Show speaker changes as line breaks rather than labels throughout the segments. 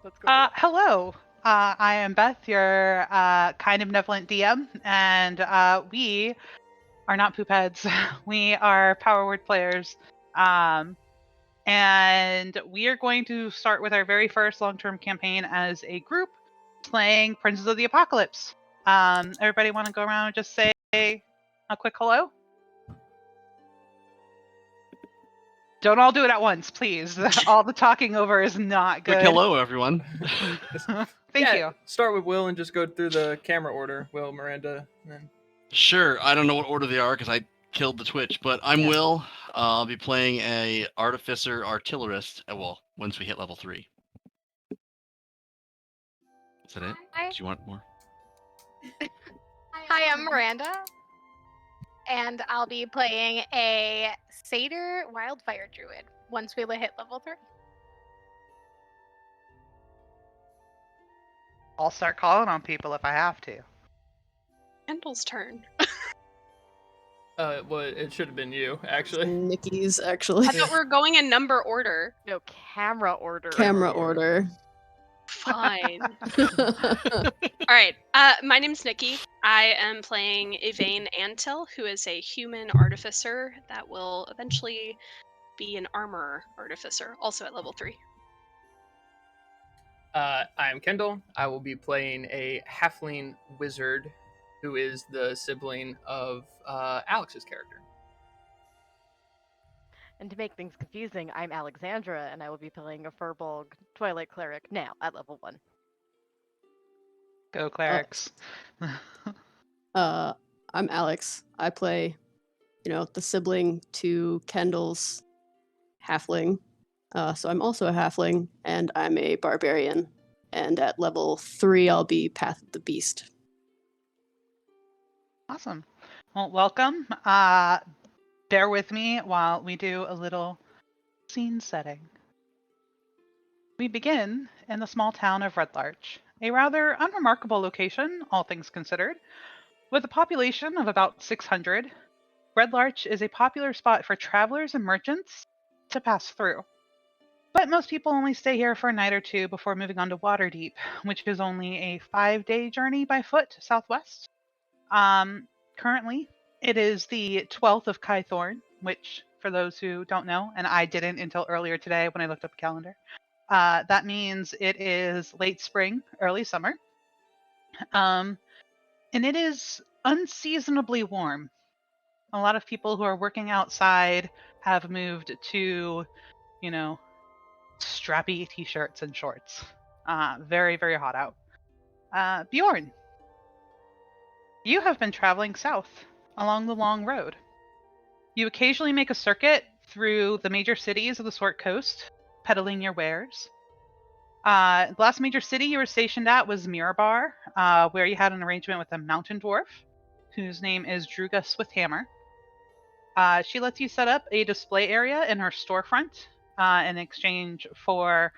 Let's go.
Hello. I am Beth, your kind of benevolent DM, and we are not poop heads. We are power word players. And we are going to start with our very first long-term campaign as a group playing Princes of the Apocalypse. Everybody want to go around and just say a quick hello? Don't all do it at once, please. All the talking over is not good.
Quick hello, everyone.
Thank you.
Start with Will and just go through the camera order. Will, Miranda, and then...
Sure, I don't know what order they are because I killed the Twitch, but I'm Will. I'll be playing a artificer artillerist. Once we hit level 3. Is that it?
Hi.
Do you want more?
Hi, I'm Miranda, and I'll be playing a satyr wildfire druid once we hit level 3.
I'll start calling on people if I have to.
Kendall's turn.
Well, it should have been you, actually.
Nikki's, actually.
I thought we were going in number order.
No, camera order.
Camera order.
Fine. All right. My name's Nikki. I am playing Yvain Antil, who is a human artificer that will eventually be an armor artificer, also at level 3.
I am Kendall. I will be playing a halfling wizard who is the sibling of Alex's character.
And to make things confusing, I'm Alexandra, and I will be playing a Furbolg Twilight Cleric now at level 1.
Go clerics.
I'm Alex. I play, the sibling to Kendall's halfling. So I'm also a halfling, and I'm a barbarian. And at level 3, I'll be Path of the Beast.
Awesome. Well, welcome. Bear with me while we do a little scene setting. We begin in the small town of Red Larch, a rather unremarkable location, all things considered. With a population of about 600, Red Larch is a popular spot for travelers and merchants to pass through. But most people only stay here for a night or two before moving on to Waterdeep, which is only a 5-day journey by foot southwest. Currently, it is the 12th of Kythorn, which, for those who don't know, and I didn't until earlier today when I looked up the calendar, that means it is late spring, early summer. And it is unseasonably warm. A lot of people who are working outside have moved to, strappy t-shirts and shorts. Very, very hot out. Bjorn, you have been traveling south along the long road. You occasionally make a circuit through the major cities of the Swart Coast, peddling your wares. The last major city you were stationed at was Mirabar, where you had an arrangement with a mountain dwarf, whose name is Druga Swifthammer. She lets you set up a display area in her storefront in exchange for,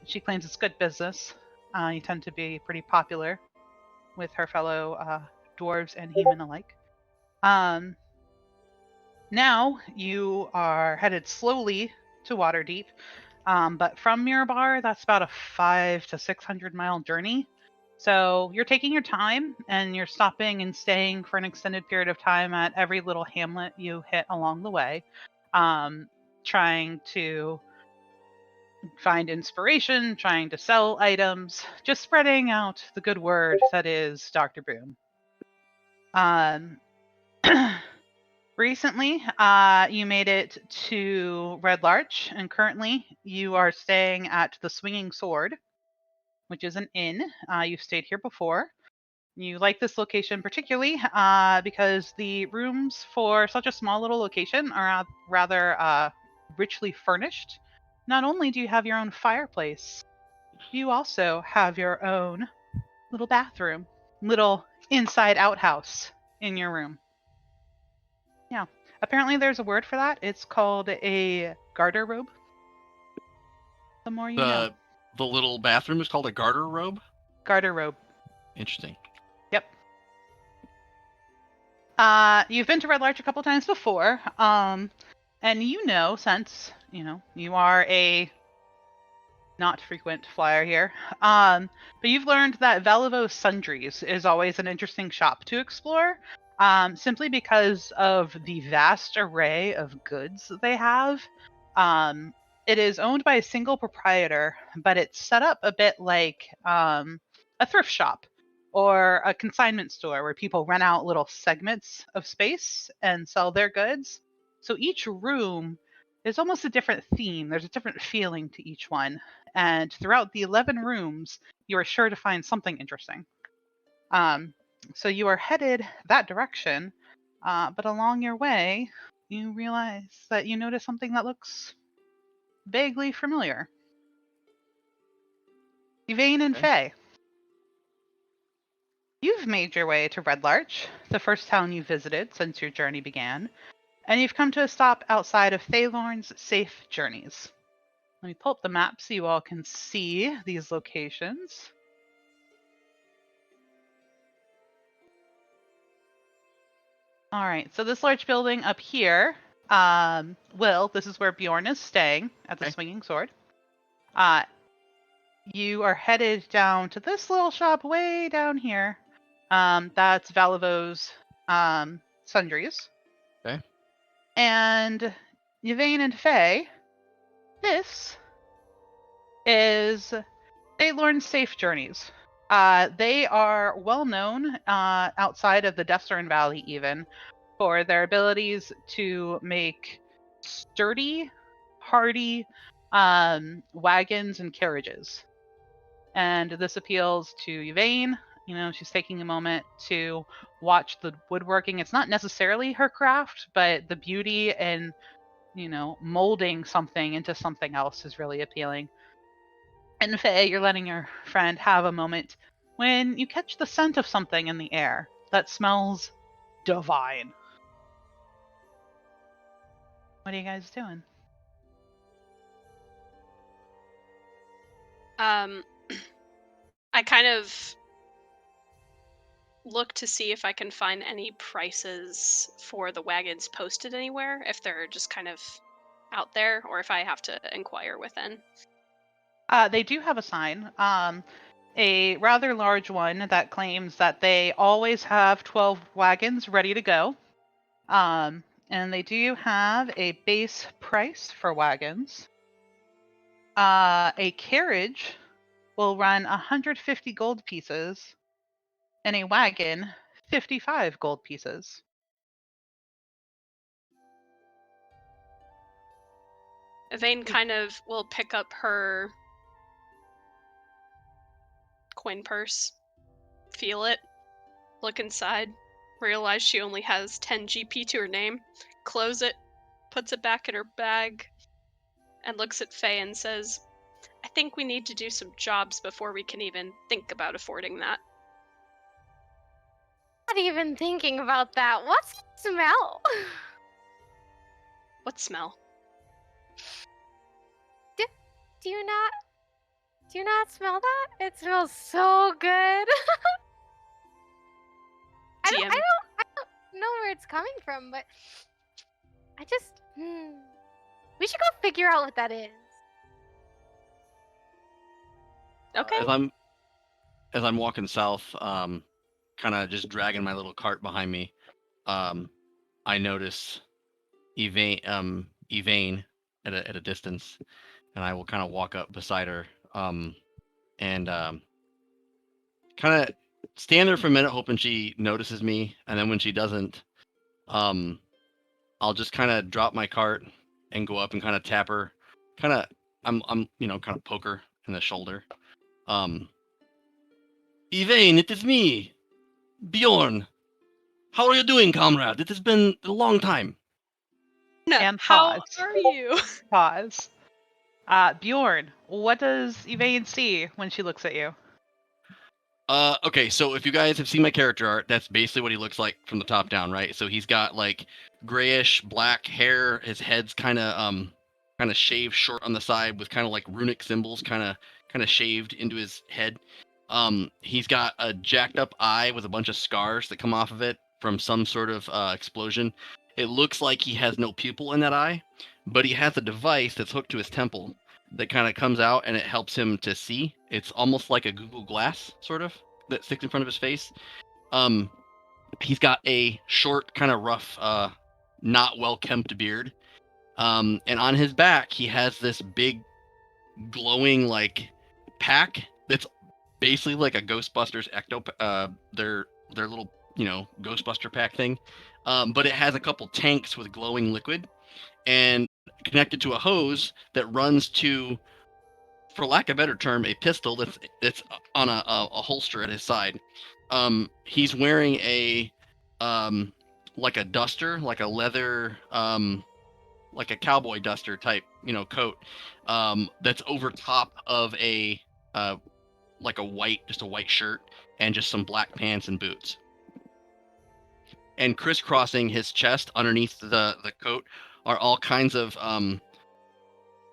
she claims it's good business. You tend to be pretty popular with her fellow dwarves and human alike. Now you are headed slowly to Waterdeep, but from Mirabar, that's about a 500 to 600 mile journey. So you're taking your time and you're stopping and staying for an extended period of time at every little hamlet you hit along the way, trying to find inspiration, trying to sell items, just spreading out the good word that is Dr. Boom. Recently, you made it to Red Larch, and currently you are staying at the Swinging Sword, which is an inn. You've stayed here before. You like this location particularly because the rooms for such a small little location are rather richly furnished. Not only do you have your own fireplace, you also have your own little bathroom, little inside outhouse in your room. Yeah, apparently there's a word for that. It's called a garter robe. The more you know.
The little bathroom is called a garter robe?
Garter robe.
Interesting.
Yep. You've been to Red Larch a couple times before, and since, you are a not frequent flyer here. But you've learned that Velivo Sundries is always an interesting shop to explore, simply because of the vast array of goods they have. It is owned by a single proprietor, but it's set up a bit like a thrift shop or a consignment store where people rent out little segments of space and sell their goods. So each room is almost a different theme. There's a different feeling to each one. And throughout the 11 rooms, you are sure to find something interesting. So you are headed that direction, but along your way, you realize that you notice something that looks vaguely familiar. Yvain and Faye. You've made your way to Red Larch, the first town you visited since your journey began, and you've come to a stop outside of Thaylorn's Safe Journeys. Let me pull up the map so you all can see these locations. All right, so this large building up here, this is where Bjorn is staying at the Swinging Sword. You are headed down to this little shop way down here. That's Valivo's Sundries.
Okay.
And Yvain and Faye, this is Thaylorn's Safe Journeys. They are well known outside of the Destern Valley even for their abilities to make sturdy, hardy wagons and carriages. And this appeals to Yvain. You know, she's taking a moment to watch the woodworking. It's not necessarily her craft, but the beauty and, molding something into something else is really appealing. And Faye, you're letting your friend have a moment when you catch the scent of something in the air that smells divine. What are you guys doing?
I kind of look to see if I can find any prices for the wagons posted anywhere, if they're just kind of out there, or if I have to inquire within.
They do have a sign, a rather large one that claims that they always have 12 wagons ready to go. And they do have a base price for wagons. A carriage will run 150 gold pieces, and a wagon 55 gold pieces.
Yvain kind of will pick up her coin purse, feel it, look inside, realize she only has 10 GP to her name, close it, puts it back in her bag, and looks at Faye and says, I think we need to do some jobs before we can even think about affording that.
Not even thinking about that. What's the smell?
What smell?
Do you not smell that? It smells so good. I don't know where it's coming from, but I just we should go figure out what that is.
Okay.
As I'm walking south, kind of just dragging my little cart behind me, I notice Yvain at a distance, and I will kind of walk up beside her, and kind of stand there for a minute, hoping she notices me, and then when she doesn't, I'll just kind of drop my cart and go up and kind of tap her, I'm kind of poke her in the shoulder. Yvain, it is me, Bjorn. How are you doing, comrade? It has been a long time.
And
how
pause.
are you?
Pause. Bjorn, what does Yvain see when she looks at you?
Okay, so if you guys have seen my character art, that's basically what he looks like from the top down, right? So he's got like grayish black hair. His head's kind of shaved short on the side with kind of like runic symbols kind of shaved into his head. He's got a jacked up eye with a bunch of scars that come off of it from some sort of explosion. It looks like he has no pupil in that eye, but he has a device that's hooked to his temple that kind of comes out, and it helps him to see. It's almost like a Google Glass, sort of, that sticks in front of his face. He's got a short, kind of rough, not well-kempt beard. And on his back, he has this big, glowing, like, pack that's basically like a Ghostbusters their little, Ghostbuster pack thing. But it has a couple tanks with glowing liquid, and connected to a hose that runs to, for lack of a better term, a pistol that's on a holster at his side. He's wearing a like a duster, like a leather, like a cowboy duster type, coat, that's over top of a like a white shirt, and just some black pants and boots. And crisscrossing his chest underneath the coat are all kinds of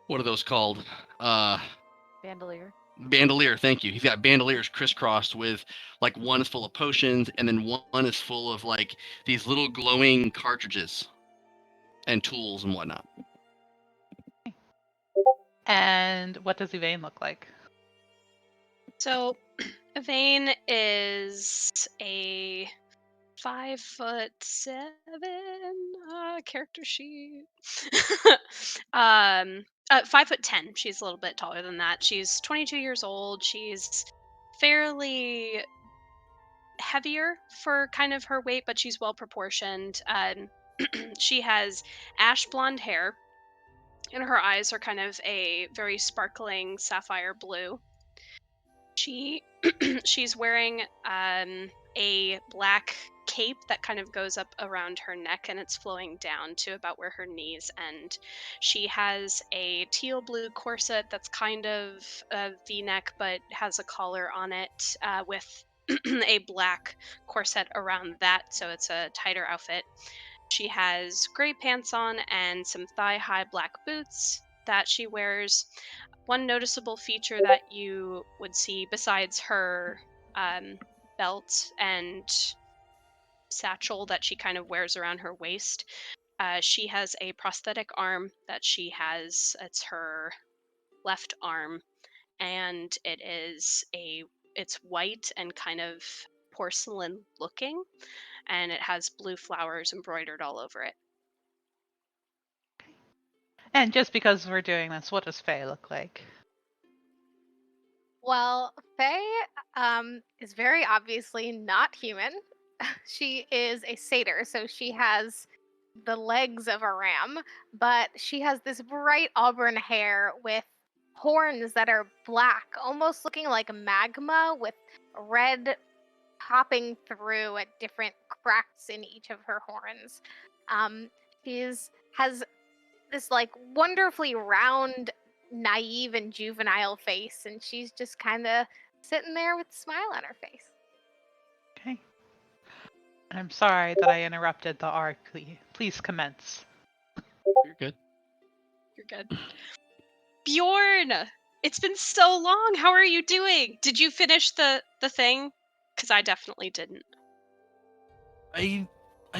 what are those called?
Bandolier.
Bandolier, thank you. He's got bandoliers crisscrossed with, like, one is full of potions, and then one is full of, like, these little glowing cartridges and tools and whatnot.
And what does Yvain look like?
So, Yvain is a 5'7" character sheet. 5'10". She's a little bit taller than that. She's 22 years old. She's fairly heavier for kind of her weight, but she's well proportioned. She has ash blonde hair, and her eyes are kind of a very sparkling sapphire blue. She's wearing a black cape that kind of goes up around her neck, and it's flowing down to about where her knees end. She has a teal blue corset that's kind of a V-neck but has a collar on it, with a black corset around that, so it's a tighter outfit. She has gray pants on and some thigh-high black boots that she wears. One noticeable feature that you would see, besides her belt and satchel that she kind of wears around her waist, she has a prosthetic arm that she has. It's her left arm, and it's white and kind of porcelain looking, and it has blue flowers embroidered all over it.
And just because we're doing this, what does Faye look like?
Well, Faye is very obviously not human. She is a satyr, so she has the legs of a ram, but she has this bright auburn hair with horns that are black, almost looking like magma, with red popping through at different cracks in each of her horns. Has this like wonderfully round, naive and juvenile face, and she's just kind of sitting there with a smile on her face.
Okay. I'm sorry that I interrupted the arc. Please commence.
You're good.
You're good. Bjorn! It's been so long. How are you doing? Did you finish the thing? Because I definitely didn't.
I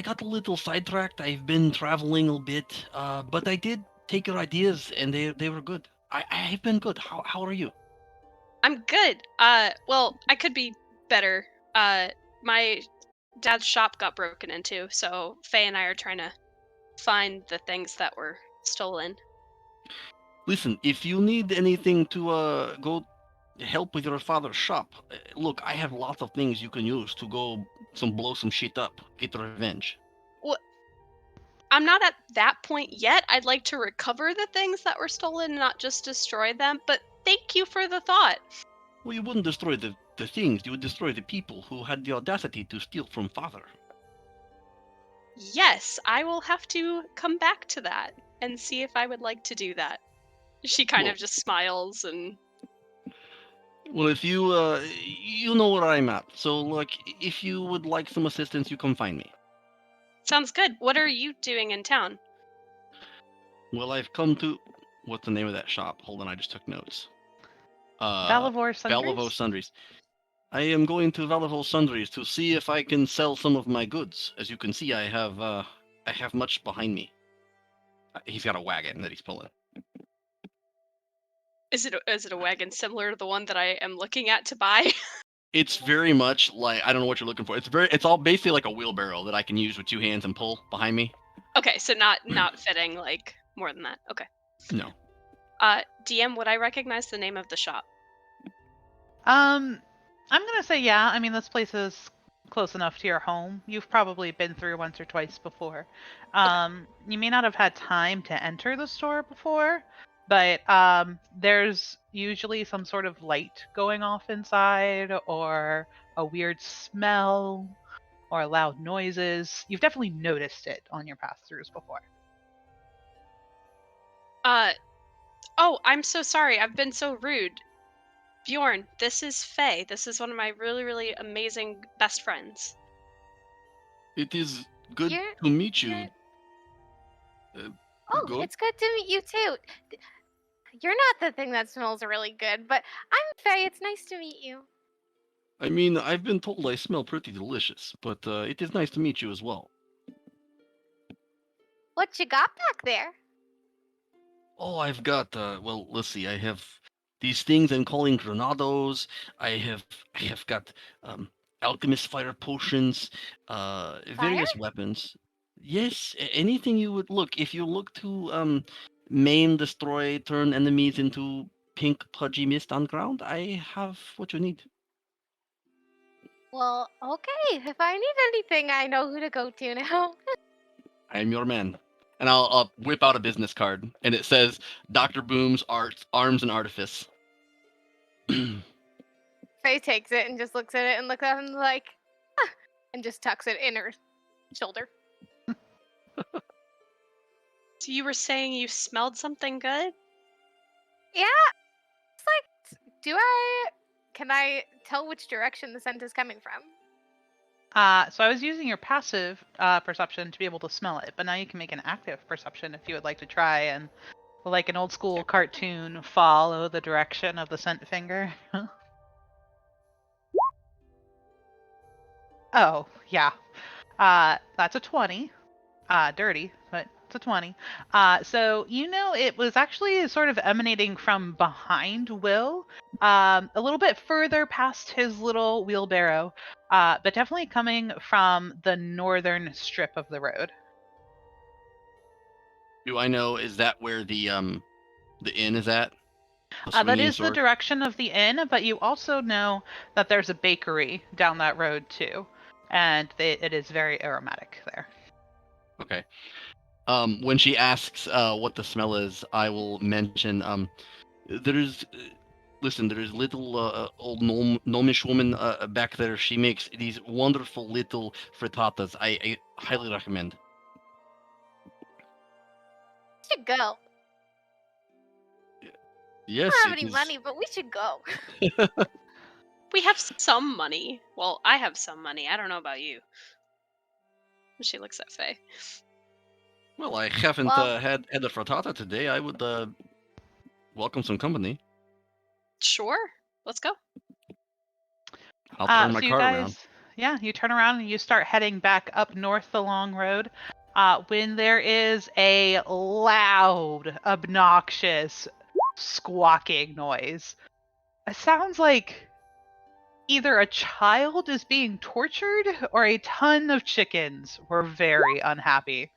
got a little sidetracked. I've been traveling a bit, but I did take your ideas, and they were good. I've been good. How are you?
I'm good. Well, I could be better. My dad's shop got broken into, so Faye and I are trying to find the things that were stolen.
Listen, if you need anything to go help with your father's shop, look, I have lots of things you can use to go blow some shit up, get revenge.
Well, I'm not at that point yet. I'd like to recover the things that were stolen, not just destroy them, but thank you for the thought.
Well, you wouldn't destroy the things, you would destroy the people who had the audacity to steal from father.
Yes, I will have to come back to that and see if I would like to do that. She kind of just smiles and...
Well, if you, you know where I'm at, so, like, if you would like some assistance, you come find me.
Sounds good. What are you doing in town?
Well, I've come to... What's the name of that shop? Hold on, I just took notes.
Valivor Sundries?
Valivor Sundries. I am going to Valivor Sundries to see if I can sell some of my goods. As you can see, I have much behind me. He's got a wagon that he's pulling.
Is it a wagon similar to the one that I am looking at to buy?
It's very much like, I don't know what you're looking for. It's all basically like a wheelbarrow that I can use with 2 hands and pull behind me.
Okay, so not fitting like more than that. Okay.
No.
DM, would I recognize the name of the shop?
I'm gonna say yeah. I mean, this place is close enough to your home. You've probably been through once or twice before. You may not have had time to enter the store before, but there's usually some sort of light going off inside, or a weird smell, or loud noises. You've definitely noticed it on your pass-throughs before.
Oh, I'm so sorry. I've been so rude. Bjorn, this is Faye. This is one of my really, really amazing best friends.
It is good
You're-
to meet you.
you're- Oh,
Good?
it's good to meet you too. You're not the thing that smells really good, but I'm Faye. It's nice to meet you.
I mean, I've been told I smell pretty delicious, but it is nice to meet you as well.
What you got back there?
Oh, I've got, well, let's see. I have these things I'm calling granados. I have got alchemist fire potions, various weapons. Yes, anything you would look. If you look to maim, destroy, turn enemies into pink pudgy mist on ground, I have what you need.
Well, okay. If I need anything, I know who to go to now.
I am your man. And I'll whip out a business card, and it says Dr. Boom's Arms and Artifice.
Faye takes it and just looks at it and looks at him like, huh, and just tucks it in her shoulder.
So you were saying you smelled something good?
Yeah. It's like, can I tell which direction the scent is coming from?
So I was using your passive perception to be able to smell it, but now you can make an active perception if you would like to try and, like an old school cartoon, follow the direction of the scent finger. Oh, yeah. That's a 20. Dirty, but it's a 20. So you know it was actually sort of emanating from behind Will, a little bit further past his little wheelbarrow, but definitely coming from the northern strip of the road.
Do I know, is that where the inn is at?
That is the direction of the inn, but you also know that there's a bakery down that road too, and it is very aromatic there.
Okay. When she asks what the smell is, I will mention there's there's little old gnomish woman back there. She makes these wonderful little frittatas. I highly recommend.
We should go.
Yes.
I don't have any money, but we should go.
We have some money. Well, I have some money. I don't know about you. She looks at Faye.
Well, I haven't had a frittata today. I would welcome some company.
Sure. Let's go.
I'll turn my car around.
Yeah, you turn around and you start heading back up north the long road. When there is a loud, obnoxious, squawking noise. It sounds like either a child is being tortured or a ton of chickens were very unhappy.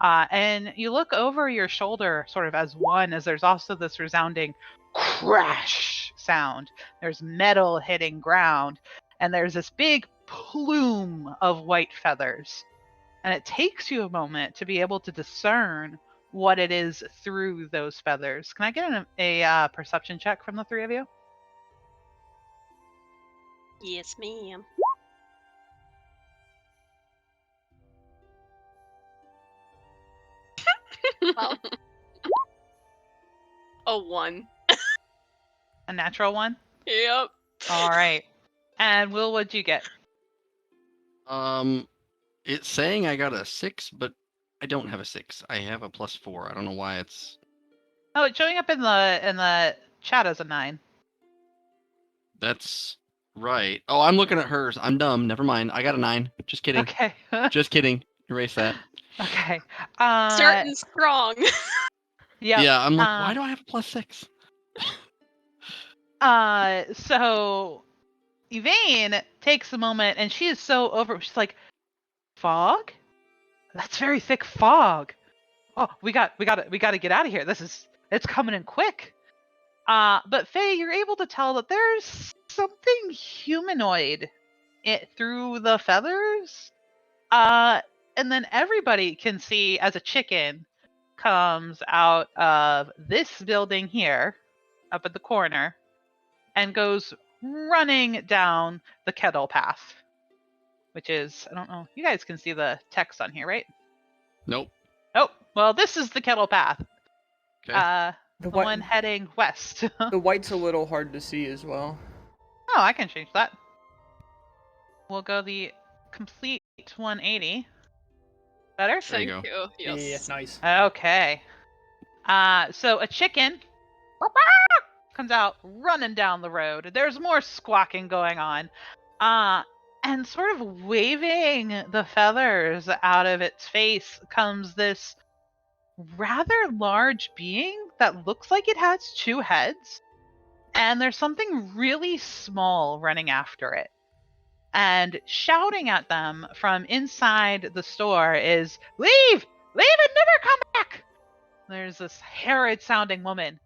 And you look over your shoulder sort of as one, as there's also this resounding crash sound. There's metal hitting ground, and there's this big plume of white feathers. And it takes you a moment to be able to discern what it is through those feathers. Can I get a perception check from the three of you?
Yes, ma'am.
Well,
a 1.
A natural one?
Yep.
All right. And Will, what'd you get?
It's saying I got a 6, but I don't have a 6. I have a +4. I don't know why it's.
Oh, it's showing up in the chat as a 9.
That's right. Oh, I'm looking at hers. I'm dumb. Never mind. I got a 9. Just kidding.
Okay.
Just kidding. Erase that.
Okay.
Starting strong.
Yep.
Yeah, I'm like, why do I have a +6?
So Yvain takes a moment, and she is so over. She's like, "Fog? That's very thick fog. Oh, we got to get out of here. It's coming in quick." But Faye, you're able to tell that there's something humanoid through the feathers. And then everybody can see as a chicken comes out of this building here, up at the corner, and goes running down the kettle path, which is, I don't know, you guys can see the text on here, right?
Nope.
Oh, well, this is the kettle path.
Okay.
The one heading west.
The white's a little hard to see as well.
Oh, I can change that. We'll go the complete 180. Better?
There you go.
Thank you. Yes.
Yeah, nice.
Okay. So a chicken comes out running down the road. There's more squawking going on. And sort of waving the feathers out of its face comes this rather large being that looks like it has 2 heads. And there's something really small running after it. And shouting at them from inside the store is, "Leave! Leave and never come back!" There's this harried-sounding woman.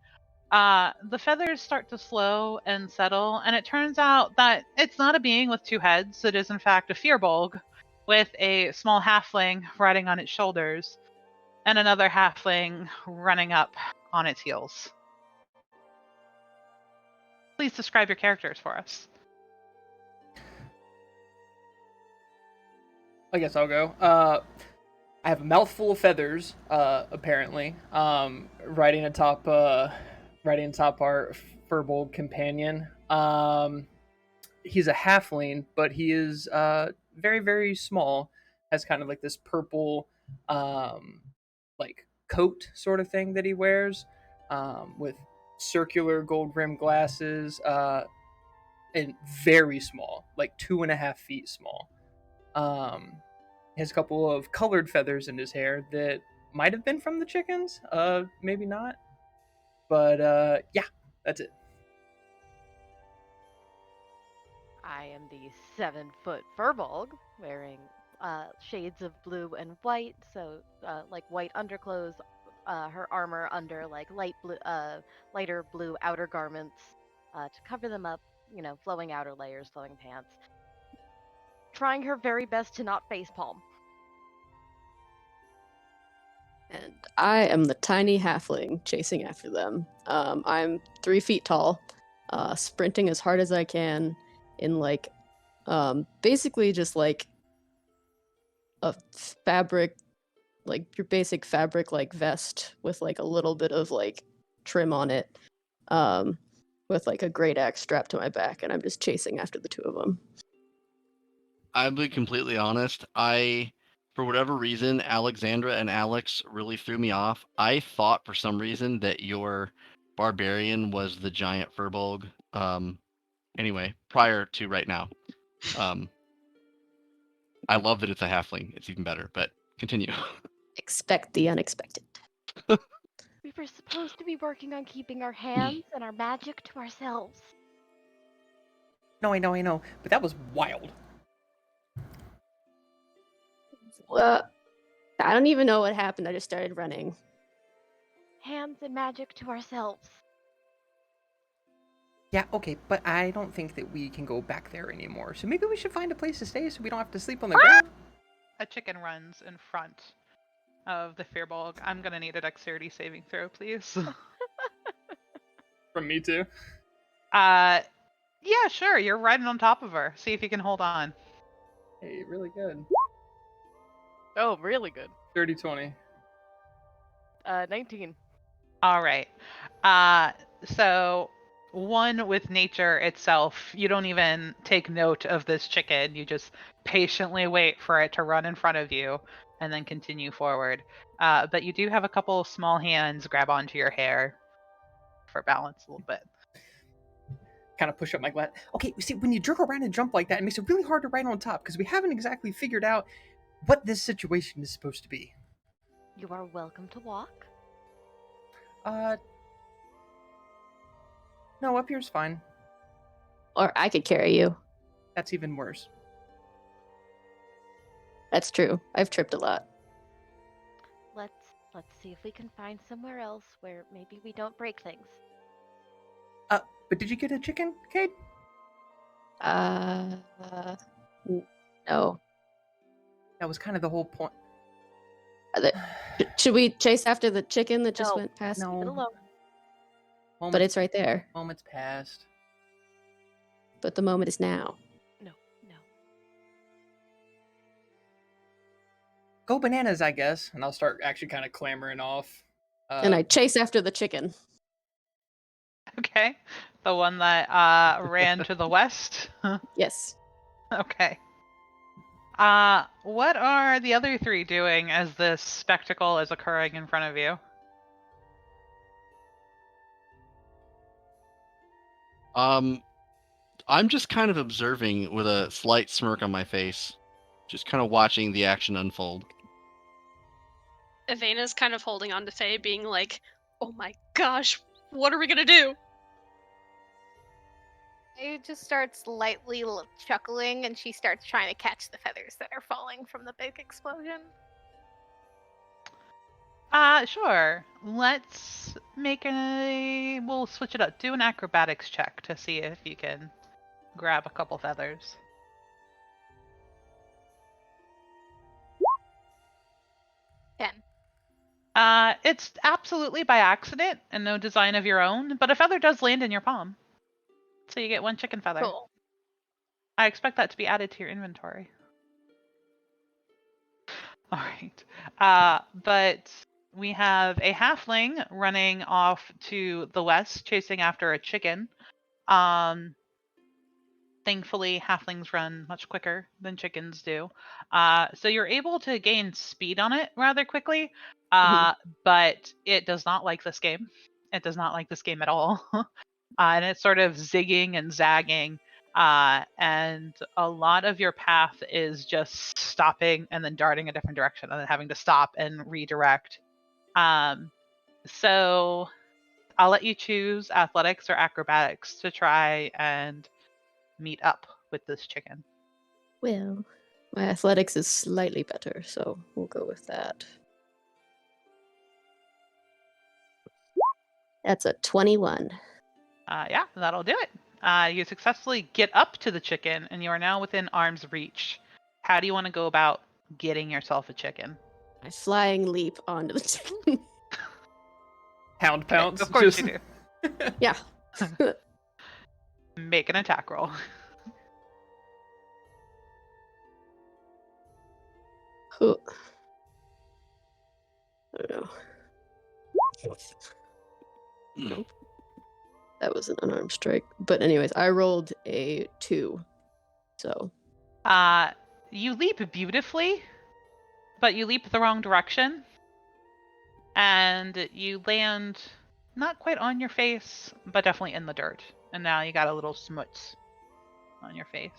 The feathers start to slow and settle, and it turns out that it's not a being with 2 heads. It is, in fact, a firbolg with a small halfling riding on its shoulders and another halfling running up on its heels. Please describe your characters for us.
I guess I'll go. I have a mouthful of feathers, apparently, riding atop our furbolg companion. He's a halfling, but he is very, very small. Has kind of like this purple, like coat sort of thing that he wears, with circular gold rimmed glasses, and very small, like 2.5 feet small. He has a couple of colored feathers in his hair that might have been from the chickens, maybe not. But yeah, that's it.
I am the 7-foot Furbolg, wearing shades of blue and white, so like white underclothes, her armor under like lighter blue outer garments to cover them up, flowing outer layers, flowing pants. Trying her very best to not facepalm.
And I am the tiny halfling chasing after them. I'm 3 feet tall, sprinting as hard as I can in like basically just like a fabric, like your basic fabric like vest with like a little bit of like trim on it, with like a great axe strapped to my back, and I'm just chasing after the 2 of them.
I'll be completely honest. For whatever reason, Alexandra and Alex really threw me off. I thought for some reason that your barbarian was the giant furbolg. Anyway, prior to right now. I love that it's a halfling. It's even better, but continue.
Expect the unexpected.
We were supposed to be working on keeping our hands and our magic to ourselves.
No, I know, but that was wild.
Well, I don't even know what happened. I just started running.
Hands and magic to ourselves.
Yeah, okay, but I don't think that we can go back there anymore. So maybe we should find a place to stay so we don't have to sleep on the ground.
A chicken runs in front of the firbolg. I'm gonna need a dexterity saving throw, please.
From me too.
Yeah, sure. You're riding on top of her. See if you can hold on.
Hey, really good.
Oh, really good.
30-20.
19.
All right. So one with nature itself, you don't even take note of this chicken. You just patiently wait for it to run in front of you and then continue forward. But you do have a couple of small hands grab onto your hair for balance a little bit.
Kind of push up my glass. Okay, you see, when you jerk around and jump like that, it makes it really hard to ride on top because we haven't exactly figured out what this situation is supposed to be.
You are welcome to walk.
No, up here's fine.
Or I could carry you.
That's even worse.
That's true. I've tripped a lot.
Let's see if we can find somewhere else where maybe we don't break things.
But did you get a chicken, Cade?
No.
That was kind of the whole point.
Should we chase after the chicken that just
No.
went past?
No.
Leave it alone.
But it's right there.
Moment's passed.
But the moment is now.
No.
Go bananas, I guess. And I'll start actually kind of clambering off.
And I chase after the chicken.
Okay. The one that ran to the west.
Yes.
Okay. What are the other three doing as this spectacle is occurring in front of you?
I'm just kind of observing with a slight smirk on my face, just kind of watching the action unfold.
Avena's kind of holding on to Faye, being like, "Oh my gosh, what are we gonna do?"
Faye just starts lightly chuckling, and she starts trying to catch the feathers that are falling from the big explosion.
Sure. Let's we'll switch it up. Do an acrobatics check to see if you can grab a couple feathers.
10.
It's absolutely by accident and no design of your own, but a feather does land in your palm. So you get one chicken feather.
Cool.
I expect that to be added to your inventory. All right. But we have a halfling running off to the west, chasing after a chicken. Thankfully, halflings run much quicker than chickens do. So you're able to gain speed on it rather quickly, but it does not like this game. It does not like this game at all. And it's sort of zigging and zagging. And a lot of your path is just stopping and then darting a different direction and then having to stop and redirect. So I'll let you choose athletics or acrobatics to try and meet up with this chicken.
Well, my athletics is slightly better, so we'll go with that. That's a 21.
Yeah, that'll do it. You successfully get up to the chicken, and you are now within arm's reach. How do you want to go about getting yourself a chicken?
I flying leap onto the chicken.
Hound pounce.
Of course you do.
Yeah.
Make an attack roll.
Huh. I don't know. Nope. That was an unarmed strike. But anyways, I rolled a 2. So.
You leap beautifully, but you leap the wrong direction. And you land not quite on your face, but definitely in the dirt. And now you got a little smuts on your face.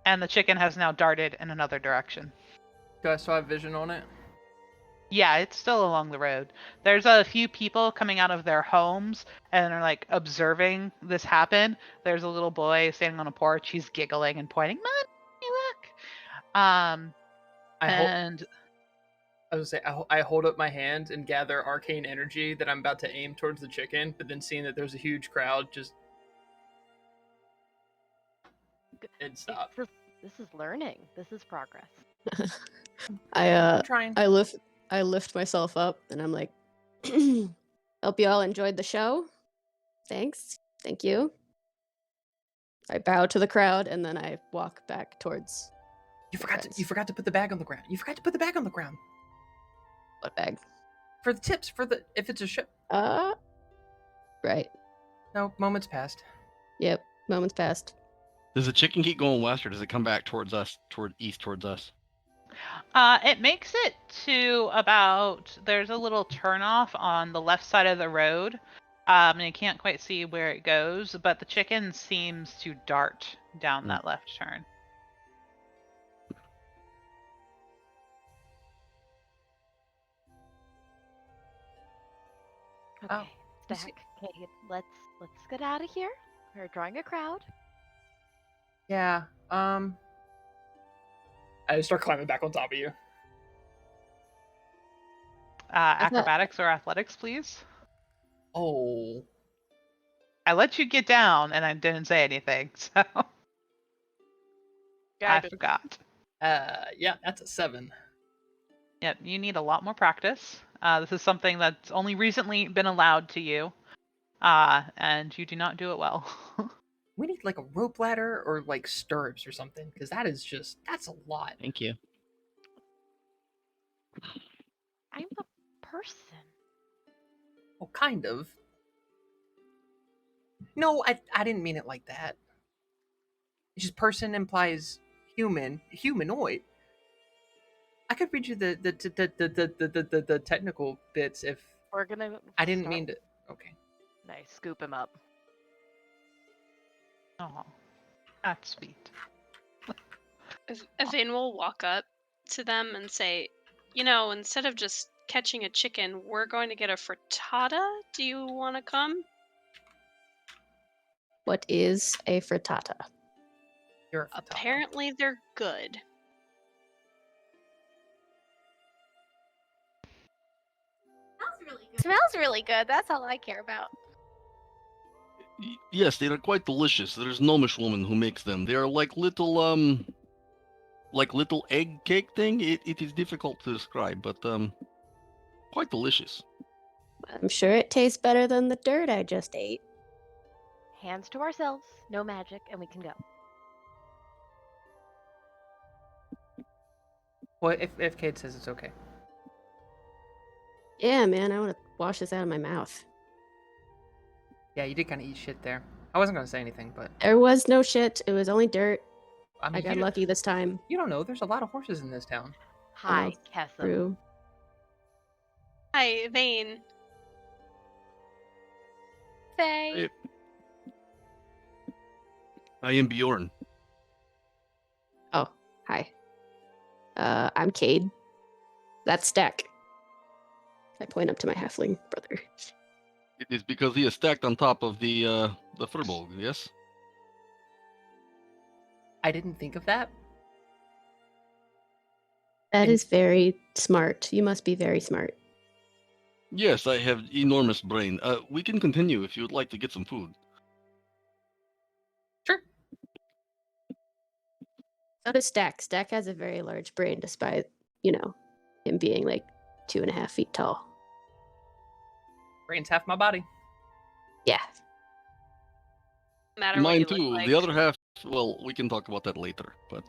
And the chicken has now darted in another direction.
Do I still have vision on it?
Yeah, it's still along the road. There's a few people coming out of their homes and are like observing this happen. There's a little boy standing on a porch. He's giggling and pointing, "Mommy, look!"
I hold up my hand and gather arcane energy that I'm about to aim towards the chicken, but then seeing that there's a huge crowd, just and stop.
This is learning. This is progress.
I'm trying.
I lift myself up and I'm like, hope you all enjoyed the show. Thanks. Thank you. I bow to the crowd and then I walk back towards.
You forgot to put the bag on the ground. You forgot to put the bag on the ground.
What bag?
For the tips, if it's a ship.
Right.
No, moments passed.
Yep, moments passed.
Does the chicken keep going west, or does it come back towards us, east towards us?
It makes it to about, there's a little turnoff on the left side of the road. And you can't quite see where it goes, but the chicken seems to dart down that left turn.
Okay, Stack, Okay, let's get out of here. We're drawing a crowd.
Yeah. I start climbing back on top of you.
Acrobatics or athletics, please.
Oh.
I let you get down, and I didn't say anything, so I forgot.
Yeah, that's a 7.
Yep, you need a lot more practice. This is something that's only recently been allowed to you, and you do not do it well.
We need like a rope ladder or like stirrups or something, because that's a lot.
Thank you.
I'm a person.
Well, kind of. No, I didn't mean it like that. It's just person implies humanoid. I could read you the technical bits if
We're gonna.
I didn't mean to. Okay.
Nice, scoop him up.
Oh, that's sweet.
Evane will walk up to them and say, instead of just catching a chicken, we're going to get a frittata. Do you want to come?
What is a frittata?
You're a frittata.
Apparently, they're good.
Smells really good. That's all I care about.
Yes, they are quite delicious. There's an Gnomish woman who makes them. They are like little egg cake thing. It is difficult to describe, but quite delicious.
I'm sure it tastes better than the dirt I just ate.
Hands to ourselves, no magic, and we can go.
Well, if Kate says it's okay.
Yeah, man, I want to wash this out of my mouth.
Yeah, you did kind of eat shit there. I wasn't gonna say anything, but
There was no shit. It was only dirt.
I mean,
I got lucky this time.
You don't know. There's a lot of horses in this town.
Hi, Kessa.
True.
Hi, Evane.
Say.
I am Bjorn.
Oh, hi. I'm Cade. That's Stack. I point up to my halfling brother.
It is because he is stacked on top of the furball, yes?
I didn't think of that.
That is very smart. You must be very smart.
Yes, I have enormous brain. We can continue if you would like to get some food.
Sure.
So does Stack. Stack has a very large brain, despite, him being like 2.5 feet tall.
Brain's half my body.
Yeah.
No matter what
Mine
you
too.
look like.
The other half, well, we can talk about that later. But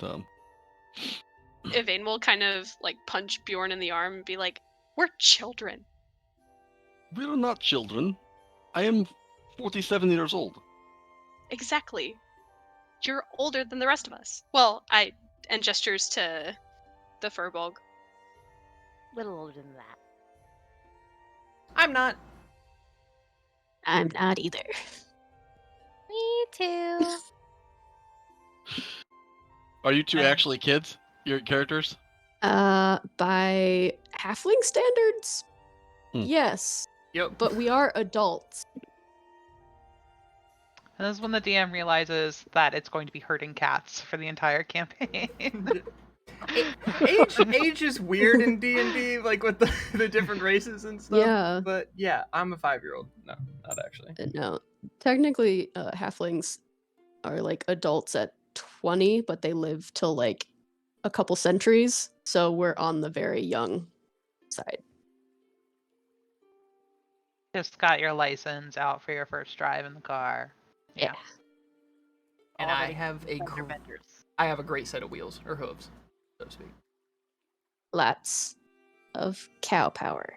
Evane will kind of like punch Bjorn in the arm and be like, "We're children."
we're not children. I am 47 years old.
Exactly. You're older than the rest of us. Well, and gestures to the Furbolg.
Little older than that.
I'm not.
I'm not either.
Me too.
Are you two actually kids? Your characters?
By halfling standards, yes.
Yep.
But we are adults.
And this is when the DM realizes that it's going to be herding cats for the entire campaign.
age is weird in D&D, like with the different races and stuff.
Yeah.
But yeah, I'm a 5-year-old. No, not actually.
No. Technically, halflings are like adults at 20, but they live till like a couple centuries. So we're on the very young side.
Just got your license out for your first drive in the car.
Yeah.
And
Already
I have a great set of wheels or hooves, so to speak.
Lots of cow power.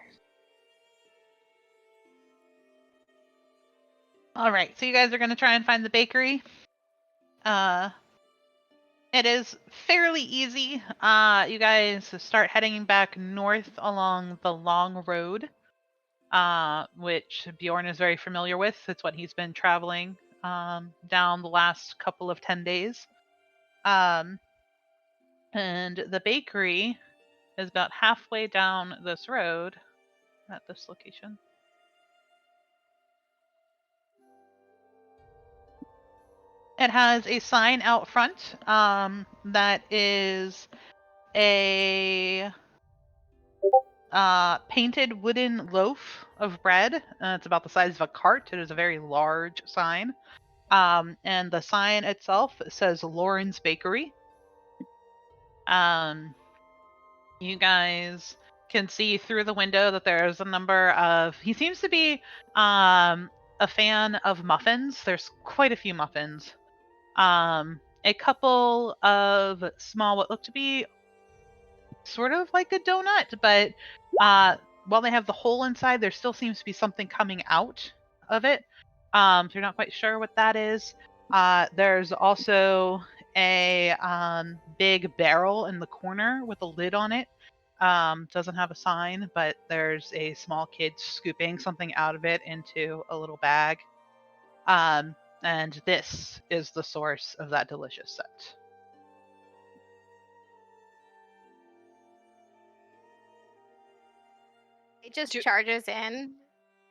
All right, so you guys are going to try and find the bakery. It is fairly easy. You guys start heading back north along the long road, which Bjorn is very familiar with. It's what he's been traveling down the last couple of 10 days. And the bakery is about halfway down this road at this location. it has a sign out front that is a painted wooden loaf of bread. It's about the size of a cart. It is a very large sign. And the sign itself says Lauren's Bakery. You guys can see through the window that there's a number of. He seems to be a fan of muffins. There's quite a few muffins. A couple of small, what look to be sort of like a donut, but while they have the hole inside, there still seems to be something coming out of it. So you're not quite sure what that is. There's also a big barrel in the corner with a lid on it. Doesn't have a sign, but there's a small kid scooping something out of it into a little bag. And this is the source of that delicious scent.
It just charges in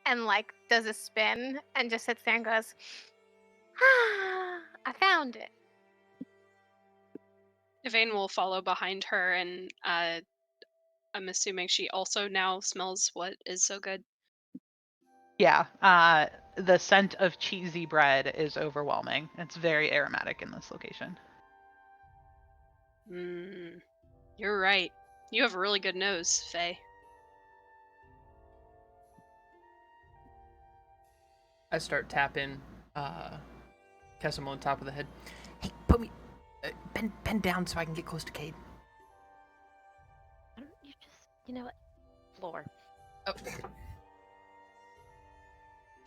and like does a spin and just sits there and goes, ah, I found it.
Yvain will follow behind her, and I'm assuming she also now smells what is so good.
Yeah, the scent of cheesy bread is overwhelming. It's very aromatic in this location.
You're right. You have a really good nose, Faye.
I start tapping Kessim on top of the head.
Hey, put me... bend down so I can get close to Cade.
Why don't you just, you know what? Floor.
Oh.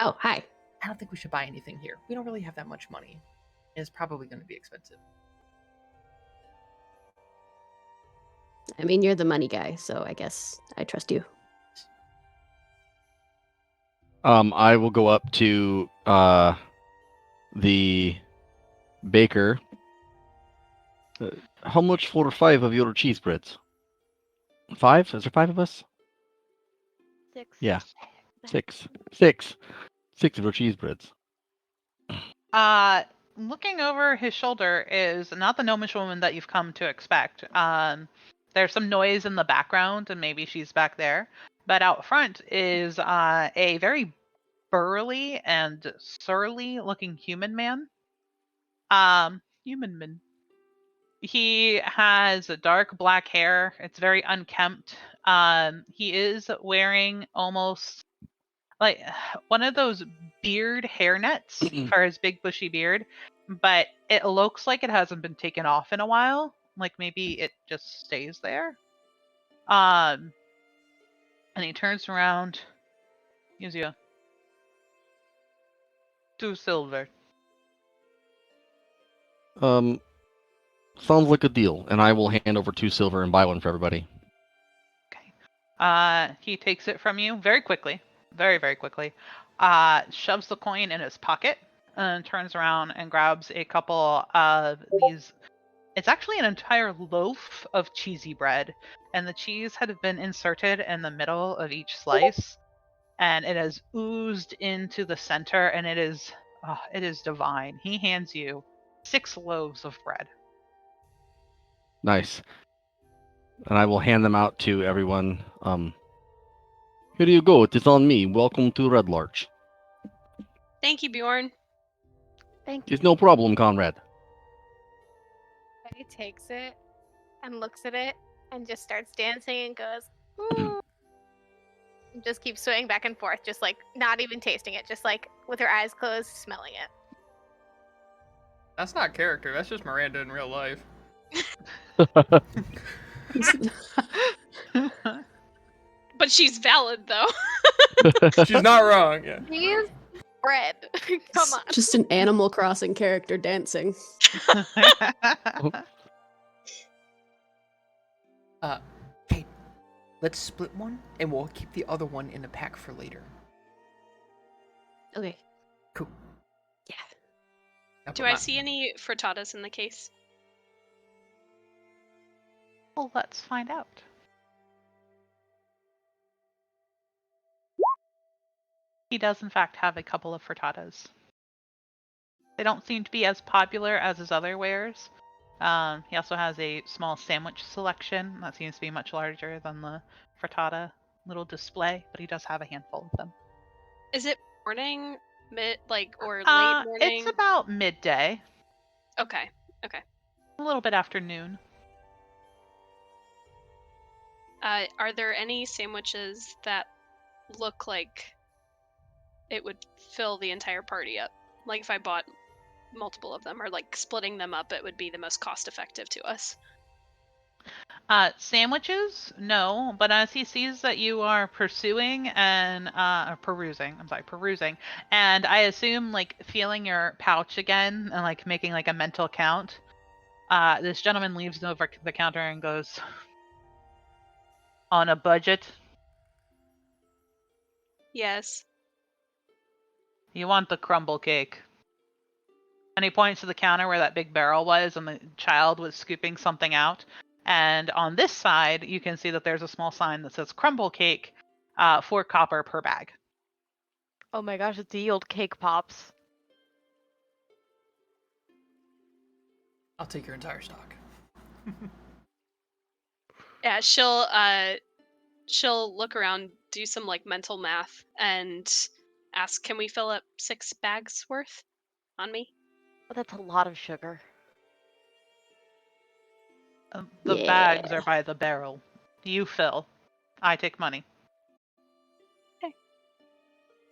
Oh, hi.
I don't think we should buy anything here. We don't really have that much money. It's probably going to be expensive.
I mean, you're the money guy, so I guess I trust you.
I will go up to the baker. How much for 5 of your cheese breads? 5? Is there 5 of us?
6.
Yeah. 6. 6. 6 of your cheese breads.
Looking over his shoulder is not the gnomish woman that you've come to expect. There's some noise in the background, and maybe she's back there. But out front is a very burly and surly-looking human man. Human man. He has dark black hair. It's very unkempt. He is wearing almost like one of those beard hairnets for his big bushy beard, but it looks like it hasn't been taken off in a while. Like maybe it just stays there. And he turns around, gives you 2 silver.
Sounds like a deal, and I will hand over 2 silver and buy one for everybody.
Okay. He takes it from you very quickly, very, very quickly. Shoves the coin in his pocket and turns around and grabs a couple of these. It's actually an entire loaf of cheesy bread, and the cheese had been inserted in the middle of each slice, and it has oozed into the center, and it is divine. He hands you 6 loaves of bread.
Nice. And I will hand them out to everyone. Here you go. It is on me. Welcome to Red Larch.
Thank you, Bjorn.
Thank you.
It's no problem, Conrad.
He takes it and looks at it and just starts dancing and goes, ooh. And just keeps swaying back and forth, just like not even tasting it, just like with her eyes closed, smelling it.
That's not character. That's just Miranda in real life.
But she's valid, though.
She's not wrong. Yeah.
He's bread. Come on.
Just an Animal Crossing character dancing.
Cade, let's split one, and we'll keep the other one in a pack for later.
Okay.
Cool.
Yeah.
Do I see any frittatas in the case?
Well, let's find out. He does, in fact, have a couple of frittatas. They don't seem to be as popular as his other wares. He also has a small sandwich selection that seems to be much larger than the frittata little display, but he does have a handful of them.
Is it morning, or late morning?
It's about midday.
Okay.
A little bit afternoon.
Are there any sandwiches that look like it would fill the entire party up? Like if I bought multiple of them, or like splitting them up, it would be the most cost effective to us.
Sandwiches, no, but as he sees that you are perusing, and I assume like feeling your pouch again and like making like a mental count. This gentleman leaves over the counter and goes, "On a budget?
Yes.
You want the crumble cake?" And he points to the counter where that big barrel was, and the child was scooping something out. And on this side, you can see that there's a small sign that says crumble cake, 4 copper per bag.
Oh my gosh, it's the old cake pops.
I'll take your entire stock.
Yeah, she'll look around, do some like mental math, and ask, "Can we fill up 6 bags worth on me?"
Oh, that's a lot of sugar.
The
Yeah.
bags are by the barrel. You fill. I take money.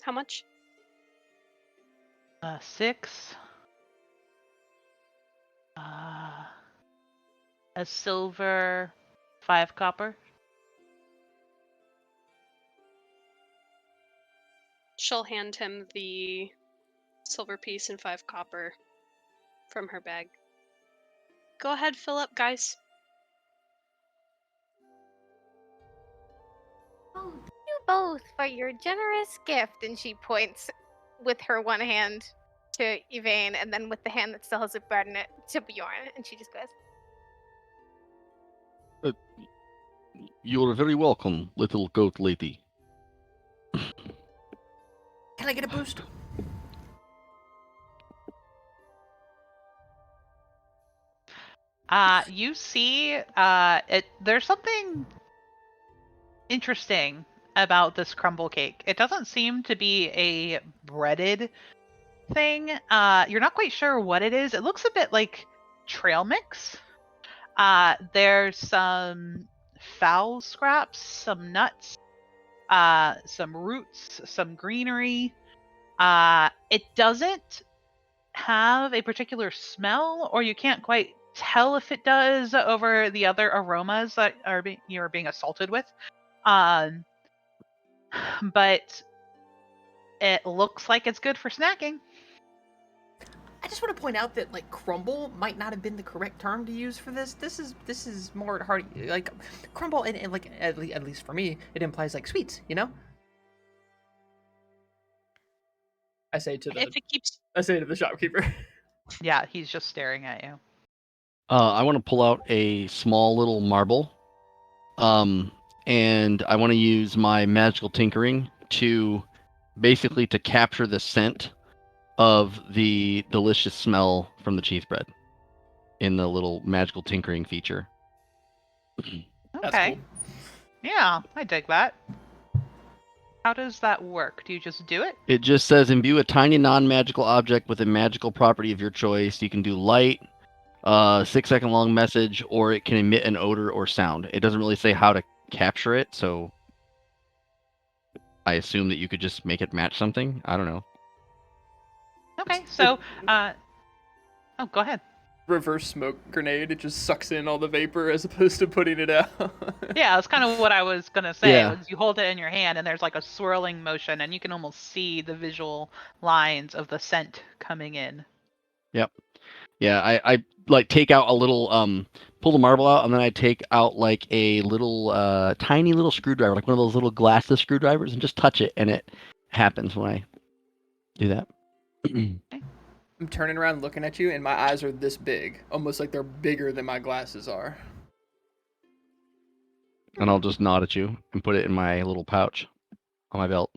How much?
6. A silver, 5 copper.
She'll hand him the silver piece and 5 copper from her bag. Go ahead, fill up, guys.
Oh, thank you both for your generous gift. And she points with her one hand to Yvain, and then with the hand that still has a bread in it to Bjorn. And she just goes,
You're very welcome, little goat lady.
Can I get a boost?
You see, there's something interesting about this crumble cake. It doesn't seem to be a breaded thing. You're not quite sure what it is. It looks a bit like trail mix. There's some fowl scraps, some nuts, some roots, some greenery. It doesn't have a particular smell, or you can't quite tell if it does over the other aromas that you're being assaulted with. But it looks like it's good for snacking.
I just want to point out that like crumble might not have been the correct term to use for this. This is more hearty, like crumble, and like at least for me, it implies like sweets, you know. I say to the shopkeeper.
Yeah, he's just staring at you.
I want to pull out a small little marble, and I want to use my magical tinkering to basically to capture the scent of the delicious smell from the cheese bread in the little magical tinkering feature.
That's
Okay.
cool.
Yeah, I dig that. How does that work? Do you just do it?
It just says imbue a tiny non-magical object with a magical property of your choice. You can do light, 6-second long message, or it can emit an odor or sound. It doesn't really say how to capture it, so I assume that you could just make it match something. I don't know.
Okay, so oh, go ahead.
Reverse smoke grenade. It just sucks in all the vapor as opposed to putting it out.
Yeah, that's kind of what I was gonna say.
Yeah.
Was you hold it in your hand, and there's like a swirling motion, and you can almost see the visual lines of the scent coming in.
Yep. Yeah, I like take out a little pull the marble out, and then I take out like a little tiny little screwdriver, like one of those little glasses screwdrivers, and just touch it, and it happens when I do that.
I'm turning around looking at you, and my eyes are this big, almost like they're bigger than my glasses are.
And I'll just nod at you and put it in my little pouch on my belt.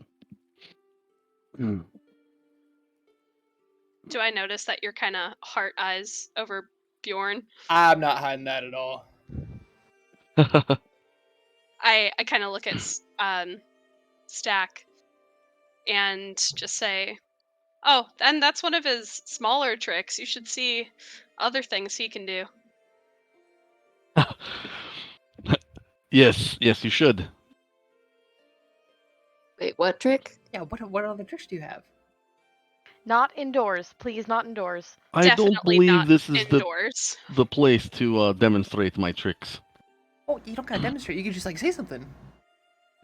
Do I notice that you're kind of heart eyes over Bjorn?
I'm not hiding that at all.
I kind of look at Stack and just say, "Oh, and that's one of his smaller tricks. You should see other things he can do."
Yes, you should.
Wait, what trick?
Yeah, what other tricks do you have?
Not indoors, please. Not indoors.
I don't
Definitely
believe
not
this is
indoors.
the place to demonstrate my tricks.
Oh, you don't gotta demonstrate. You can just like say something. You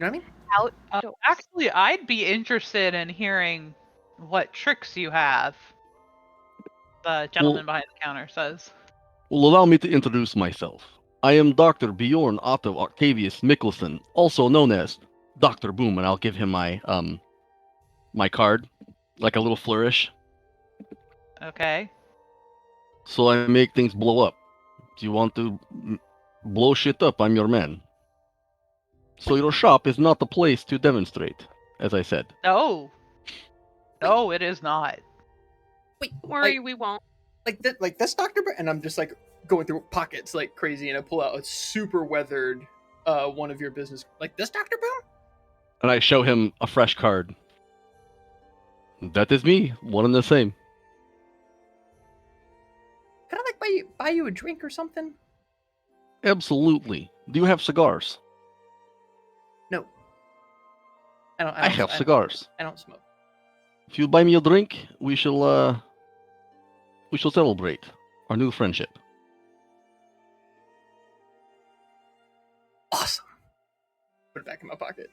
know what I mean?
Outdoors.
Actually, I'd be interested in hearing what tricks you have. The gentleman behind the counter says.
Well, allow me to introduce myself. I am Dr. Bjorn Otto Octavius Mikkelsen, also known as Dr. Boom, and I'll give him my card, like a little flourish.
Okay.
So I make things blow up. Do you want to blow shit up? I'm your man. So your shop is not the place to demonstrate, as I said.
No. No, it is not.
Wait,
Worry, we won't.
like this Doctor, and I'm just like going through pockets like crazy, and I pull out a super weathered one of your business, like this Doctor Boom.
And I show him a fresh card. That is me, one and the same.
Can I like buy you a drink or something?
Absolutely. Do you have cigars?
No. I
I have cigars.
I don't smoke.
If you buy me a drink, we shall celebrate our new friendship.
Awesome. Put it back in my pocket.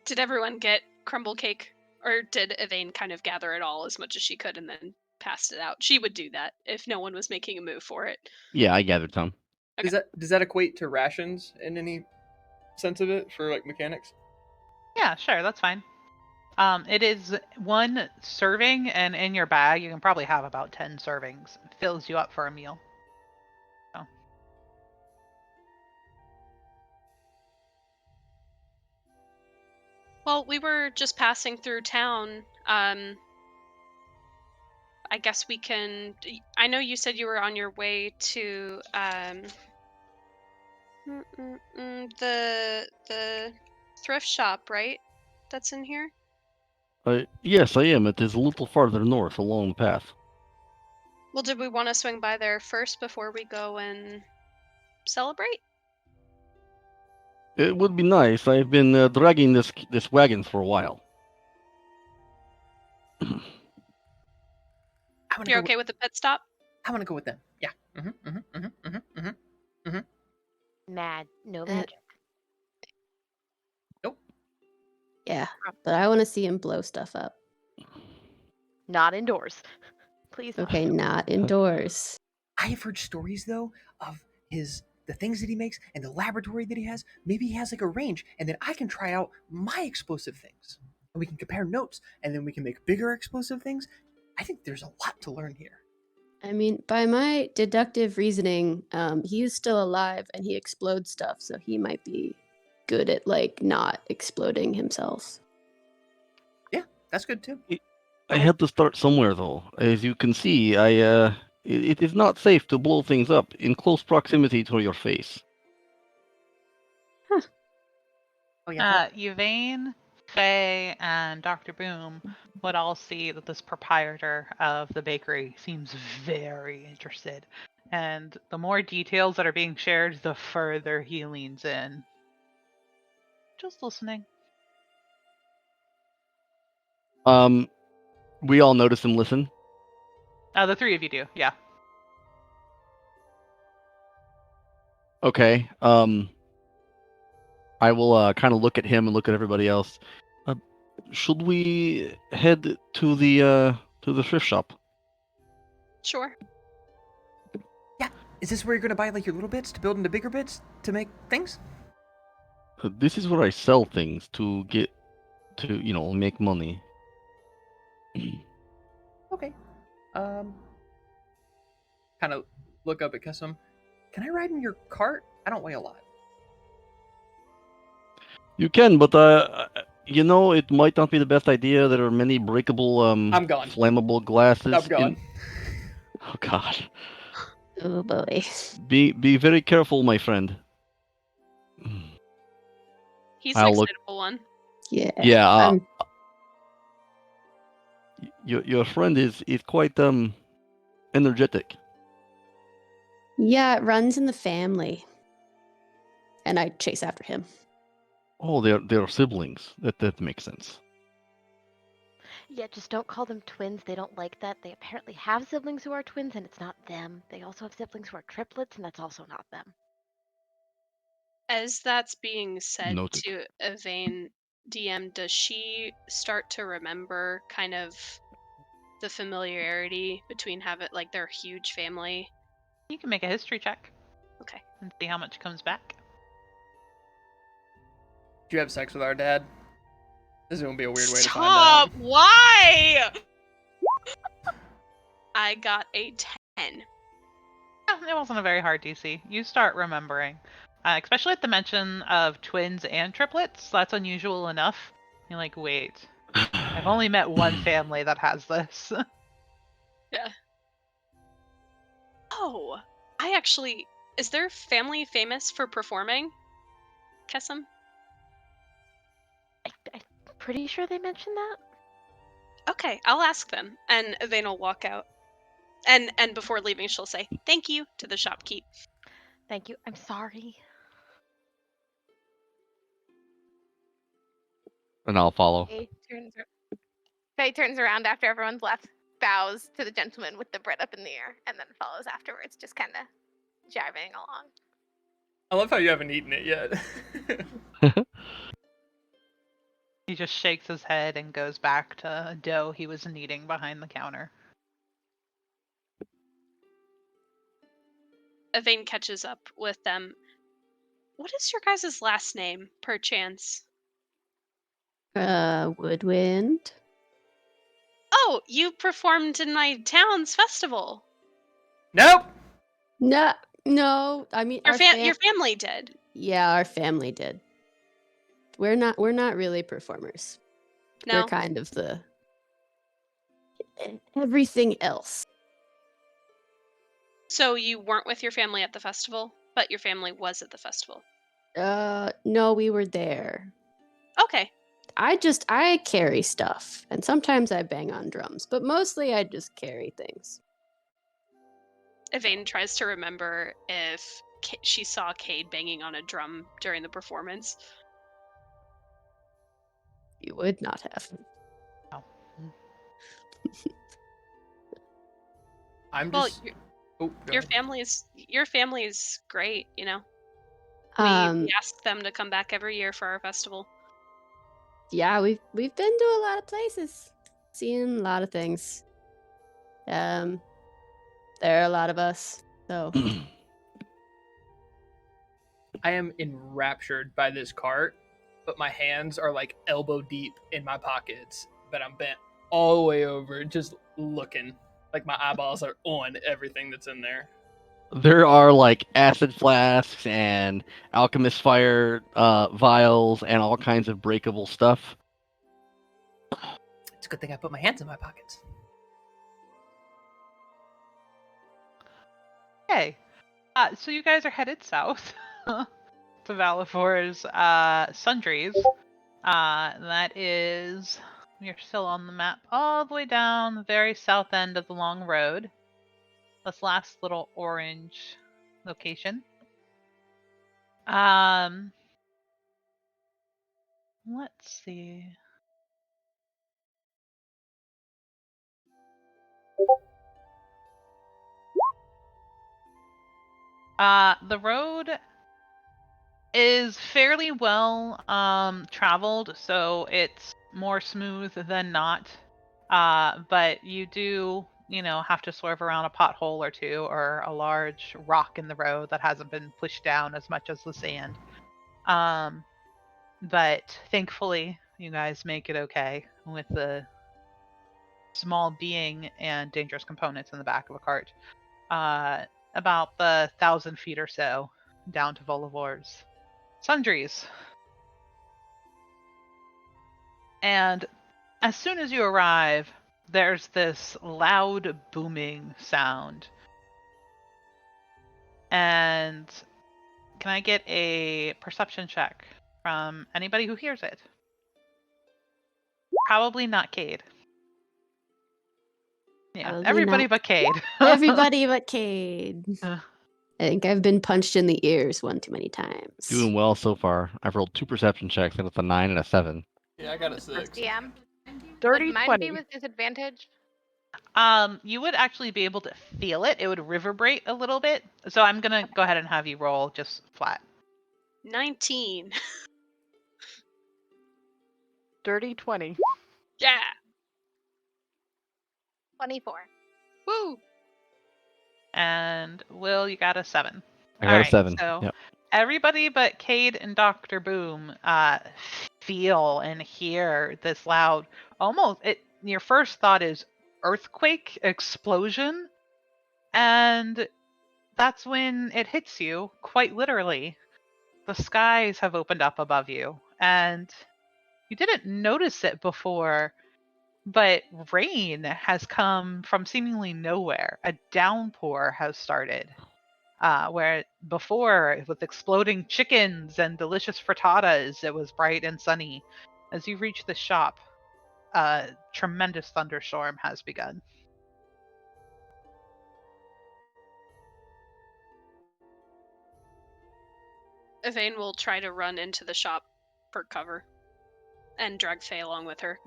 Did everyone get crumble cake? Or did Evane kind of gather it all as much as she could and then passed it out? She would do that if no one was making a move for it.
Yeah, I gathered some.
Okay.
Does that equate to rations in any sense of it for like mechanics?
Yeah, sure, that's fine. It is one serving, and in your bag you can probably have about 10 servings. It fills you up for a meal. So.
Well, we were just passing through town. I guess we can. I know you said you were on your way to the thrift shop, right? That's in here.
Yes, I am. It is a little farther north along the path.
Well, did we want to swing by there first before we go and celebrate?
It would be nice. I've been dragging this wagon for a while.
You're okay with the pit stop?
I want to go with them. Yeah.
No magic.
Nope.
Yeah, but I want to see him blow stuff up.
Not indoors. Please. Not.
Okay, not indoors.
I have heard stories though of the things that he makes and the laboratory that he has. Maybe he has like a range, and then I can try out my explosive things, and we can compare notes, and then we can make bigger explosive things. I think there's a lot to learn here.
I mean, by my deductive reasoning, he is still alive and he explodes stuff, so he might be good at like not exploding himself.
Yeah, that's good too.
I had to start somewhere, though. As you can see, it is not safe to blow things up in close proximity to your face.
Oh yeah.
Yvain, Faye, and Dr. Boom would all see that this proprietor of the bakery seems very interested. And the more details that are being shared, the further he leans in. Just listening.
We all notice and listen.
The three of you do, yeah.
Okay. I will kind of look at him and look at everybody else. Should we head to the thrift shop?
Sure.
Yeah. Is this where you're gonna buy like your little bits to build into bigger bits to make things?
This is where I sell things to get to, make money.
Okay. Kind of look up at Kesum. Can I ride in your cart? I don't weigh a lot.
You can, but It might not be the best idea. There are many breakable,
I'm gone.
flammable glasses.
I'm gone.
Oh God!
Oh boy.
Be very careful, my friend.
He's an
I'll look.
excitable one.
Yeah.
Yeah.
I'm-
Your friend is quite energetic.
yeah, it runs in the family. And I chase after him.
Oh, they're siblings. That makes sense.
Yeah, just don't call them twins. They don't like that. They apparently have siblings who are twins, and it's not them. They also have siblings who are triplets, and that's also not them.
As that's being said
Noted.
to Evane, DM, does she start to remember kind of the familiarity between like their huge family?
You can make a history check
Okay.
and see how much comes back.
Did you have sex with our dad? This is gonna be a weird way to find
Stop!
out.
Why? I got a 10.
It wasn't a very hard DC. You start remembering, especially at the mention of twins and triplets. That's unusual enough. You're like, wait, I've only met one family that has this.
Yeah. Oh, is their family famous for performing? Kesem?
I'm pretty sure they mentioned that.
Okay, I'll ask them, and Evane will walk out. And before leaving, she'll say thank you to the shopkeep.
Thank you. I'm sorry.
And I'll follow.
Faye turns around after everyone's left, bows to the gentleman with the bread up in the air, and then follows afterwards, just kind of jiving along.
I love how you haven't eaten it yet.
He just shakes his head and goes back to dough he was kneading behind the counter.
Evane catches up with them. What is your guys' last name, perchance?
Woodwind.
Oh, you performed in my town's festival.
Nope.
No. I mean,
Your family did.
Yeah, our family did. We're not really performers.
No.
We're kind of the everything else.
So you weren't with your family at the festival, but your family was at the festival.
No, we were there.
Okay.
I carry stuff, and sometimes I bang on drums, but mostly I just carry things.
Evane tries to remember if she saw Cade banging on a drum during the performance.
You would not have.
Oh.
I'm
Well,
just. Oh, go
your
ahead.
family is great, you know. We ask them to come back every year for our festival.
Yeah, we've been to a lot of places, seen a lot of things. There are a lot of us, so.
I am enraptured by this cart, but my hands are like elbow deep in my pockets, but I'm bent all the way over, just looking. Like my eyeballs are on everything that's in there.
There are like acid flasks and alchemist fire vials and all kinds of breakable stuff.
It's a good thing I put my hands in my pockets.
Okay. So you guys are headed south to Valifor's Sundries. That is, you're still on the map all the way down the very south end of the long road. This last little orange location. Let's see. The road is fairly well traveled, so it's more smooth than not. But you do, have to swerve around a pothole or two or a large rock in the road that hasn't been pushed down as much as the sand. But thankfully, you guys make it okay with the small being and dangerous components in the back of a cart. About the 1,000 feet or so down to Volivor's Sundries. And as soon as you arrive, there's this loud booming sound. And can I get a perception check from anybody who hears it? Probably not Cade. Yeah,
Probably
everybody
not.
but Cade.
Everybody but Cade.
Uh.
I think I've been punched in the ears one too many times.
Doing well so far. I've rolled 2 perception checks, and it's a 9 and a 7.
Yeah, I got a
First
6.
DM.
Dirty
Would mine
20.
be with disadvantage?
You would actually be able to feel it. It would reverberate a little bit. So I'm going to go ahead and have you roll just flat.
19.
Dirty 20.
Yeah.
24.
Woo.
And Will, you got a 7.
I got a 7.
So
Yep.
everybody but Cade and Dr. Boom feel and hear this loud, your first thought is earthquake, explosion. And that's when it hits you, quite literally. The skies have opened up above you, and you didn't notice it before, but rain has come from seemingly nowhere. A downpour has started. Where before, with exploding chickens and delicious frittatas, it was bright and sunny. As you reach the shop, a tremendous thunderstorm has begun.
Evane will try to run into the shop for cover and drag Faye along with her.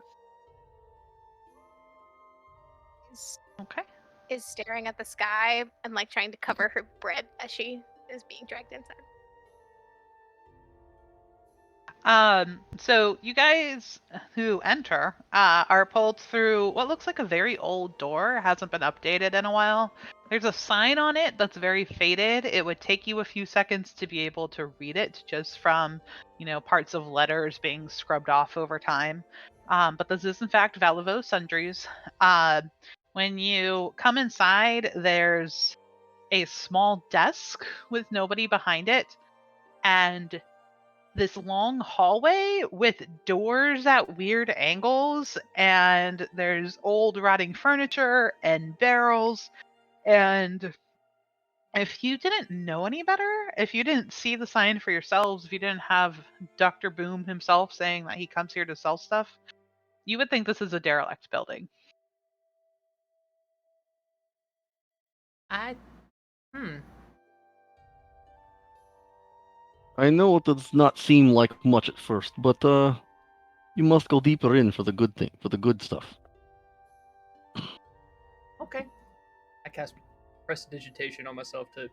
Okay.
Is staring at the sky and like trying to cover her bread as she is being dragged inside.
So you guys who enter are pulled through what looks like a very old door. It hasn't been updated in a while. There's a sign on it that's very faded. It would take you a few seconds to be able to read it just from, parts of letters being scrubbed off over time. But this is in fact Valivo Sundries. When you come inside, there's a small desk with nobody behind it, and this long hallway with doors at weird angles, and there's old rotting furniture and barrels. And if you didn't know any better, if you didn't see the sign for yourselves, if you didn't have Dr. Boom himself saying that he comes here to sell stuff, you would think this is a derelict building.
I
I know it does not seem like much at first, but you must go deeper in for the good thing, for the good stuff.
okay.
I cast prestidigitation on myself to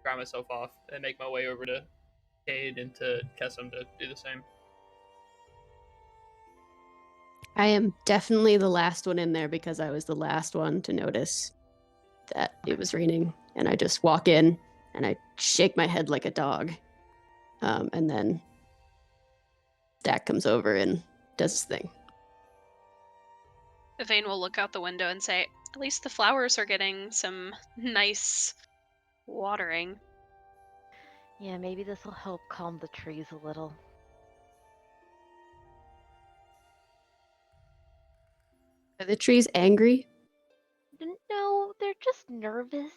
dry myself off and make my way over to Cade and to Kessim to do the same.
I am definitely the last one in there because I was the last one to notice that it was raining. And I just walk in and I shake my head like a dog. And then Dak comes over and does his thing.
Evane will look out the window and say, at least the flowers are getting some nice watering.
Yeah, maybe this will help calm the trees a little.
Are the trees angry?
No, they're just nervous.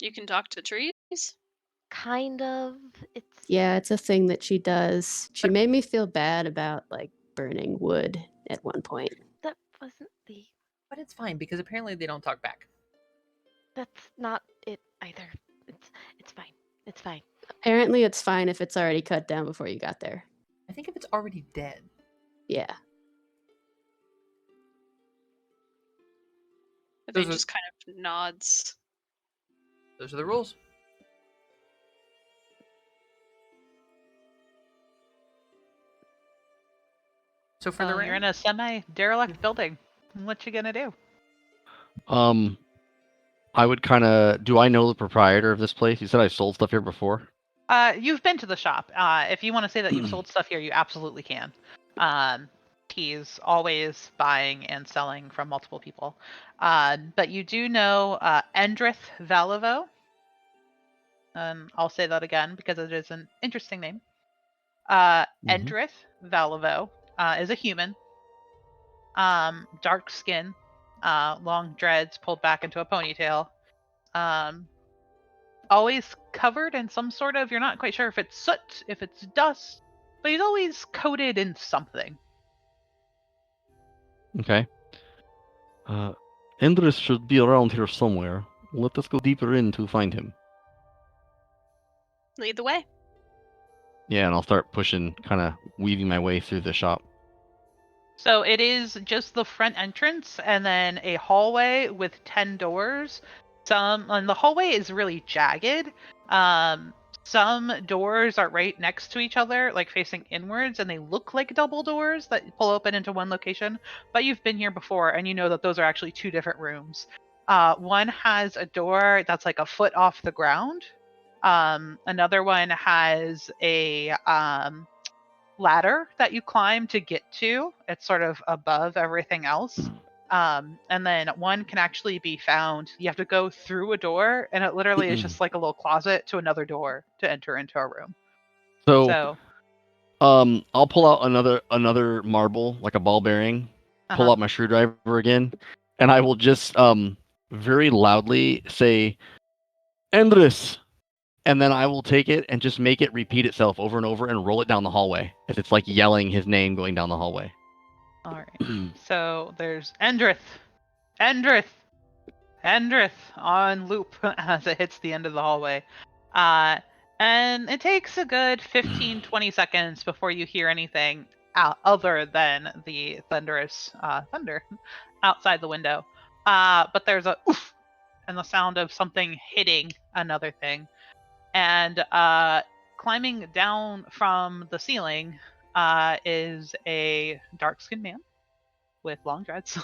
You can talk to trees?
Kind of.
Yeah, it's a thing that she does. She made me feel bad about burning wood at one point.
That wasn't the.
But it's fine because apparently they don't talk back.
That's not it either. It's fine. It's fine.
Apparently it's fine if it's already cut down before you got there.
I think if it's already dead.
Yeah.
Evane just kind of nods.
Those are the rules. So for the
You're in a semi-derelict building. What you gonna do?
I would kind of. Do I know the proprietor of this place? You said I sold stuff here before.
You've been to the shop. If you want to say that you've sold stuff here, you absolutely can. He's always buying and selling from multiple people. But you do know Endrith Valivo. I'll say that again because it is an interesting name. Endrith Valivo is a human. Dark skin, long dreads pulled back into a ponytail. Always covered in some sort of, you're not quite sure if it's soot, if it's dust, but he's always coated in something.
Okay. Endrith should be around here somewhere. Let us go deeper in to find him.
Lead the way.
Yeah, and I'll start pushing, kind of weaving my way through the shop.
So it is just the front entrance and then a hallway with 10 doors. And the hallway is really jagged. Some doors are right next to each other, like facing inwards, and they look like double doors that pull open into one location. But you've been here before, and you know that those are actually two different rooms. One has a door that's like a foot off the ground. Another one has a ladder that you climb to get to. It's sort of above everything else. And then one can actually be found. You have to go through a door, and it literally is just like a little closet to another door to enter into a room.
So I'll pull out another marble, like a ball bearing, pull out my screwdriver again, and I will just very loudly say, Endrith! And then I will take it and just make it repeat itself over and over and roll it down the hallway. As it's like yelling his name going down the hallway.
All right. So there's Endrith, Endrith, Endrith on loop as it hits the end of the hallway. And it takes a good 15, 20 seconds before you hear anything other than the thunderous thunder outside the window. But there's a oof and the sound of something hitting another thing. And climbing down from the ceiling is a dark-skinned man with long dreads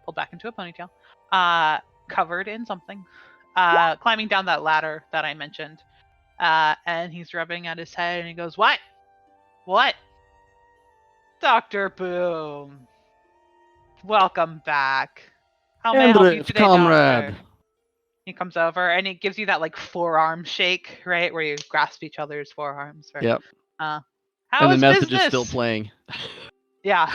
pulled back into a ponytail, covered in something, climbing down that ladder that I mentioned. And he's rubbing at his head and he goes, What? What? Dr. Boom. Welcome back. How may I help you
Endrith,
today,
comrade!
Doctor? He comes over and he gives you that like forearm shake, right? Where you grasp each other's forearms. Or,
Yep.
How
And the
is
message
business?
is still playing.
Yeah.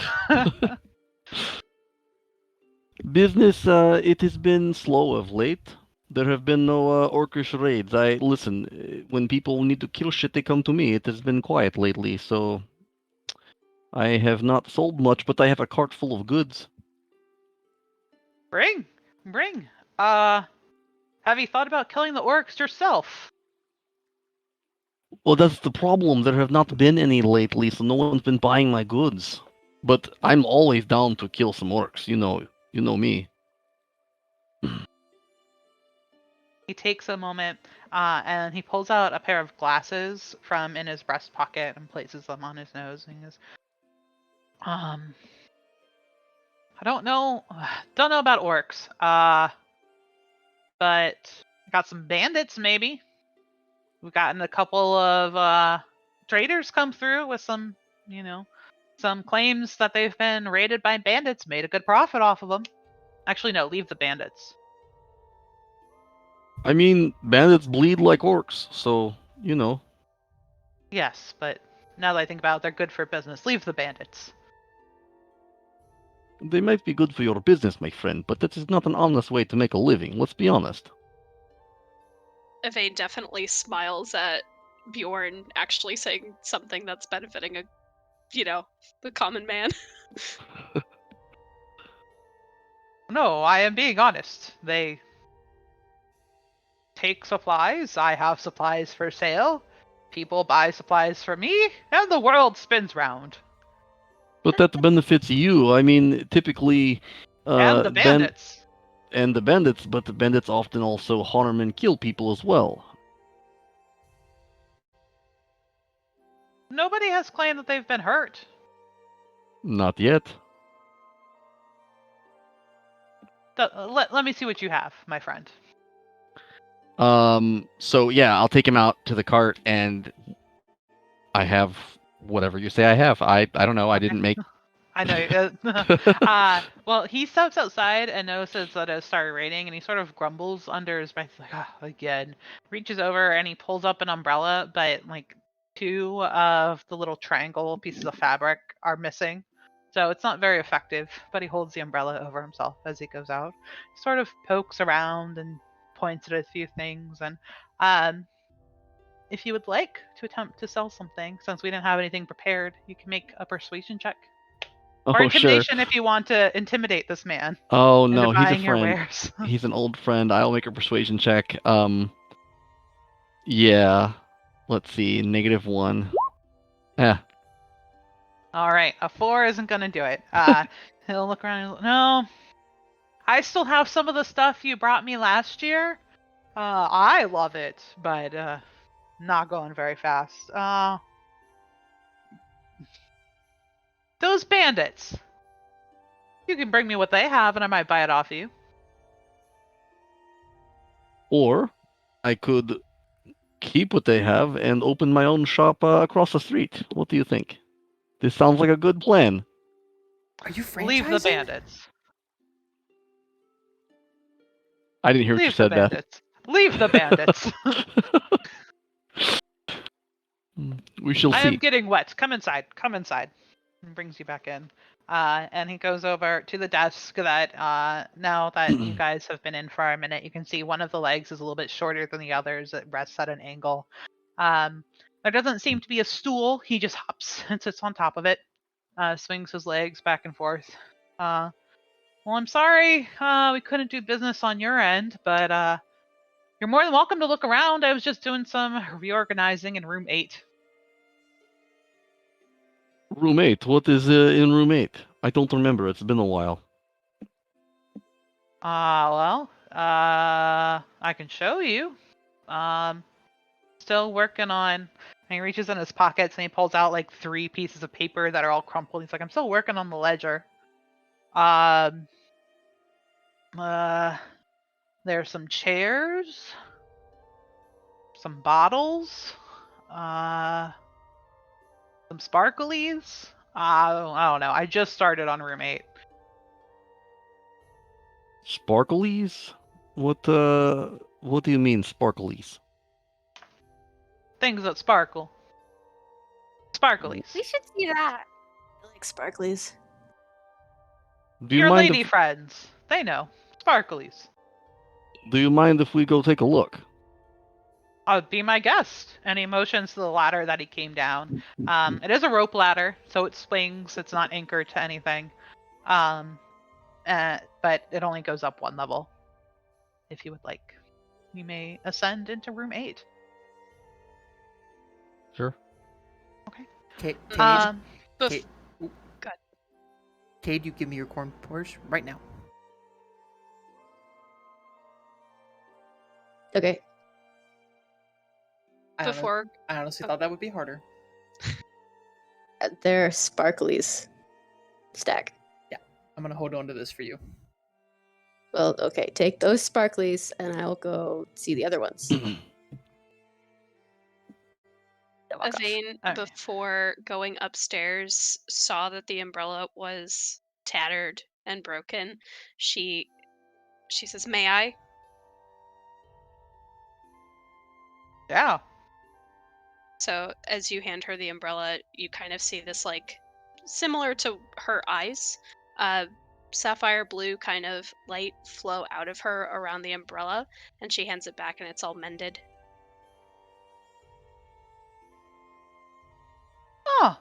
Business, it has been slow of late. There have been no orcish raids. Listen, when people need to kill shit, they come to me. It has been quiet lately, so I have not sold much, but I have a cart full of goods.
Bring. Have you thought about killing the orcs yourself?
Well, that's the problem. There have not been any lately, so no one's been buying my goods. But I'm always down to kill some orcs. You know me.
He takes a moment and he pulls out a pair of glasses from in his breast pocket and places them on his nose. And he goes, I don't know about orcs. But I got some bandits maybe. We've gotten a couple of traders come through with some claims that they've been raided by bandits, made a good profit off of them. Actually, no, leave the bandits.
I mean, bandits bleed like orcs, so, you know.
Yes, but now that I think about it, they're good for business. Leave the bandits.
They might be good for your business, my friend, but that is not an honest way to make a living, let's be honest.
Yvain definitely smiles at Bjorn actually saying something that's benefiting the common man.
No, I am being honest. They take supplies. I have supplies for sale. People buy supplies from me, and the world spins round.
But that benefits you. I mean, typically...
and the bandits.
But the bandits often also harm and kill people as well.
Nobody has claimed that they've been hurt.
Not yet.
Let me see what you have, my friend.
So yeah, I'll take him out to the cart, and I have whatever you say I have. I don't know. I didn't make...
I know. Well, he steps outside and notices that it started raining, and he sort of grumbles under his breath, like, again. Reaches over and he pulls up an umbrella, but like 2 of the little triangle pieces of fabric are missing. So it's not very effective, but he holds the umbrella over himself as he goes out. Sort of pokes around and points at a few things. And if you would like to attempt to sell something, since we didn't have anything prepared, you can make a persuasion check. Or
Oh, sure.
intimidation if you want to intimidate this man
Oh,
into
no, he's a
buying your
friend.
wares.
He's an old friend. I'll make a persuasion check. Yeah. Let's see. -1. Yeah.
All right, a 4 isn't going to do it. He'll look around and no, I still have some of the stuff you brought me last year. I love it, but not going very fast. Those bandits. You can bring me what they have and I might buy it off you.
Or I could keep what they have and open my own shop across the street. What do you think? This sounds like a good plan.
Are you franchising?
Leave the bandits.
I didn't hear what you
Leave the
said, Beth.
bandits. Leave the bandits.
We shall
I
see.
am getting wet. Come inside. Come inside. And brings you back in. And he goes over to the desk that now that you guys have been in for a minute, you can see one of the legs is a little bit shorter than the others. It rests at an angle. There doesn't seem to be a stool. He just hops and sits on top of it, swings his legs back and forth. Well, I'm sorry we couldn't do business on your end, but you're more than welcome to look around. I was just doing some reorganizing in room 8.
Room 8. What is in room 8? I don't remember. It's been a while.
I can show you. Still working on. And he reaches in his pockets and he pulls out like 3 pieces of paper that are all crumpled. He's like, I'm still working on the ledger. There's some chairs, some bottles, some sparklies. I don't know. I just started on room 8.
Sparklies? What do you mean, sparklies?
Things that sparkle. Sparklies.
We should see that.
I like sparklies.
Do you
Your
mind
lady friends. They know. Sparklies.
Do you mind if we go take a look?
Be my guest. And he motions to the ladder that he came down. It is a rope ladder, so it swings. It's not anchored to anything. But it only goes up 1 level. If you would like, you may ascend into room 8.
Sure.
Okay.
Cade, Cade, you give me your corn Porsche right now.
Okay.
Before
I honestly thought that would be harder.
They're sparklies. Stack.
I'm gonna hold on to this for you.
Well, okay. Take those sparklies, and I'll go see the other ones. Then walk off.
Evane,
Okay.
before going upstairs, saw that the umbrella was tattered and broken. She says, "May I?"
Yeah.
So as you hand her the umbrella, you kind of see this, like, similar to her eyes, sapphire blue kind of light flow out of her around the umbrella, and she hands it back and it's all mended.
Oh.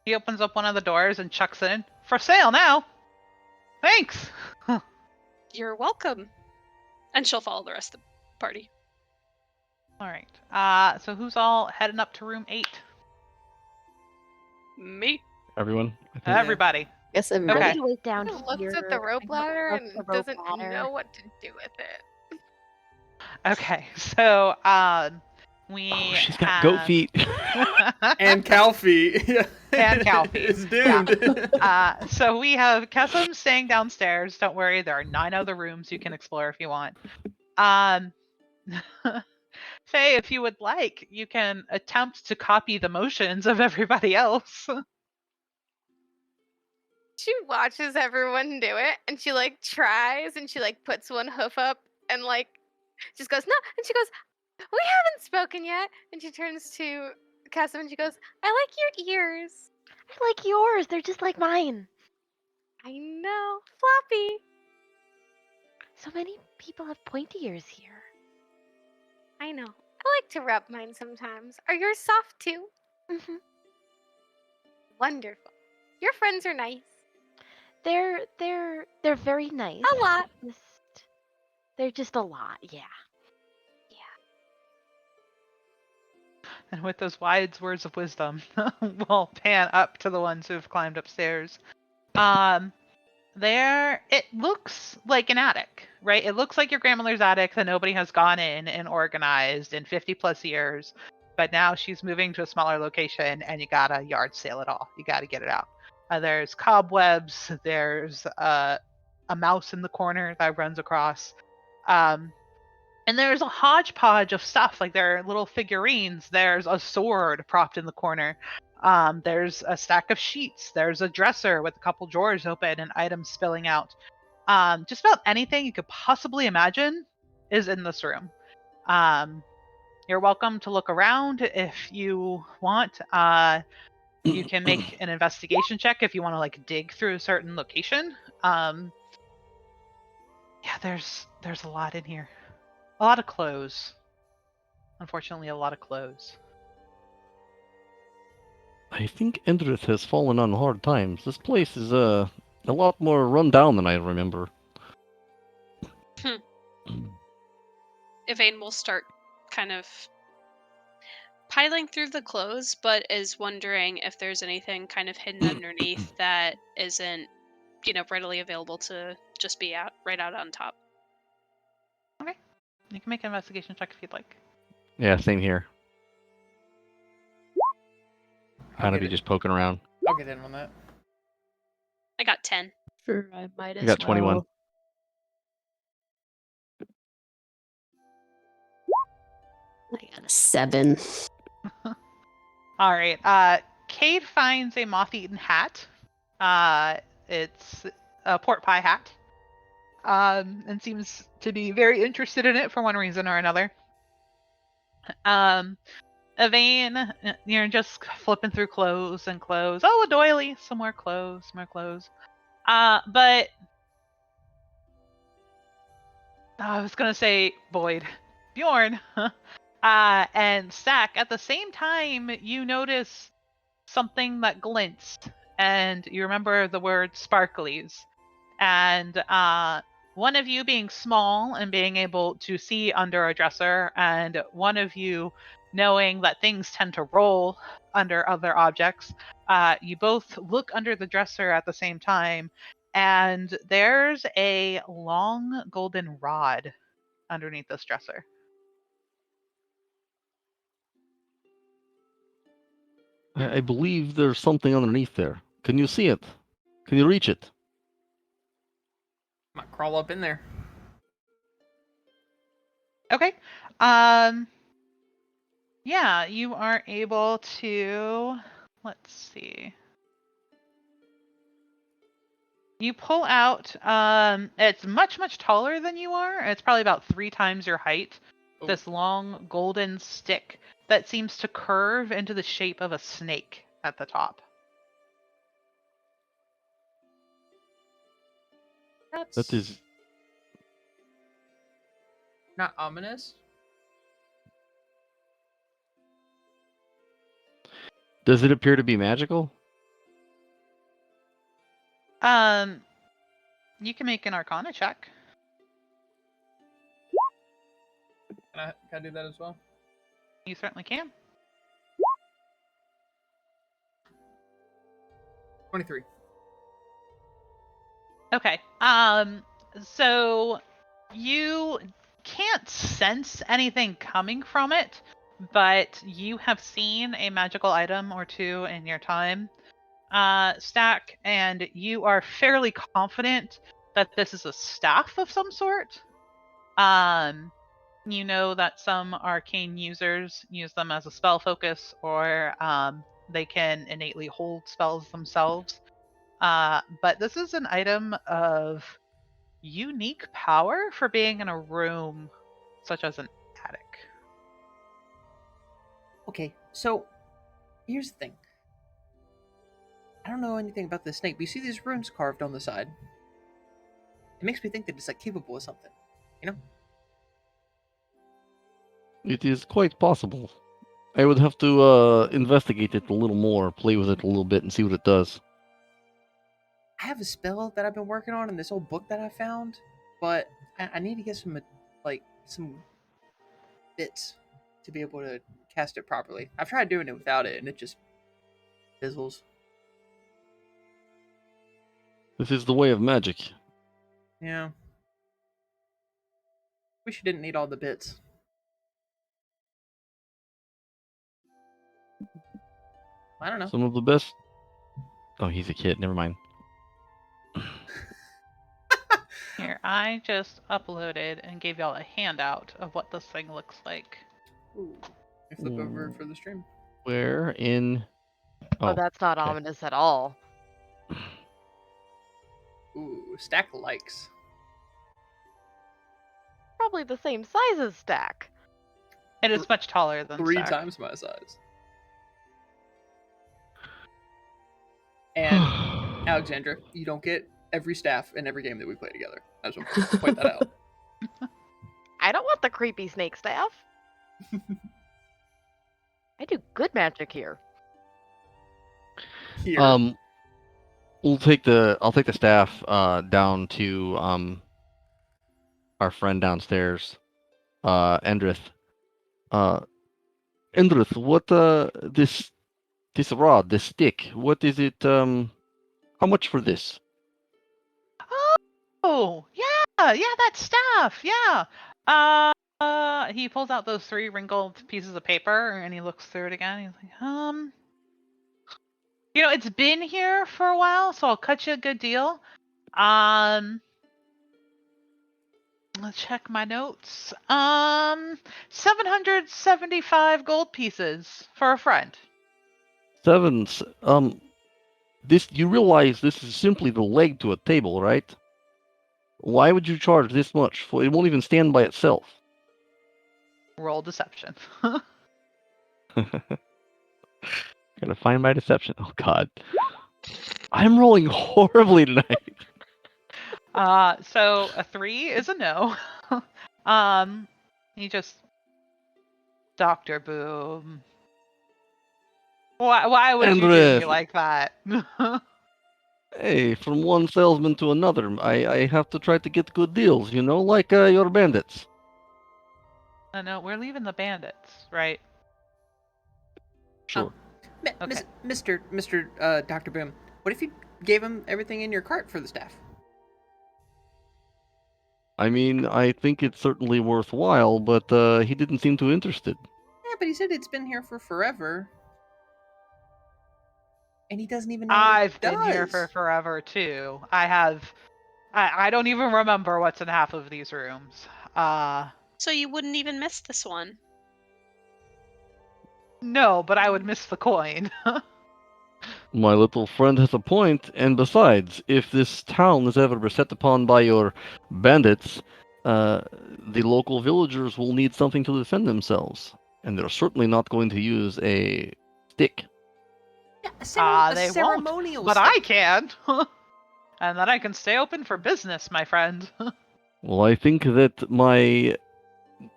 He opens up one of the doors and chucks it in. For sale now. Thanks.
You're welcome. And she'll follow the rest of the party.
All right. So who's all heading up to room 8?
Me.
Everyone? I think.
Everybody.
Guess
I'm
everybody.
Okay.
gonna wait down
Looks
here.
at the rope ladder
Up
and
the rope
doesn't
ladder.
know what to do with it.
Okay. So we
Oh, she's got goat feet.
And cow feet.
And cow feet.
It's doomed.
So we have Kessim staying downstairs. Don't worry, there are 9 other rooms you can explore if you want. Faye, if you would like, you can attempt to copy the motions of everybody else.
She watches everyone do it and she like tries and she like puts one hoof up and like just goes no and she goes We haven't spoken yet. And she turns to Cassim and she goes, I like your ears.
I like yours. They're just like mine.
I know. Floppy.
So many people have pointy ears here.
I know. I like to rub mine sometimes. Are yours soft too?
Hmm.
Wonderful. Your friends are nice.
They're very nice.
A lot.
They're just a lot, yeah.
And with those wise words of wisdom, we'll pan up to the ones who've climbed upstairs. There, it looks like an attic, right? It looks like your grandmother's attic that nobody has gone in and organized in 50 plus years. But now she's moving to a smaller location and you gotta yard sale it all. You gotta get it out. There's cobwebs, there's a mouse in the corner that runs across. And there's a hodgepodge of stuff. Like there are little figurines. There's a sword propped in the corner. There's a stack of sheets. There's a dresser with a couple drawers open and items spilling out. Just about anything you could possibly imagine is in this room. You're welcome to look around if you want. You can make an investigation check if you want to like dig through a certain location. Yeah, there's a lot in here. A lot of clothes. Unfortunately, a lot of clothes.
I think Endrith has fallen on hard times. This place is a lot more run down than I remember.
Yvain will start kind of piling through the clothes, but is wondering if there's anything kind of hidden underneath that isn't, readily available to just be out right out on top.
Okay. You can make an investigation check if you'd like.
Yeah, same here.
I'll
Kind of
get
be
it.
just poking around.
I'll get in on that.
I got 10.
Sure, I might as
I got 21.
well. I got a 7.
All right. Cade finds a moth-eaten hat. It's a pork pie hat. And seems to be very interested in it for one reason or another. Yvain, you're just flipping through clothes and clothes. Oh, a doily. Some more clothes, but I was gonna say Boyd, Bjorn, and Stack. At the same time, you notice something that glints, and you remember the word sparklies. And one of you being small and being able to see under a dresser, and one of you knowing that things tend to roll under other objects, you both look under the dresser at the same time, and there's a long golden rod underneath this dresser.
I believe there's something underneath there. Can you see it? Can you reach it?
Might crawl up in there.
Okay. Yeah, you are able to, let's see. You pull out, it's much taller than you are. It's probably about 3 times your height.
Oh.
This long golden stick that seems to curve into the shape of a snake at the top.
That is
not ominous.
Does it appear to be magical?
You can make an Arcana check.
Can I do that as well?
You certainly can.
23.
Okay. So you can't sense anything coming from it, but you have seen a magical item or two in your time, Stack, and you are fairly confident that this is a staff of some sort. You know that some arcane users use them as a spell focus, or they can innately hold spells themselves. But this is an item of unique power for being in a room such as an attic.
Okay, so here's the thing. I don't know anything about this snake, but you see these runes carved on the side? It makes me think that it's like capable of something. You know?
It is quite possible. I would have to investigate it a little more, play with it a little bit, and see what it does.
I have a spell that I've been working on in this old book that I found, but I need to get some bits to be able to cast it properly. I've tried doing it without it, and it just fizzles.
This is the way of magic.
Yeah. Wish you didn't need all the bits. I don't know.
Some of the best. Oh, he's a kid. Never mind.
Here, I just uploaded and gave y'all a handout of what this thing looks like.
Ooh. Let me flip over for the stream.
Where in?
Oh, that's not
okay.
ominous at all.
Ooh, stack likes.
Probably the same size as Stack.
It is much taller than
3
Stack.
times my size. And Alexandra, you don't get every staff in every game that we play together. I just want to point that out.
I don't want the creepy snake staff. I do good magic here.
Here.
I'll take the staff down to our friend downstairs, Endrith. Endrith, what this rod, this stick, what is it? How much for this?
Oh, yeah, that staff, yeah. He pulls out those 3 wrinkled pieces of paper and he looks through it again. He's like, it's been here for a while, so I'll cut you a good deal. Let's check my notes. 775 gold pieces for a friend.
This, you realize this is simply the leg to a table, right? Why would you charge this much for it? Won't even stand by itself.
Roll deception.
Gotta find my deception. Oh God, I'm rolling horribly tonight.
So a 3 is a no. He just Dr. Boom. Why would you do me like that?
Hey, from one salesman to another, I have to try to get good deals, like your bandits.
No, we're leaving the bandits, right?
Sure.
Okay.
Mr. Dr. Boom, what if you gave him everything in your cart for the staff?
I mean, I think it's certainly worthwhile, but he didn't seem too interested.
Yeah, but he said it's been here for forever. And he doesn't even know
I've been here for forever too. I don't even remember what's in half of these rooms.
So you wouldn't even miss this one.
No, but I would miss the coin.
My little friend has a point, and besides, if this town is ever beset upon by your bandits, the local villagers will need something to defend themselves, and they're certainly not going to use a stick.
Yeah,
they
ceremonial
won't, but
stick.
I can. And then I can stay open for business, my friend.
Well, I think that my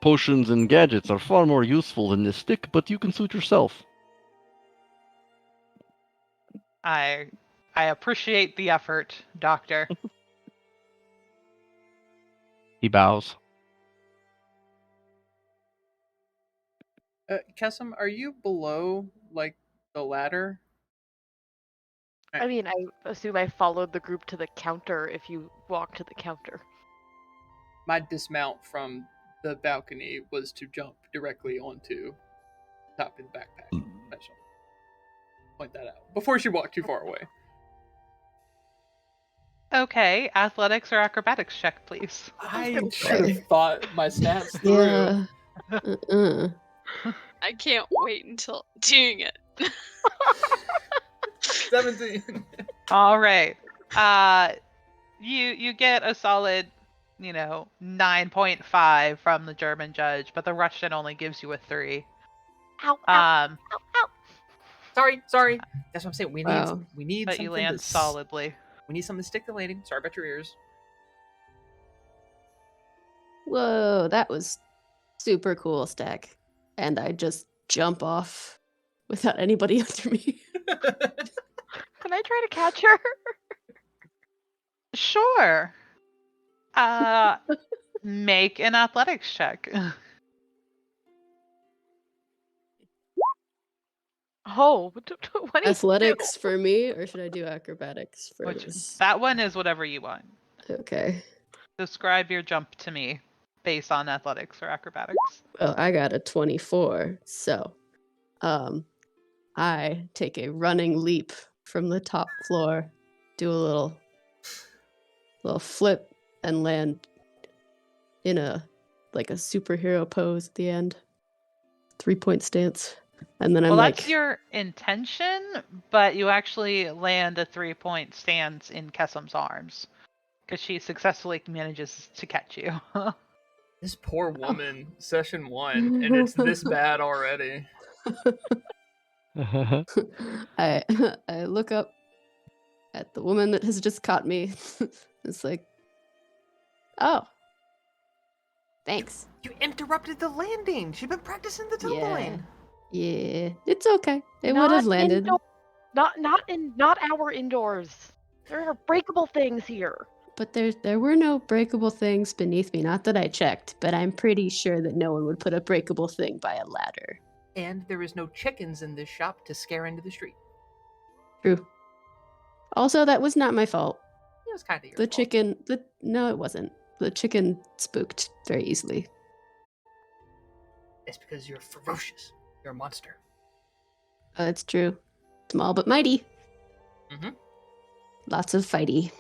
potions and gadgets are far more useful than this stick, but you can suit yourself.
I appreciate the effort, Doctor.
He bows.
Kessim, are you below, like, the ladder?
I mean, I assume I followed the group to the counter if you walk to the counter.
My dismount from the balcony was to jump directly onto top of the backpack. I just want to point that out before she walked too far away.
Okay, athletics or acrobatics check, please.
I should have thought my stats through.
Yeah.
I can't wait until doing it.
17.
All right. You get a solid, 9.5 from the German judge, but the Russian only gives you a 3.
Ow, ow,
Um,
ow, ow.
Sorry. That's what I'm saying. We
Wow.
need
but
something
you land solidly.
We need something to stick the landing. Sorry about your ears.
Whoa, that was super cool, Stack. And I just jump off without anybody under me.
Can I try to catch her?
Sure. Make an athletics check.
Oh, what do you
Athletics for me, or should I do acrobatics for
Which
this?
that one is whatever you want.
Okay.
Describe your jump to me based on athletics or acrobatics.
Well, I got a 24, so I take a running leap from the top floor, do a little flip, and land in a superhero pose at the end. 3-point stance. And then I'm
Well,
like,
that's your intention, but you actually land a 3-point stance in Kessam's arms because she successfully manages to catch you.
This poor woman, session 1, and it's this bad already.
I I look up at the woman that has just caught me. It's like, oh, thanks.
You interrupted the landing. She's been practicing the tumbling.
Yeah, it's okay. It would have landed.
Not our indoors. There are breakable things here.
But there were no breakable things beneath me. Not that I checked, but I'm pretty sure that no one would put a breakable thing by a ladder.
And there is no chickens in this shop to scare into the street.
True. Also, that was not my fault.
It was kind of your
The
fault.
chicken, no, it wasn't. The chicken spooked very easily.
It's because you're ferocious. You're a monster.
It's true. Small but mighty.
Mhm.
Lots of fighty.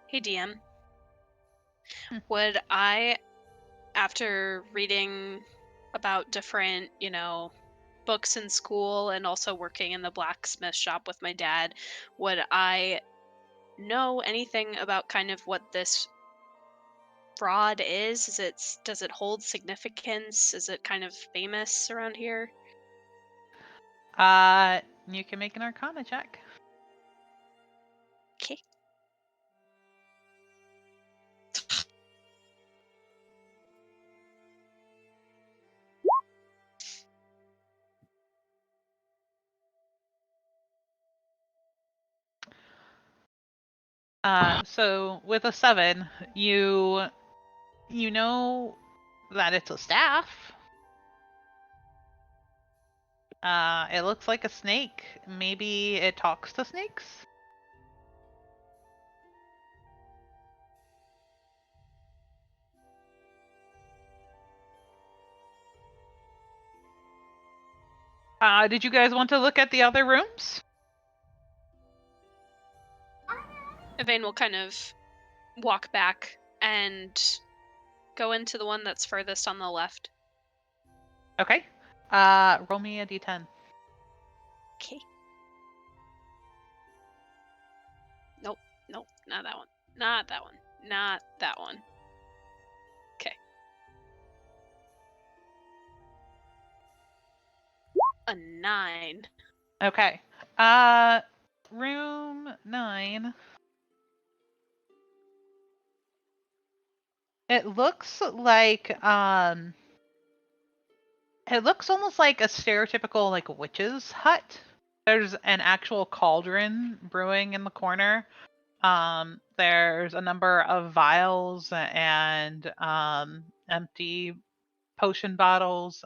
Hey, DM. Would I, after reading about different, books in school and also working in the blacksmith shop with my dad, would I know anything about kind of what this fraud is? Does it hold significance? Is it kind of famous around here?
You can make an Arcana check.
Okay.
So with a 7, you know that it's a staff. It looks like a snake. Maybe it talks to snakes? Did you guys want to look at the other rooms?
Yvain will kind of walk back and go into the one that's furthest on the left.
Okay. Roll me a d10.
Okay. Nope, not that one. Not that one. Not that one. Okay. A 9.
Okay. Room 9. It looks like it looks almost like a stereotypical like witch's hut. There's an actual cauldron brewing in the corner. There's a number of vials and empty potion bottles.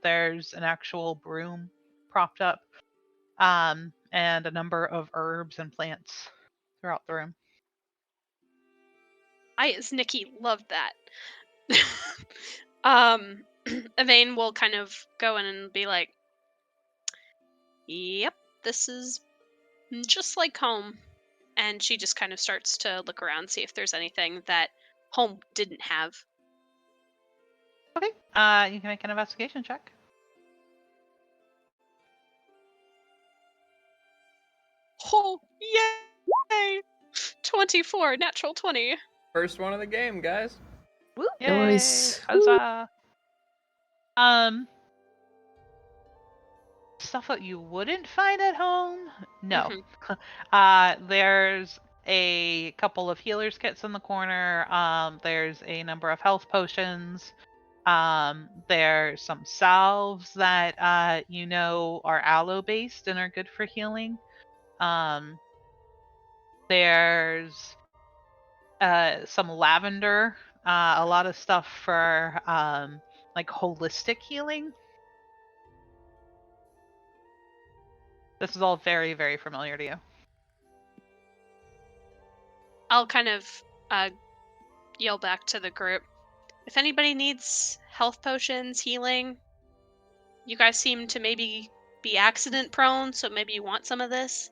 There's an actual broom propped up. And a number of herbs and plants throughout the room.
I, as Nikki, loved that. Yvain will kind of go in and be like, yep, this is just like home. And she just kind of starts to look around, see if there's anything that home didn't have.
Okay. You can make an investigation check.
Oh, yay! 24, natural 20.
First one of the game, guys.
Woo.
Yay!
Nice.
Huzzah! Stuff that you wouldn't find at home? No.
Mhm.
There's a couple of healer's kits in the corner. There's a number of health potions. There's some salves that are aloe based and are good for healing. There's some lavender, a lot of stuff for like holistic healing. This is all very, very familiar to you.
I'll kind of yell back to the group. If anybody needs health potions, healing, you guys seem to maybe be accident prone, so maybe you want some of this.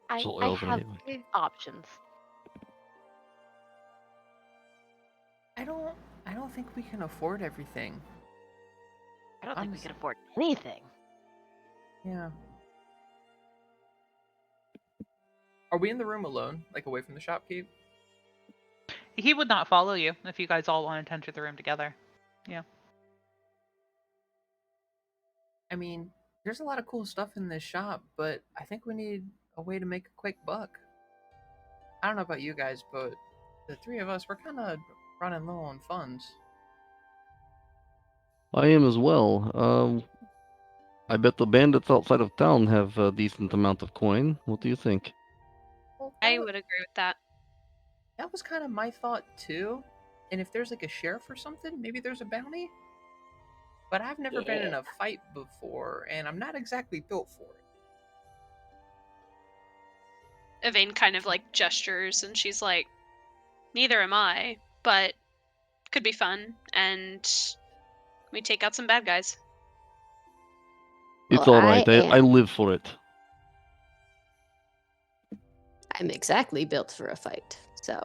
Absolutely
I
open
have
anyway.
options.
I don't think we can afford everything.
I don't think we
Honestly.
can afford anything.
Yeah. Are we in the room alone, like away from the shopkeep?
He would not follow you if you guys all wanted to enter the room together. Yeah.
I mean, there's a lot of cool stuff in this shop, but I think we need a way to make a quick buck. I don't know about you guys, but the three of us, we're kind of running low on funds.
I am as well. I bet the bandits outside of town have a decent amount of coin. What do you think?
Well,
I would agree with that.
that was kind of my thought too. And if there's like a sheriff or something, maybe there's a bounty. But I've never been in
Yeah.
a fight before, and I'm not exactly built for it.
Evane kind of like gestures and she's like, neither am I, but could be fun, and we take out some bad guys.
It's
Well,
all right. I
am.
live for it.
I'm exactly built for a fight. So,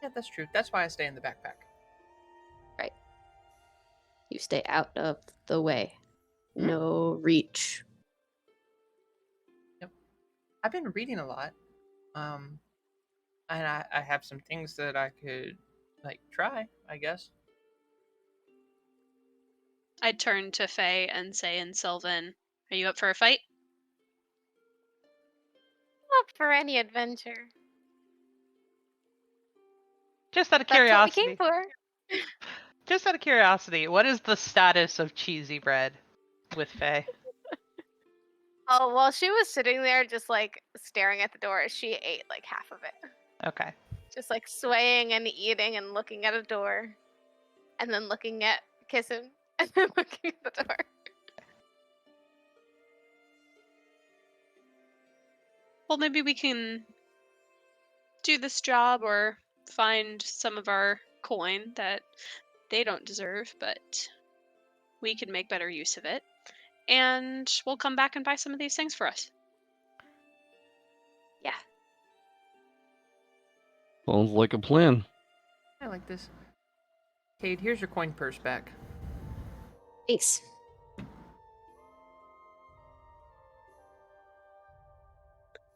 Yeah, that's true. That's why I stay in the backpack.
right. You stay out of the way.
Mhm.
No reach.
Yep. I've been reading a lot. And I have some things that I could like try, I guess.
I'd turn to Faye and say in Sylvan, are you up for a fight?
Up for any adventure.
Just out of
That's what we
curiosity.
came for.
Just out of curiosity, what is the status of cheesy bread with Faye?
Oh, while she was sitting there just like staring at the door, she ate like half of it.
Okay.
Just like swaying and eating and looking at a door. And then looking at kissing and then looking at the door.
Well, maybe we can do this job or find some of our coin that they don't deserve, but we can make better use of it. And we'll come back and buy some of these things for us.
Yeah.
Sounds like a plan.
I like this. Cade, here's your coin purse back.
Thanks.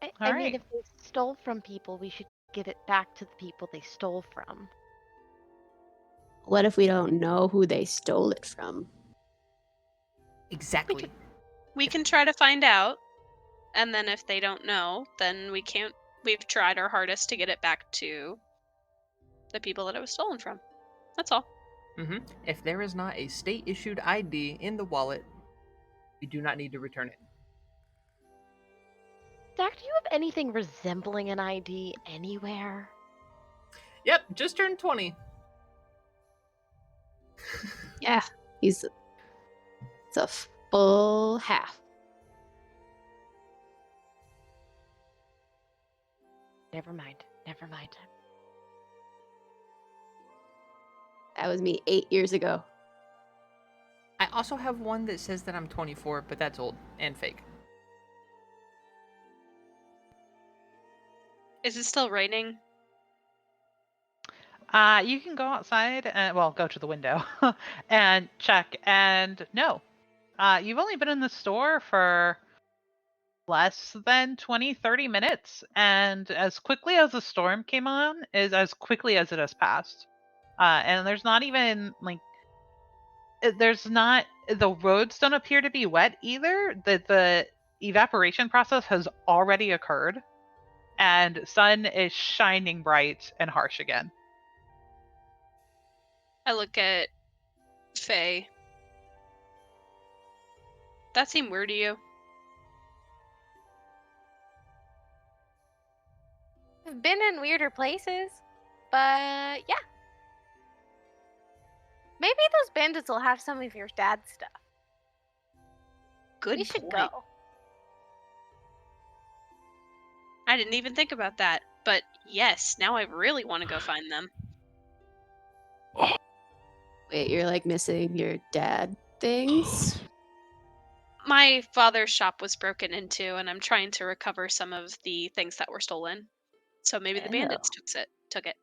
I
All
mean,
right.
if they stole from people, we should give it back to the people they stole from.
What if we don't know who they stole it from?
Exactly.
We can try to find out, and then if they don't know, then we can't. We've tried our hardest to get it back to the people that it was stolen from. That's all.
Mm-hmm. If there is not a state-issued ID in the wallet, we do not need to return it.
Zach, do you have anything resembling an ID anywhere?
Yep, just turned 20.
Yeah. It's a full half.
Never mind. Never mind.
That was me 8 years ago.
I also have one that says that I'm 24, but that's old and fake.
Is it still raining?
You can go outside and go to the window and check. And no, you've only been in the store for less than 20-30 minutes, and as quickly as the storm came on is as quickly as it has passed. And there's not even like the roads don't appear to be wet either. The evaporation process has already occurred, and sun is shining bright and harsh again.
I look at Faye. That seemed weird to you?
I've been in weirder places, but yeah. Maybe those bandits will have some of your dad's stuff.
Good
We should
point.
go.
I didn't even think about that. But yes, now I really want to go find them.
Wait, you're like missing your dad things?
My father's shop was broken into, and I'm trying to recover some of the things that were stolen. So maybe the bandits took it.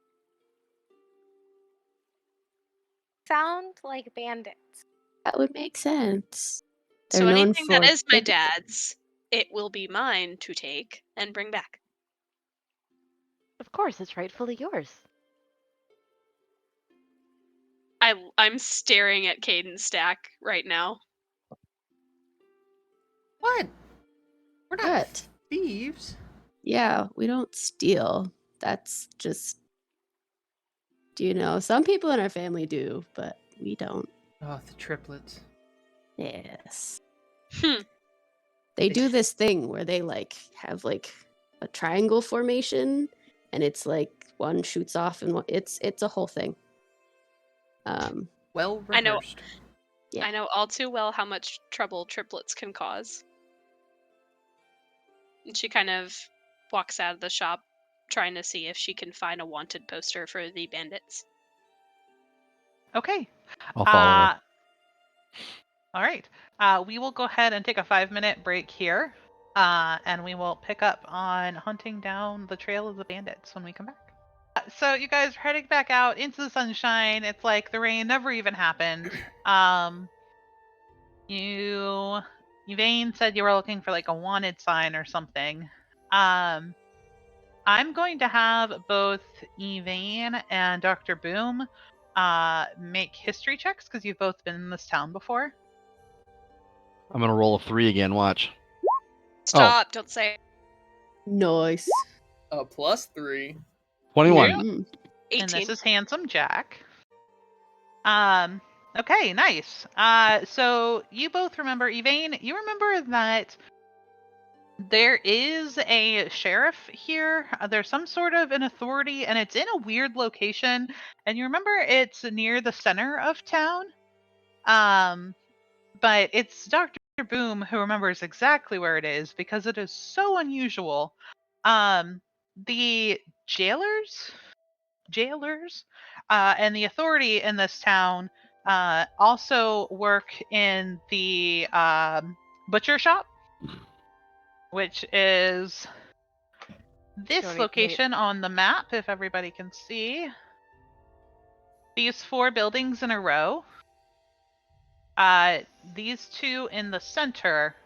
Sound like bandits.
That would make sense.
So
They're known
anything that
for
is my
taking things.
dad's, it will be mine to take and bring back.
Of course, it's rightfully yours.
I'm staring at Caden's stack right now.
What? We're not
What?
thieves.
Yeah, we don't steal. That's just, some people in our family do, but we don't.
Oh, the triplets.
Yes.
Hmm.
They do this thing where they have a triangle formation, and it's like one shoots off and it's a whole thing.
Well
I know.
rehearsed.
Yeah.
I know all too well how much trouble triplets can cause. And she kind of walks out of the shop, trying to see if she can find a wanted poster for the bandits.
Okay.
I'll follow her.
All right. We will go ahead and take a 5-minute break here, and we will pick up on hunting down the trail of the bandits when we come back. So you guys are heading back out into the sunshine. It's like the rain never even happened. Yvain said you were looking for like a wanted sign or something. I'm going to have both Yvain and Dr. Boom make history checks because you've both been in this town before.
I'm gonna roll a 3 again. Watch.
Stop! Don't say it.
Nice.
+3.
21.
Mm.
18.
And this is Handsome Jack. Okay, nice. So you both remember, Yvain, you remember that there is a sheriff here. There's some sort of an authority, and it's in a weird location. And you remember it's near the center of town. But it's Dr. Boom who remembers exactly where it is because it is so unusual. The jailers, and the authority in this town also work in the butcher shop, which is this location on the map, if everybody can see. These 4 buildings in a row. These 2 in the center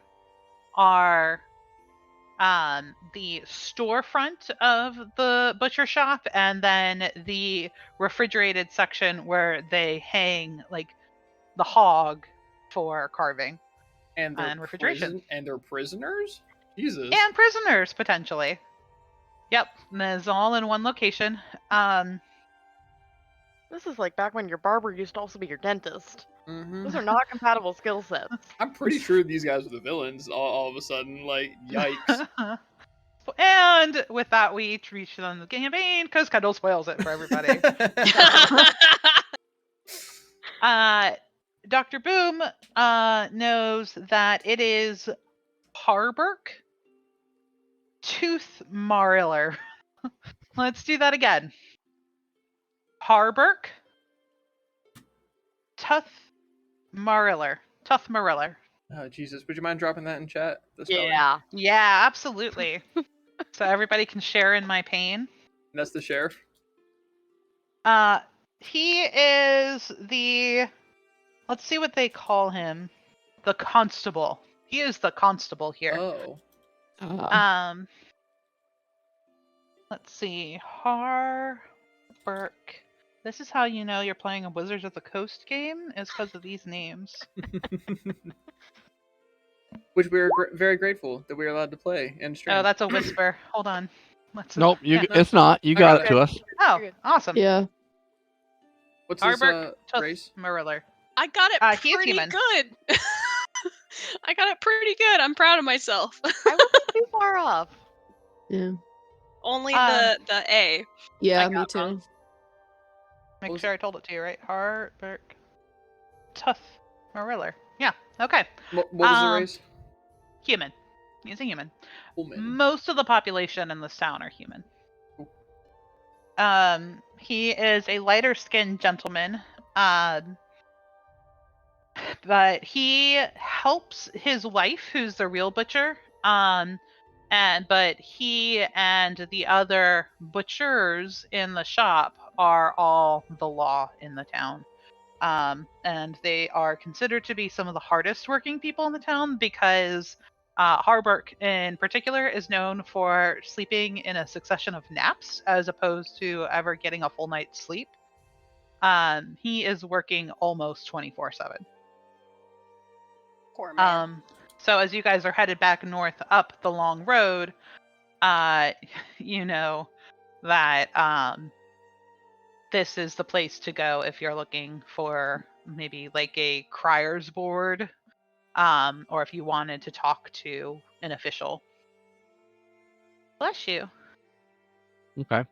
are the storefront of the butcher shop, and then the refrigerated section where they hang like the hog for carving
And
refrigeration.
And they're prisoners? Jesus.
And prisoners, potentially. Yep, and it's all in one location.
This is like back when your barber used to also be your dentist.
Mm-hmm.
Those are not compatible skill sets.
I'm pretty sure these guys are the villains all of a sudden. Like, yikes.
And with that, we each reach the end of the campaign because Kendall spoils it for everybody. Dr. Boom knows that it is Harburg Tooth Mariller. Let's do that again. Harburg Tuth Mariller. Tuth Mariller.
Oh, Jesus. Would you mind dropping that in chat?
Yeah.
Yeah, absolutely. So everybody can share in my pain.
And that's the sheriff?
He is the... Let's see what they call him. The constable. He is the constable here.
Oh.
Let's see. Harburk. This is how you know you're playing a Wizards of the Coast game, is because of these names.
Which we are very grateful that we are allowed to play and stream.
Oh, that's a whisper. Hold on.
Nope,
yeah.
it's not. You
I
got
got
it
it.
to us.
Oh,
You're good.
awesome.
Yeah.
What's his
Harburk
race?
Mariller.
I got it
He is
pretty
human.
good. I got it pretty good. I'm proud of myself.
I wasn't too far off.
Yeah.
Only the A.
Yeah,
I
me
got
too.
wrong.
Make
was
sure I told it to you right. Harburk Tuth Mariller. Yeah. Okay.
What was the race?
Human. He's a human.
Human.
Most of the population in this town are human.
Cool.
He is a lighter skinned gentleman. But he helps his wife, who's the real butcher. But he and the other butchers in the shop are all the law in the town. And they are considered to be some of the hardest working people in the town because Harburk in particular is known for sleeping in a succession of naps as opposed to ever getting a full night's sleep. He is working almost 24/7.
Poor man.
So as you guys are headed back north up the long road, you know that this is the place to go if you're looking for maybe like a crier's board, or if you wanted to talk to an official. Bless you.
Okay.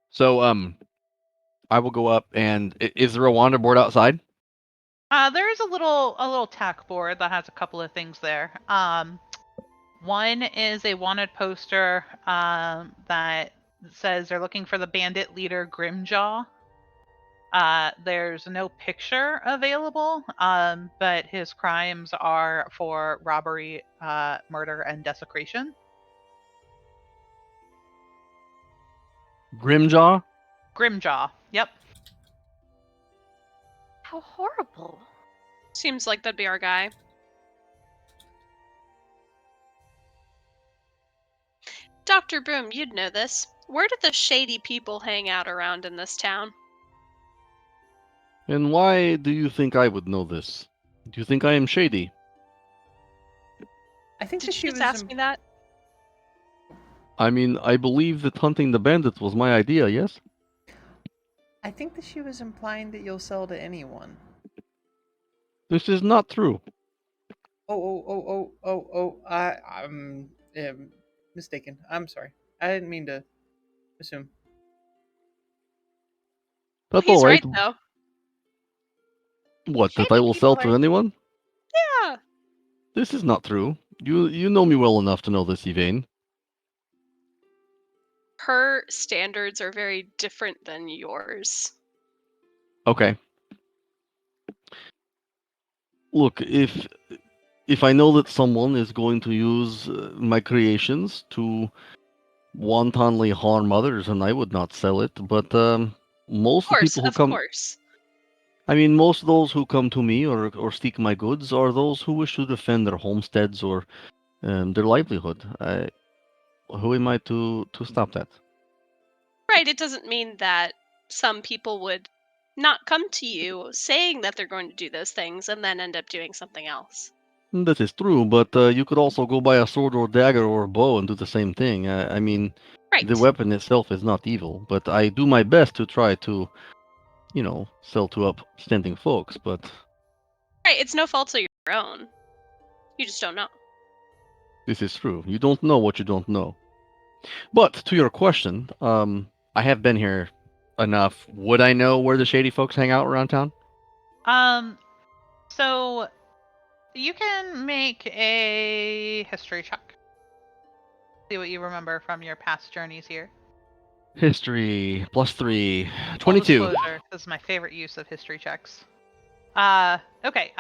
So, I will go up and is there a wander board outside?
There is a little tack board that has a couple of things there. One is a wanted poster that says they're looking for the bandit leader Grimjaw. There's no picture available, but his crimes are for robbery, murder, and desecration.
Grimjaw?
Grimjaw. Yep.
How horrible.
Seems like that'd be our guy. Dr. Broom, you'd know this. Where do the shady people hang out around in this town?
And why do you think I would know this? Do you think I am shady?
I think
Did
that
you
she
just
was.
ask me that?
I mean, I believe that hunting the bandits was my idea, yes?
I think that she was implying that you'll sell to anyone.
This is not true.
I'm mistaken. I'm sorry. I didn't mean to assume.
Well,
That's
he's
alright.
right, though.
What, that
Shady
I will sell
people
to
are-
anyone?
Yeah.
This is not true. You know me well enough to know this, Yvain.
Her standards are very different than yours.
Okay. Look, if I know that someone is going to use my creations to wantonly harm others, and I would not sell it. But most of the people who
Of
come,
course.
I mean, most of those who come to me or seek my goods are those who wish to defend their homesteads or their livelihood. Who am I to stop that?
Right, it doesn't mean that some people would not come to you saying that they're going to do those things and then end up doing something else.
That is true, but you could also go buy a sword or dagger or a bow and do the same thing. I mean,
Right.
the weapon itself is not evil, but I do my best to try to, sell to upstanding folks, but
Right, it's no fault of your own. You just don't know.
this is true. You don't know what you don't know. But to your question, I have been here enough. Would I know where the shady folks hang out around town?
So you can make a history check. See what you remember from your past journeys here.
History +3,
Full
22.
disclosure, this is my favorite use of history checks. Okay.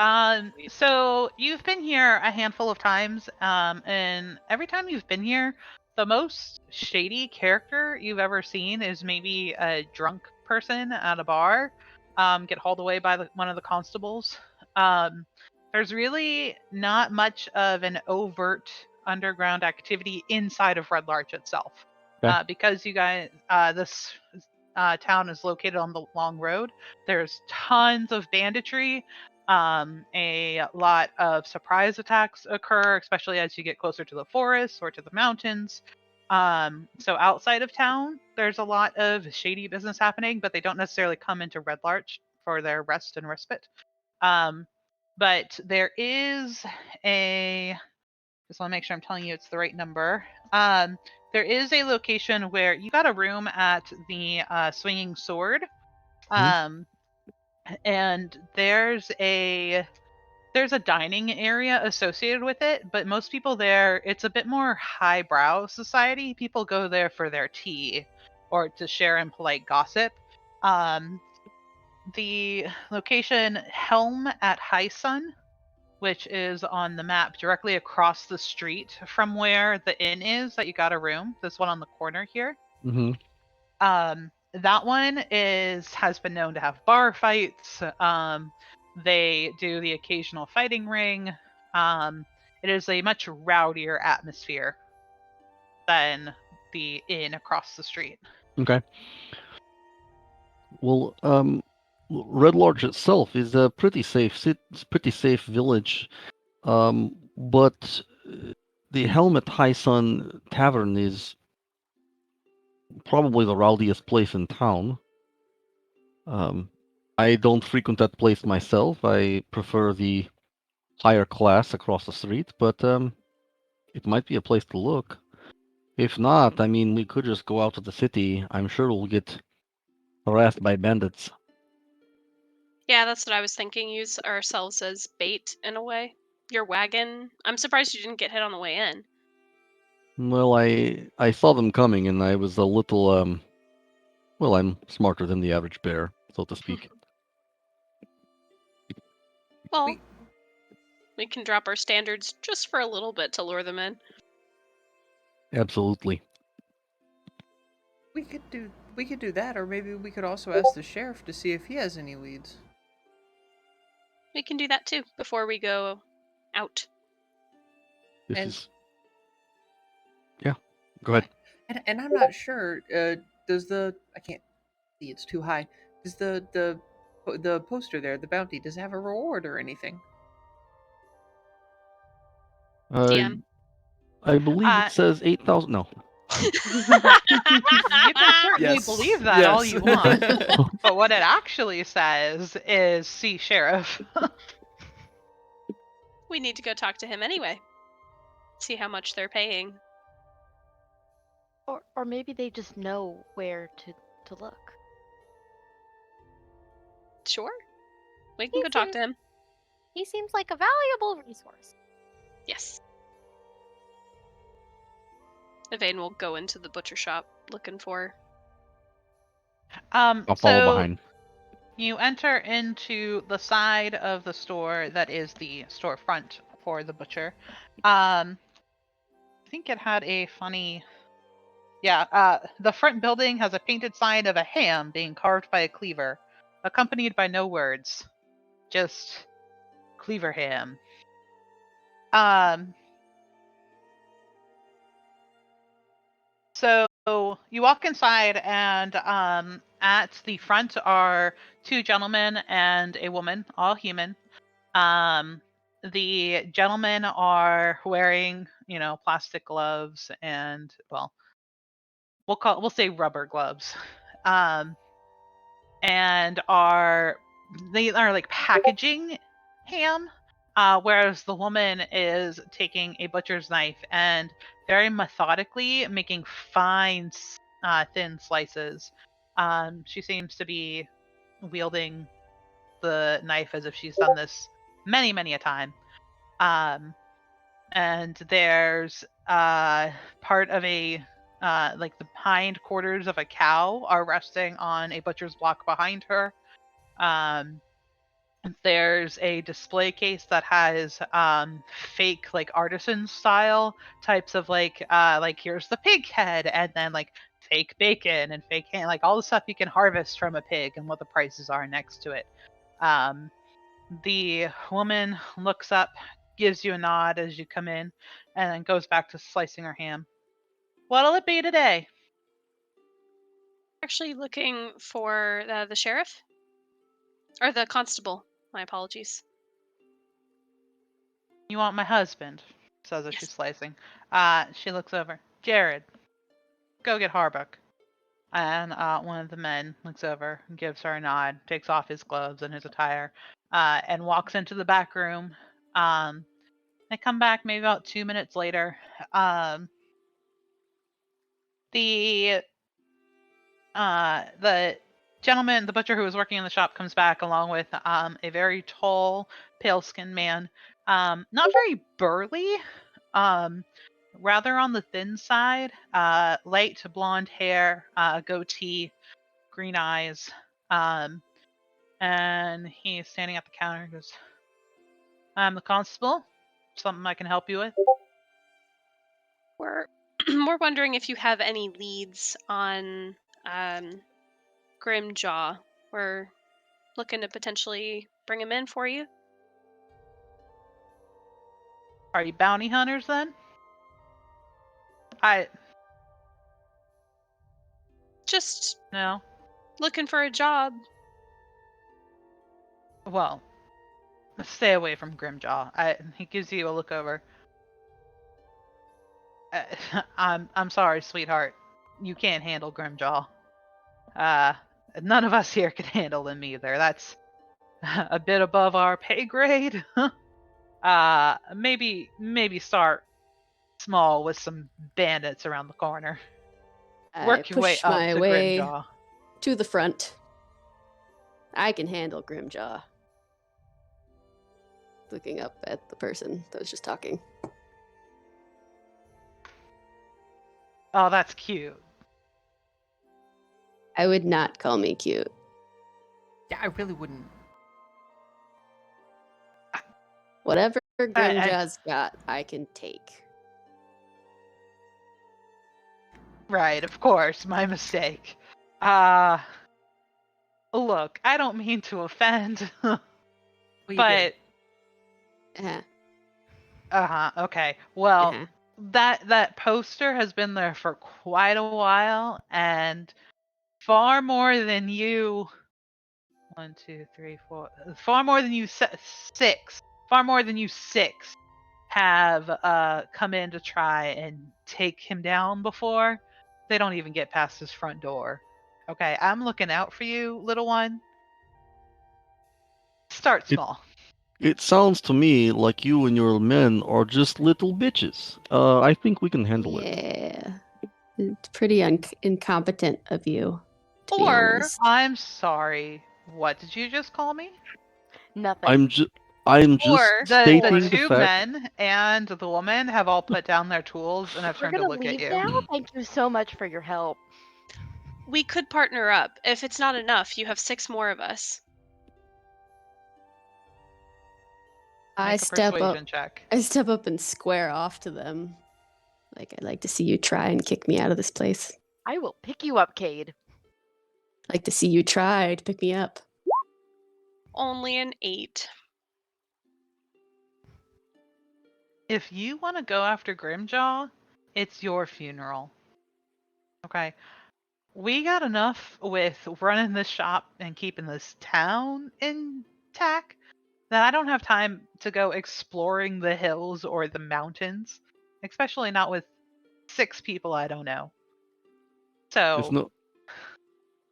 So you've been here a handful of times, and every time you've been here, the most shady character you've ever seen is maybe a drunk person at a bar, get hauled away by one of the constables. There's there's really not much of an overt underground activity inside of Red Larch itself.
Okay.
Because you guys, this town is located on the long road, there's tons of banditry. A lot of surprise attacks occur, especially as you get closer to the forests or to the mountains. So outside of town, there's a lot of shady business happening, but they don't necessarily come into Red Larch for their rest and respite. But there is just want to make sure I'm telling you it's the right number. There is a location where you got a room at the Swinging Sword. And there's a dining area associated with it, but most people there, it's a bit more highbrow society. People go there for their tea or to share in polite gossip. The location Helm at High Sun, which is on the map directly across the street from where the inn is that you got a room. This one on the corner here.
Mm-hmm.
That one has been known to have bar fights. They do the occasional fighting ring. It is a much rowdier atmosphere than the inn across the street.
Okay. Well, Red Lodge itself is a pretty safe village, but the Helmet High Sun Tavern is probably the rowdiest place in town. I don't frequent that place myself. I prefer the higher class across the street, but it might be a place to look. If not, I mean, we could just go out to the city. I'm sure we'll get harassed by bandits.
Yeah, that's what I was thinking. Use ourselves as bait in a way. Your wagon. I'm surprised you didn't get hit on the way in.
Well, I saw them coming, and I was a little well, I'm smarter than the average bear, so to speak.
Well, we can drop our standards just for a little bit to lure them in.
Absolutely.
We could do that, or maybe we could also ask the sheriff to see if he has any leads.
We can do that too before we go out.
Yeah, go ahead.
And I'm not sure. Does I can't see, it's too high. Does the poster there, the bounty, does it have a reward or anything?
DM.
I believe it says 8,000. No.
You can certainly
Yes,
believe that all
yes.
you want. But what it actually says is see sheriff.
We need to go talk to him anyway. See how much they're paying.
Or maybe they just know where to look.
Sure. We can go talk to him.
He seems like a valuable resource.
Yes. Evane will go into the butcher shop looking for.
I'll follow behind.
You enter into the side of the store that is the storefront for the butcher. I think it had a funny... Yeah, the front building has a painted sign of a ham being carved by a cleaver, accompanied by no words. Just cleaver ham. So you walk inside, and at the front are two gentlemen and a woman, all human. The gentlemen are wearing, plastic gloves and, well, we'll say rubber gloves, and they are like packaging ham, whereas the woman is taking a butcher's knife and very methodically making fine, thin slices. She seems to be wielding the knife as if she's done this many, many a time. And there's part of a like the hind quarters of a cow are resting on a butcher's block behind her. There's a display case that has fake, like, artisan style types of like here's the pig head, and then like fake bacon and fake ham, like all the stuff you can harvest from a pig and what the prices are next to it. The woman looks up, gives you a nod as you come in, and then goes back to slicing her ham. What'll it be today?
Actually looking for the sheriff? Or the constable. My apologies.
You want my husband, says as
Yes.
she's slicing. She looks over. Jared, go get Harbuck. And one of the men looks over, gives her a nod, takes off his gloves and his attire, and walks into the back room. They come back maybe about 2 minutes later. The gentleman, the butcher who was working in the shop, comes back along with a very tall, pale-skinned man. Not very burly, rather on the thin side. Light blonde hair, goatee, green eyes. And he's standing at the counter and goes, I'm the constable. Something I can help you with?
We're we're wondering if you have any leads on Grimjaw. We're looking to potentially bring him in for you.
Are you bounty hunters then?
Just
No.
looking for a job.
Well, stay away from Grimjaw. He gives you a look over. I'm sorry, sweetheart. You can't handle Grimjaw. None of us here can handle him either. That's a bit above our pay grade. Maybe start small with some bandits around the corner. Work
I
your way
push
up
my
to
way
Grimjaw.
to the front. I can handle Grimjaw. Looking up at the person that was just talking.
Oh, that's cute.
I would not call me cute.
Yeah, I really wouldn't.
Whatever Grimjaw's got, I can take.
Right, of course, my mistake. Look, I don't mean to offend,
Well, you
but
did.
okay. Well,
Uh-huh.
that poster has been there for quite a while, and far more than you. 1, 2, 3, 4. Far more than you six. Far more than you six have come in to try and take him down before. They don't even get past his front door. Okay, I'm looking out for you, little one. Start small.
It sounds to me like you and your men are just little bitches. I think we can handle it.
Yeah. It's pretty incompetent of you, to be
Or
honest.
I'm sorry. What did you just call me?
Nothing.
I'm just
Or-
stating
The
the
two
fact.
men and the woman have all put down their tools and have
We're
turned to
gonna
look at
leave
you.
now? Thank you so much for your help.
we could partner up. If it's not enough, you have 6 more of us.
I
Make a
step
persuasion
up.
check.
I step up and square off to them. Like, I'd like to see you try and kick me out of this place.
I will pick you up, Cade.
I'd like to see you try to pick me up.
Only an 8.
If you want to go after Grimjaw, it's your funeral. Okay. We got enough with running this shop and keeping this town intact that I don't have time to go exploring the hills or the mountains, especially not with 6 people I don't know.
It's
So,
no,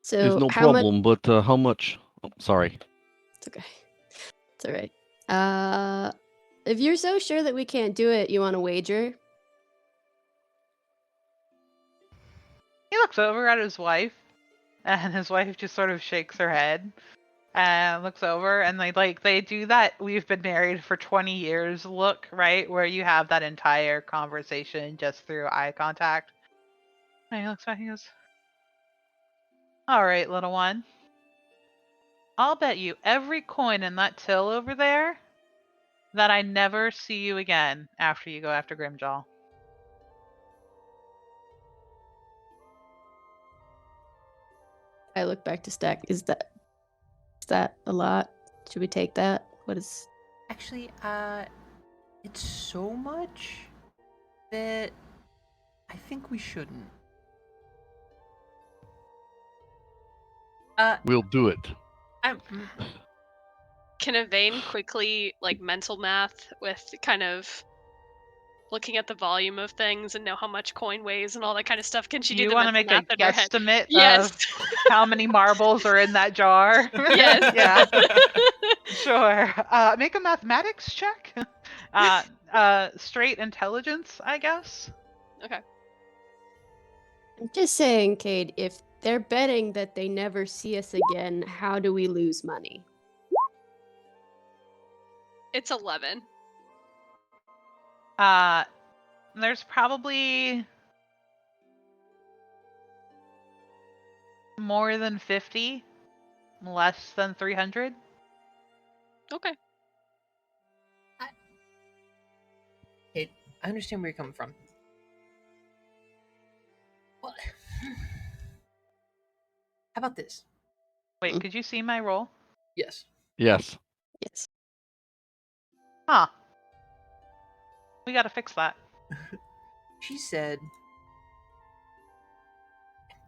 So
it's no
how much?
problem, but how much? Oh, sorry.
It's okay. It's all right. If you're so sure that we can't do it, you want to wager?
he looks over at his wife, and his wife just sort of shakes her head and looks over, and they do that we've been married for 20 years look, right? Where you have that entire conversation just through eye contact. And he looks back and goes, all right, little one. I'll bet you every coin in that till over there that I never see you again after you go after Grimjaw.
I look back to Stack. Is that a lot? Should we take that? What is?
Actually, it's so much that I think we shouldn't.
We'll do it.
Can Evane quickly mental math with kind of looking at the volume of things and know how much coin weighs and all that kind of stuff? Can she do
You
the
want to
mental
make a
math in her head?
guesstimate
Yes.
of how many marbles are in that jar?
Yes.
Yeah. Sure. Make a mathematics check. Straight intelligence, I guess.
Okay.
I'm just saying, Cade, if they're betting that they never see us again, how do we lose money?
It's 11.
There's probably more than 50, less than 300.
Okay.
I understand where you're coming from. Well, how about this?
Wait, could you see my roll?
Yes.
Yes.
Yes.
Huh. We gotta fix that.
She said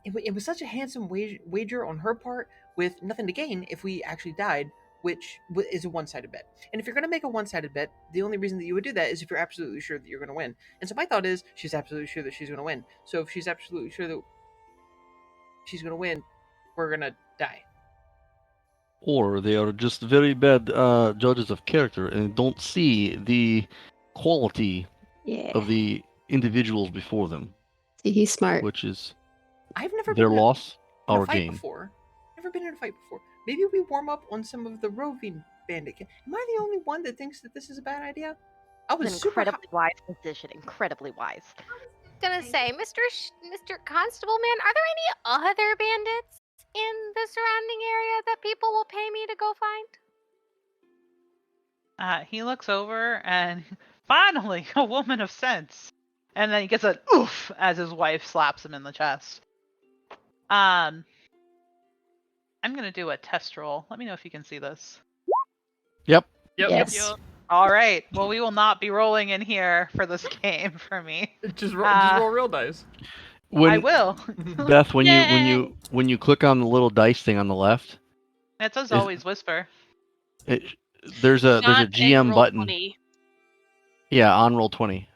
it was such a handsome wager on her part with nothing to gain if we actually died, which is a one-sided bet. And if you're going to make a one-sided bet, the only reason that you would do that is if you're absolutely sure that you're going to win. And so my thought is she's absolutely sure that she's going to win. So if she's absolutely sure that she's going to win, we're going to die.
Or they are just very bad judges of character and don't see the quality
Yeah.
of the individuals before them,
See, he's smart.
which is
I've never
their
been
loss,
in a
our
fight
gain.
before. Never been in a fight before. Maybe we warm up on some of the roving bandit. Am I the only one that thinks that this is a bad idea? I
It's
was
an
super
incredibly wise decision. Incredibly wise.
Gonna say, Mr. Constable Man, are there any other bandits in the surrounding area that people will pay me to go find?
He looks over and finally a woman of sense. And then he gets an oof as his wife slaps him in the chest. I'm gonna do a test roll. Let me know if you can see this.
Yep.
Yes.
All right. Well, we will not be rolling in here for this game for me.
Just roll real dice.
I will.
Beth, when
Yay!
you click on the little dice thing on the left,
It says always whisper.
it, there's a
Not in
GM
roll
button.
20.
Yeah, on roll 20.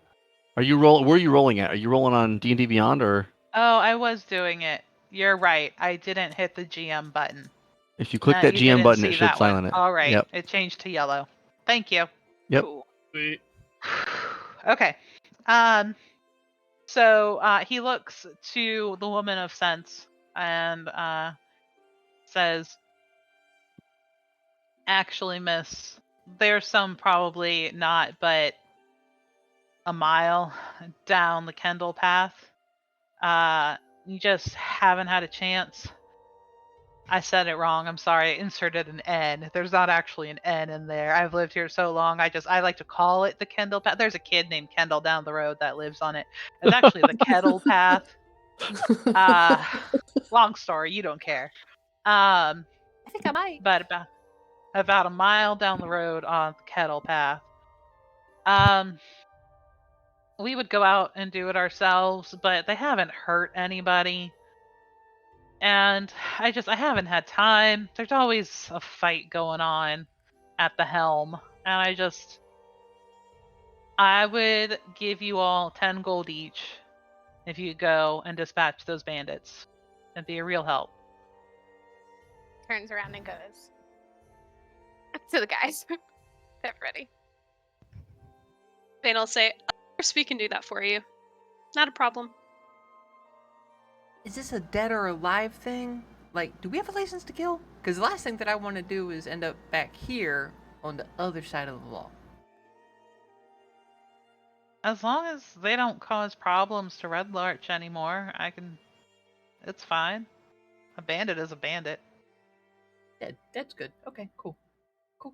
Are you where are you rolling at? Are you rolling on D&D Beyond, or
Oh, I was doing it. You're right. I didn't hit the GM button.
if you click that
You
GM
didn't
button,
see
it should
that one.
silent it.
All right.
Yep.
It changed to yellow. Thank you.
Yep.
Cool.
Sweet.
Okay. So he looks to the woman of sense and says, "Actually, miss, there's some probably not, but a mile down the Kendall path. You just haven't had a chance." I said it wrong. I'm sorry. I inserted an N. There's not actually an N in there. I've lived here so long. I like to call it the Kendall path. There's a kid named Kendall down the road that lives on it. It's actually the Kettle path. Long story. You don't care.
I think I might.
But about a mile down the road on the Kettle path. We would go out and do it ourselves, but they haven't hurt anybody. And I haven't had time. There's always a fight going on at the helm. And I would give you all 10 gold each if you go and dispatch those bandits. It'd be a real help.
Turns around and goes to the guys. Get ready.
Vane will say, "Of course we can do that for you. Not a problem."
Is this a dead or alive thing? Like, do we have a license to kill? Because the last thing that I want to do is end up back here on the other side of the law.
As long as they don't cause problems to Red Larch anymore, it's fine. A bandit is a bandit.
Dead. That's good. Okay, cool. Cool.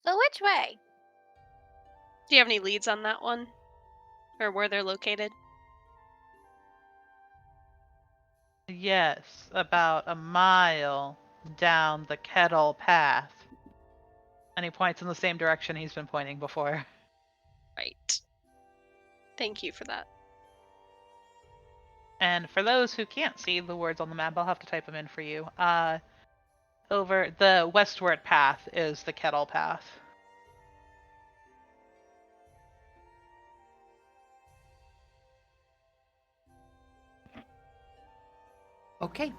So which way?
Do you have any leads on that one? Or where they're located?
Yes, about a mile down the Kettle Path. And he points in the same direction he's been pointing before.
Right. Thank you for that.
And for those who can't see the words on the map, I'll have to type them in for you. Over the westward path is the Kettle Path.
Okay.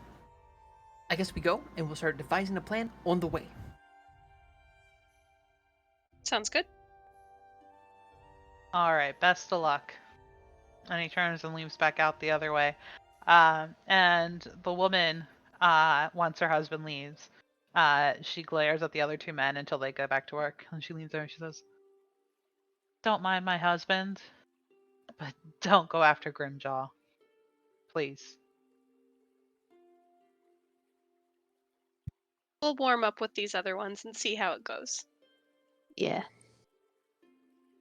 I guess we go, and we'll start devising a plan on the way.
Sounds good.
All right, best of luck. And he turns and leaves back out the other way. And the woman, once her husband leaves, she glares at the other two men until they go back to work. And she leans over and she says, "Don't mind my husband, but don't go after Grimjaw. Please."
We'll warm up with these other ones and see how it goes.
Yeah.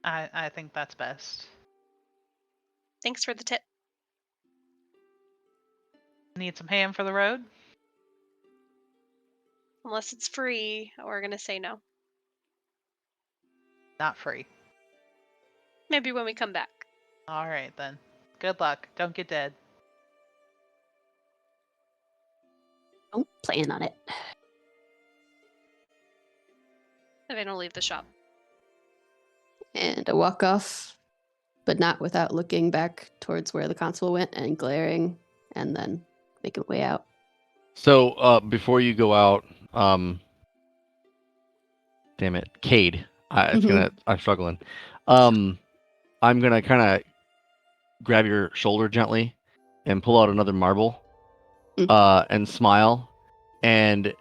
I think that's best.
Thanks for the tip.
Need some ham for the road?
Unless it's free, we're gonna say no.
Not free.
Maybe when we come back.
All right, then. Good luck. Don't get dead.
Don't plan on it.
If I don't leave the shop.
And I walk off, but not without looking back towards where the constable went and glaring, and then making my way out.
So before you go out, damn it, Cade. I'm struggling. I'm gonna kind of grab your shoulder gently and pull out another marble, and smile, and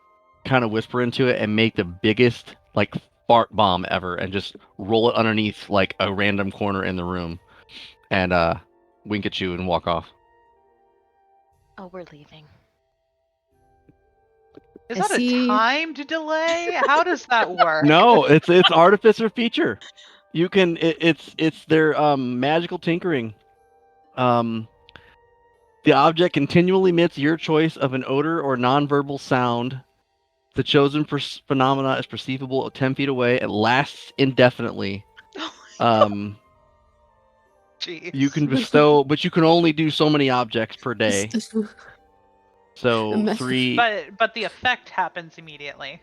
kind of whisper into it and make the biggest like fart bomb ever, and just roll it underneath like a random corner in the room, and wink at you and walk off.
Oh, we're leaving.
Is
I
that
see.
a timed delay? How does that work?
No, it's artificer feature. You can it's their magical tinkering. The object continually emits your choice of an odor or nonverbal sound. The chosen phenomena is perceivable 10 feet away. It lasts indefinitely.
Jeez.
You can bestow, but you can only do so many objects per day. So
Mess-
3.
But the effect happens immediately.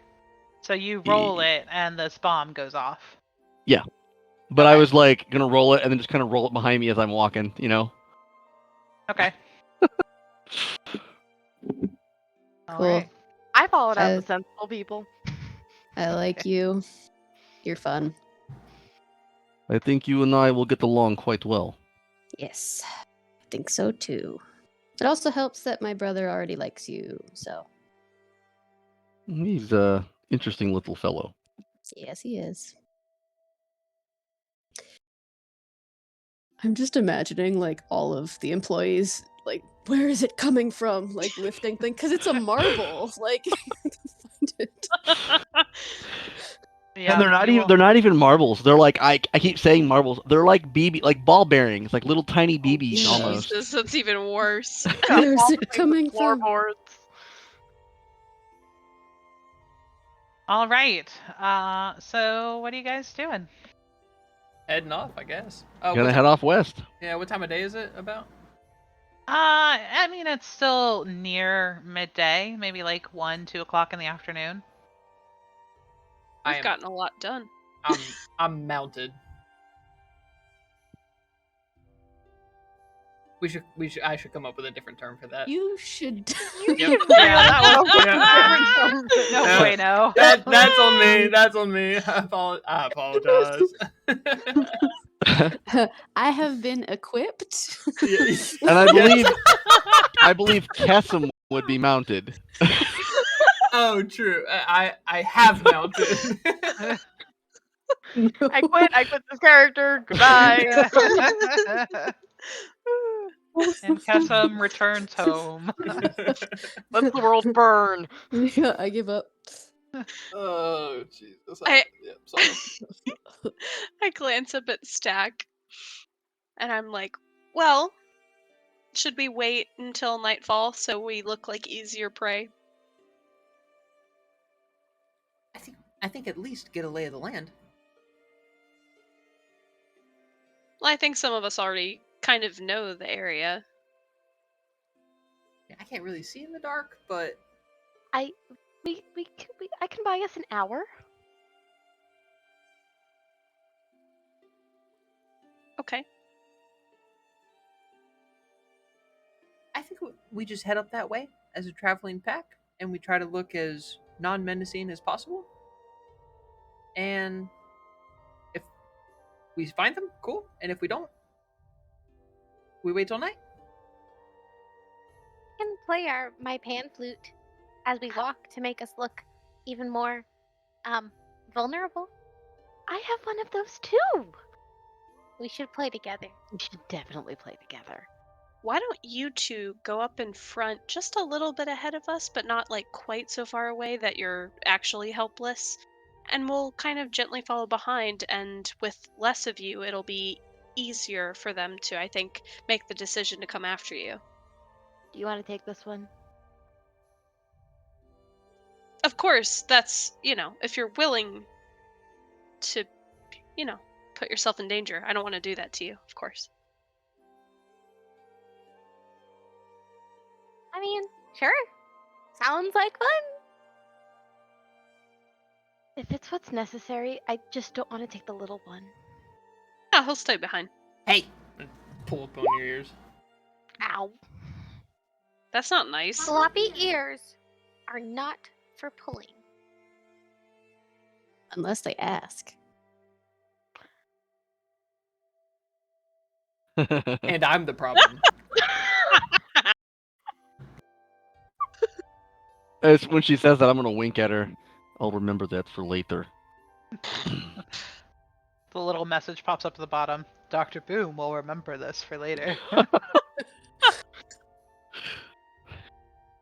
So you roll it and this bomb goes off.
But I
Okay.
was like gonna roll it and then just kind of roll it behind me as I'm walking. You know.
Okay. All
Cool.
right.
I followed out
Uh,
the sensible people.
I like you. You're fun.
I think you and I will get along quite well.
Yes. I think so too. It also helps that my brother already likes you, so
He's a interesting little fellow.
yes, he is. I'm just imagining like all of the employees, like, where is it coming from? Like lifting thing, because it's a marble. Like, find it.
Yeah,
And they're not
you
even
will-
they're not even marbles. They're like I keep saying marbles. They're like like ball bearings, like little tiny BBs
yeah.
almost.
Jesus, that's even worse.
Where's
All
it
the
coming from?
floorboards.
All right. So what are you guys doing?
Heading off, I guess. Oh,
Gonna head off west.
Yeah, what time of day is it about?
I mean, it's still near midday, maybe like 1, 2 o'clock in the afternoon.
We've gotten a lot done.
I'm mounted. I should come up with a different term for that.
You should.
Yep.
Yeah, that was
Yeah.
no
No.
bueno.
That's on me. That's on me. I apologize.
I have been equipped.
And I believe Kessim would be mounted.
Oh, true. I have mounted.
I quit this character. Goodbye.
And Kessim returns home.
Let the world burn.
Yeah, I give up.
Oh, Jesus.
I-
Yeah, sorry.
I glance up at Stack and I'm like, well, Should we wait until nightfall so we look like easier prey?
I think at least get a lay of the land.
Well, I think some of us already kind of know the area.
I can't really see in the dark, but
I can buy us an hour.
Okay.
I think we just head up that way as a traveling pack, and we try to look as non-menacing as possible. And if we find them, cool. And if we don't, we wait till night.
We can play my pan flute as we walk to make us look even more vulnerable.
I have one of those too.
We should play together.
We should definitely play together.
Why don't you two go up in front just a little bit ahead of us, but not like quite so far away that you're actually helpless? And we'll kind of gently follow behind, and with less of you, it'll be easier for them to, I think, make the decision to come after you.
Do you want to take this one?
Of course, that's, if you're willing to, put yourself in danger. I don't want to do that to you, of course.
I mean, sure. Sounds like fun.
If it's what's necessary, I just don't want to take the little one.
Yeah, he'll stay behind.
Hey, pull up on your ears.
Ow.
That's not nice.
Floppy ears are not for pulling.
Unless they ask.
And I'm the problem.
It's when she says that, I'm gonna wink at her. I'll remember that for later.
The little message pops up at the bottom. Dr. Boom will remember this for later.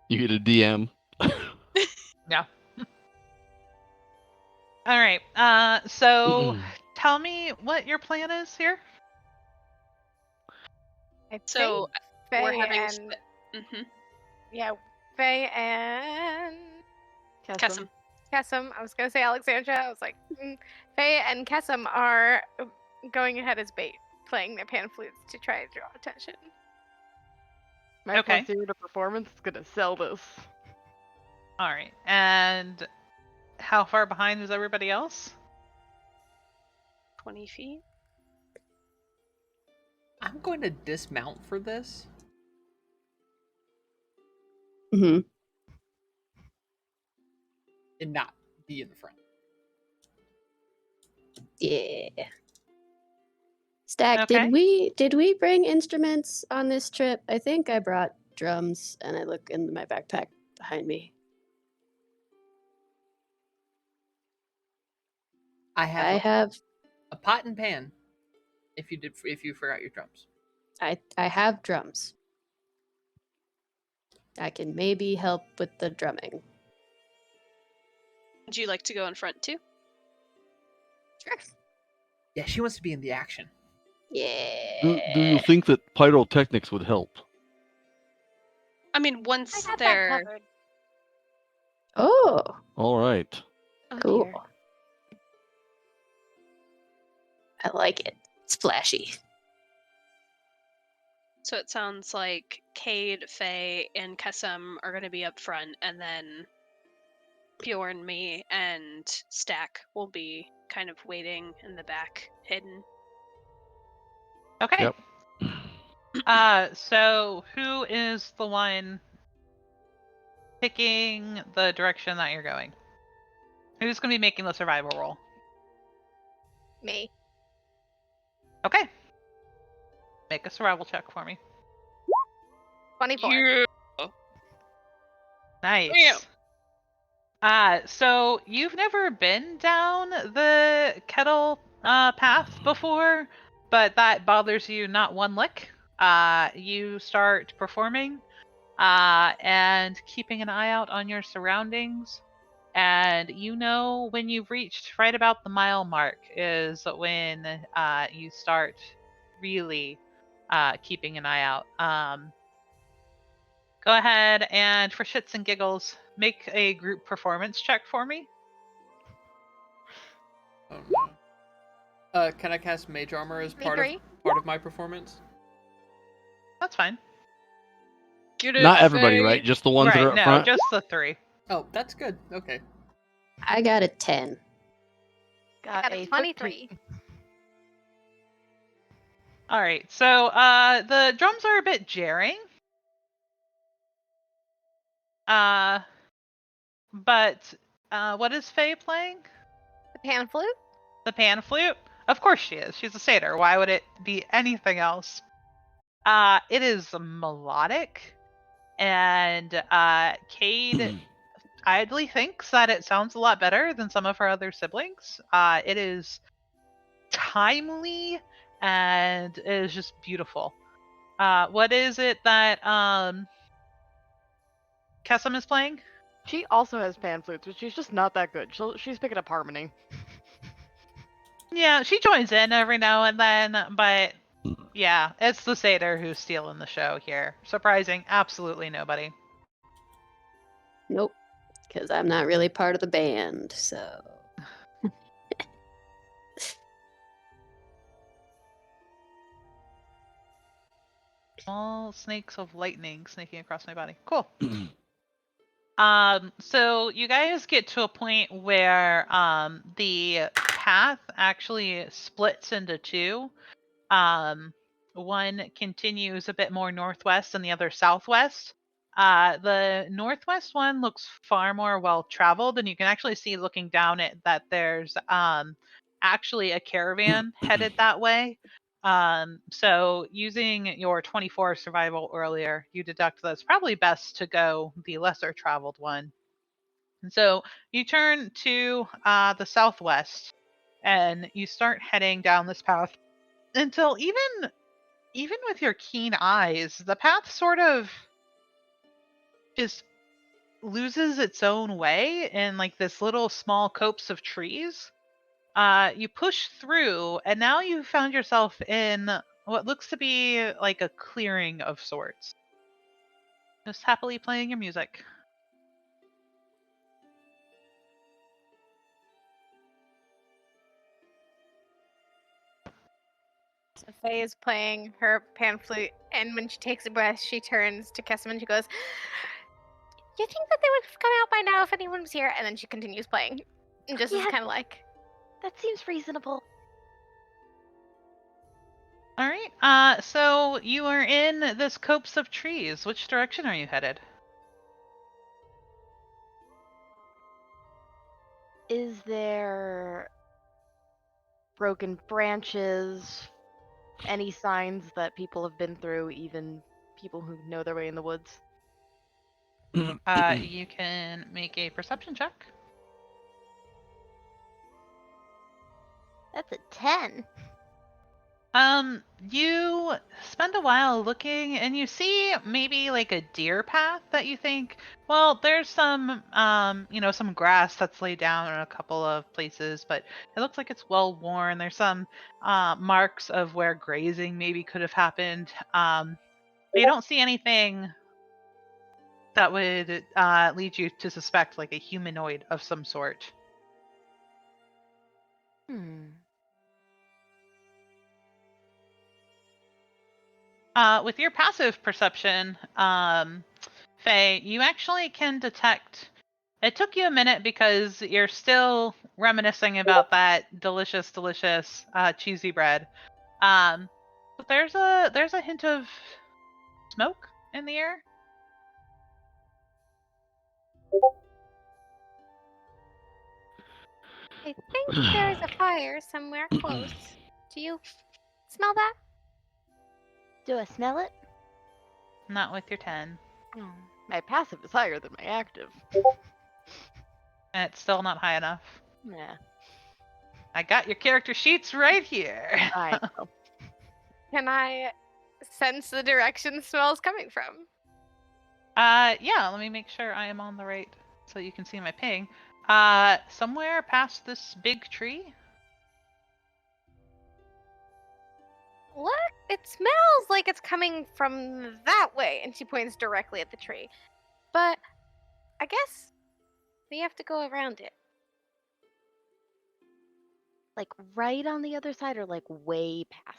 You get a DM.
Yeah. All right. So tell me what your plan is here.
I
So
think
we're
Faye
having.
and
Mm-hmm.
yeah, Faye and
Kessim.
Kessim. I was gonna say Alexandra. I was like, Faye and Kessim are going ahead as bait, playing their pan flutes to try to draw attention.
My
Okay.
plus 0 to performance is gonna sell this.
All right. And how far behind is everybody else?
20 feet.
I'm going to dismount for this.
Mm-hmm.
And not be in the front.
Yeah. Stack,
Okay.
did we bring instruments on this trip? I think I brought drums, and I look in my backpack behind me.
I
I
have
have
a pot and pan. If you forgot your drums.
I have drums. I can maybe help with the drumming.
Would you like to go in front too?
Sure.
Yeah, she wants to be in the action.
Yeah.
Do you think that pyrotechnics would help?
I mean,
I
once
got that
they're.
covered.
Oh,
All right.
Oh,
cool.
dear.
I like it. It's flashy.
So it sounds like Cade, Faye, and Kessim are going to be up front, and then Bjorn, me, and Stack will be kind of waiting in the back, hidden.
Okay.
Yep.
So who is the one picking the direction that you're going? Who's going to be making the survival roll?
Me.
Okay. Make a survival check for me.
24.
Yeah.
Nice. So you've never been down the kettle path before, but that bothers you not one lick. You start performing and keeping an eye out on your surroundings. And you know when you've reached right about the mile mark is when you start really keeping an eye out. Go ahead and, for shits and giggles, make a group performance check for me.
Oh no. Can I cast Mage Armor as part of my performance?
That's fine.
Get it,
Not everybody,
Faye.
right? Just the ones that
Right,
are up
no,
front.
just the 3.
Oh, that's good. Okay.
I got a 10.
I got a 23.
All right, so the drums are a bit jarring. But what is Faye playing?
The pan flute?
The pan flute? Of course she is. She's a satyr. Why would it be anything else? It is melodic, and Cade idly thinks that it sounds a lot better than some of her other siblings. It is timely and it is just beautiful. What is it that Kessim is playing?
She also has pan flutes, but she's just not that good. She's picking up harmony.
Yeah, she joins in every now and then, but yeah, it's the satyr who's stealing the show here. Surprising absolutely nobody.
Nope, because I'm not really part of the band, so.
Small snakes of lightning snaking across my body. Cool. So you guys get to a point where the path actually splits into 2. One continues a bit more northwest and the other southwest. The northwest one looks far more well traveled, and you can actually see looking down it that there's actually a caravan headed that way. So using your 24 survival earlier, you deduct that it's probably best to go the lesser traveled one. And so you turn to the southwest and you start heading down this path until even with your keen eyes, the path sort of just loses its own way in like this little small copse of trees. You push through, and now you found yourself in what looks to be like a clearing of sorts. Just happily playing your music.
So Faye is playing her pan flute, and when she takes a breath, she turns to Kessim and she goes, "You think that they would have come out by now if anyone was here?" And then she continues playing, and just is
Yeah.
kind of like,
That seems reasonable.
All right. So you are in this copse of trees. Which direction are you headed?
Is there broken branches? Any signs that people have been through, even people who know their way in the woods?
You can make a perception check.
"That's a 10."
You spend a while looking and you see maybe like a deer path that you think, well, there's some, some grass that's laid down in a couple of places, but it looks like it's well worn. There's some marks of where grazing maybe could have happened. But you don't see anything that would lead you to suspect like a humanoid of some sort. With your passive perception, Faye, you actually can detect. It took you a minute because you're still reminiscing about that delicious, delicious cheesy bread. But there's a hint of smoke in the air.
"I think there's a fire somewhere close. Do you smell that?"
Do I smell it?
Not with your 10.
My passive is higher than my active.
And it's still not high enough.
Yeah.
I got your character sheets right here.
I know.
Can I sense the direction the smell is coming from?
Yeah, let me make sure I am on the right so you can see my ping. Somewhere past this big tree.
look, it smells like it's coming from that way. And she points directly at the tree. But I guess we have to go around it.
Like right on the other side or like way past?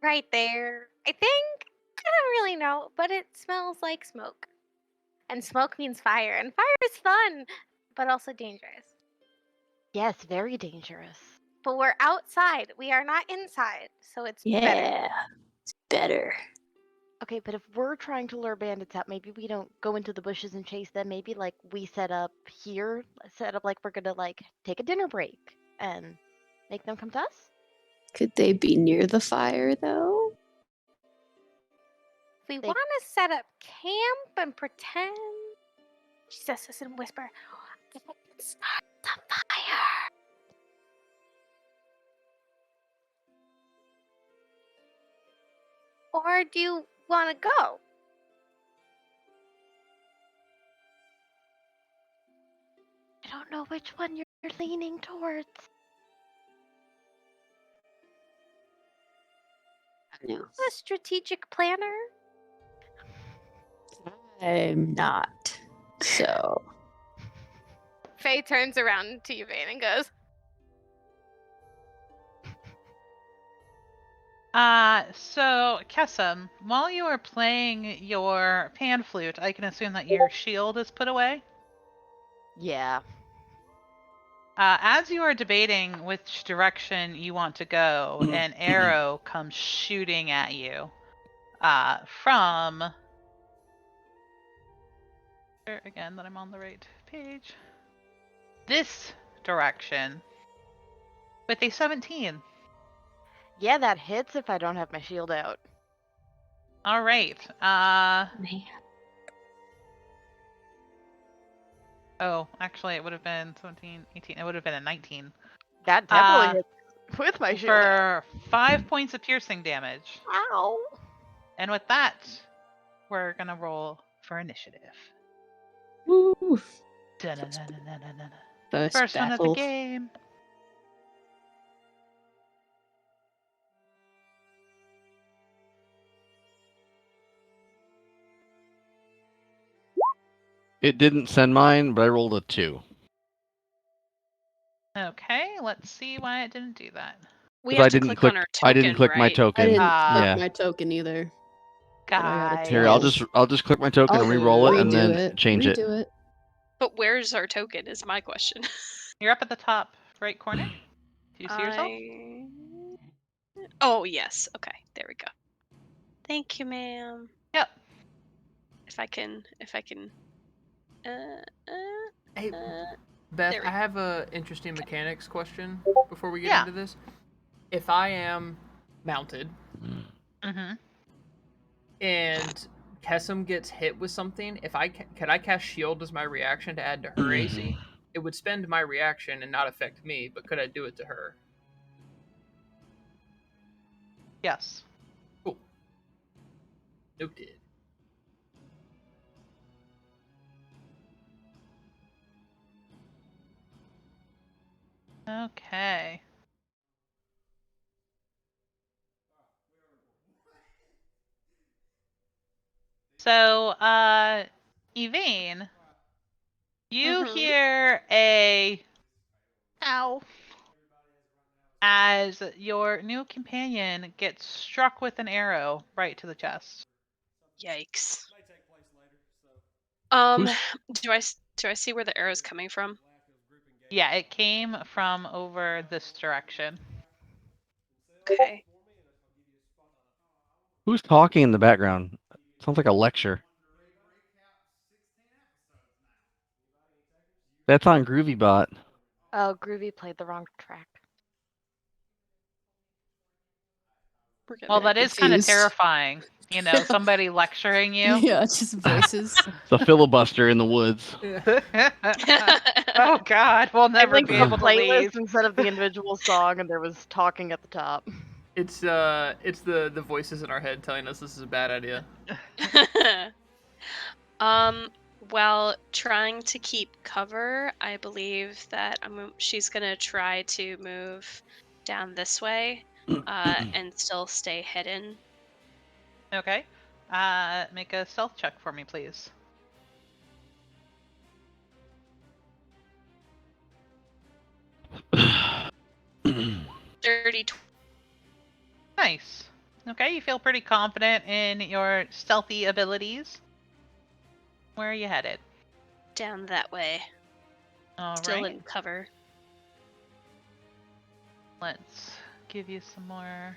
Right there. I think. I don't really know, but it smells like smoke. And smoke means fire. And fire is fun, but also dangerous.
Yes, very dangerous.
But we're outside. We are not inside. So it's better.
Yeah, it's better.
Okay, but if we're trying to lure bandits out, maybe we don't go into the bushes and chase them. Maybe like we set up here, set up like we're gonna like take a dinner break and make them come to us.
Could they be near the fire though?
If we
They-
want to set up camp and pretend. She says this in a whisper. Start the fire. Or do you want to go?
I don't know which one you're leaning towards.
No.
A strategic planner?
I'm not. So
Faye turns around to Yvain and goes,
So Kessam, while you are playing your pan flute, I can assume that your shield is put away.
Yeah.
As you are debating which direction you want to go, an arrow comes shooting at you from. Again, that I'm on the right page. This direction with a 17.
Yeah, that hits if I don't have my shield out.
All right.
man.
Oh, actually, it would have been 17, 18. It would have been a 19.
That definitely hits with my shield out.
For 5 points of piercing damage.
Ow.
And with that, we're gonna roll for initiative.
Woo.
Da-na-na-na-na-na-na.
First
First one of the
battle.
game.
It didn't send mine, but I rolled a 2.
Okay, let's see why it didn't do that.
We
'Cause
have to click on our token,
I didn't click my
right?
token.
I didn't
yeah.
click my token either. But I got a
Guys.
Here, I'll just click my token
I'll
and re-roll it, and
redo
then
it.
change it.
Redo it.
But where's our token is my question.
You're up at the top right corner. Do you see yourself?
Oh, yes. Okay, there we go. Thank you, ma'am.
Yep.
If I can.
Hey,
Uh,
Beth,
there we
I have a interesting mechanics question before we get
Yeah.
into this. If I am mounted
Mm-hmm.
and Kessam gets hit with something, if I can I cast shield as my reaction to add to her AC? It would spend my reaction and not affect me, but could I do it to her?
Yes.
Cool. Noted.
Okay. So, Yvain, you
Mhm.
hear a ow as your new companion gets struck with an arrow right to the chest.
Yikes.
Who's-
Do I see where the arrow's coming from?
Yeah, it came from over this direction.
Okay.
Who's talking in the background? Sounds like a lecture. That's on GroovyBot.
Oh, Groovy played the wrong track.
We're getting
Well, that is kind of
confused.
terrifying. You know, somebody lecturing you.
Yeah, it's just voices.
The filibuster in the woods.
Oh God, we'll
I
never
linked
be
the
able to
playlist
leave.
instead of the individual song, and there was talking at the top.
It's the voices in our head telling us this is a bad idea.
While trying to keep cover, I believe that she's gonna try to move down this way, and still stay hidden.
Okay. Make a stealth check for me, please.
Dirty.
Nice. Okay, you feel pretty confident in your stealthy abilities. Where are you headed?
Down that way.
All
Still
right.
in cover.
Let's give you some more.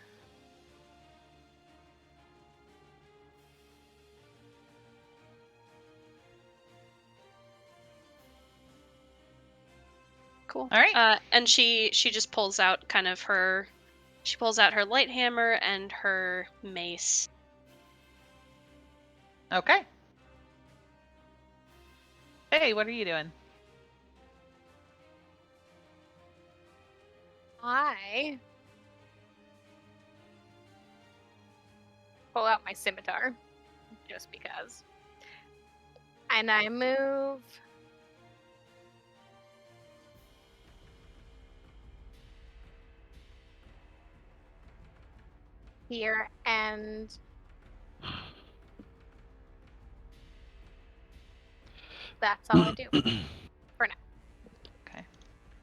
Cool.
All right.
And she just pulls out kind of her. She pulls out her light hammer and her mace.
Okay. Hey, what are you doing?
I pull out my scimitar, just because. And I move here, and that's all I do for now.
Okay.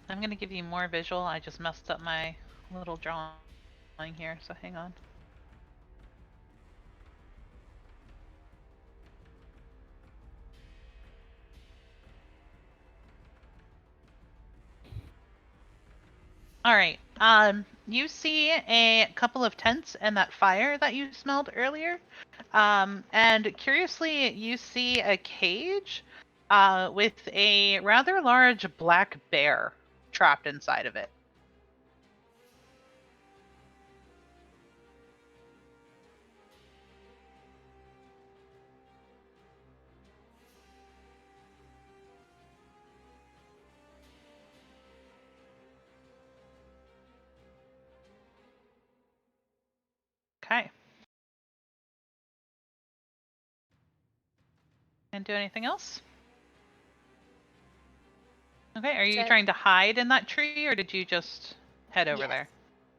I'm going to give you more visual. I just messed up my little drawing here, so hang on. All right. You see a couple of tents and that fire that you smelled earlier. And curiously, you see a cage with a rather large black bear trapped inside of it. Okay. And do anything else? Okay, are you
That's it.
trying to hide in that tree, or did you just head over there?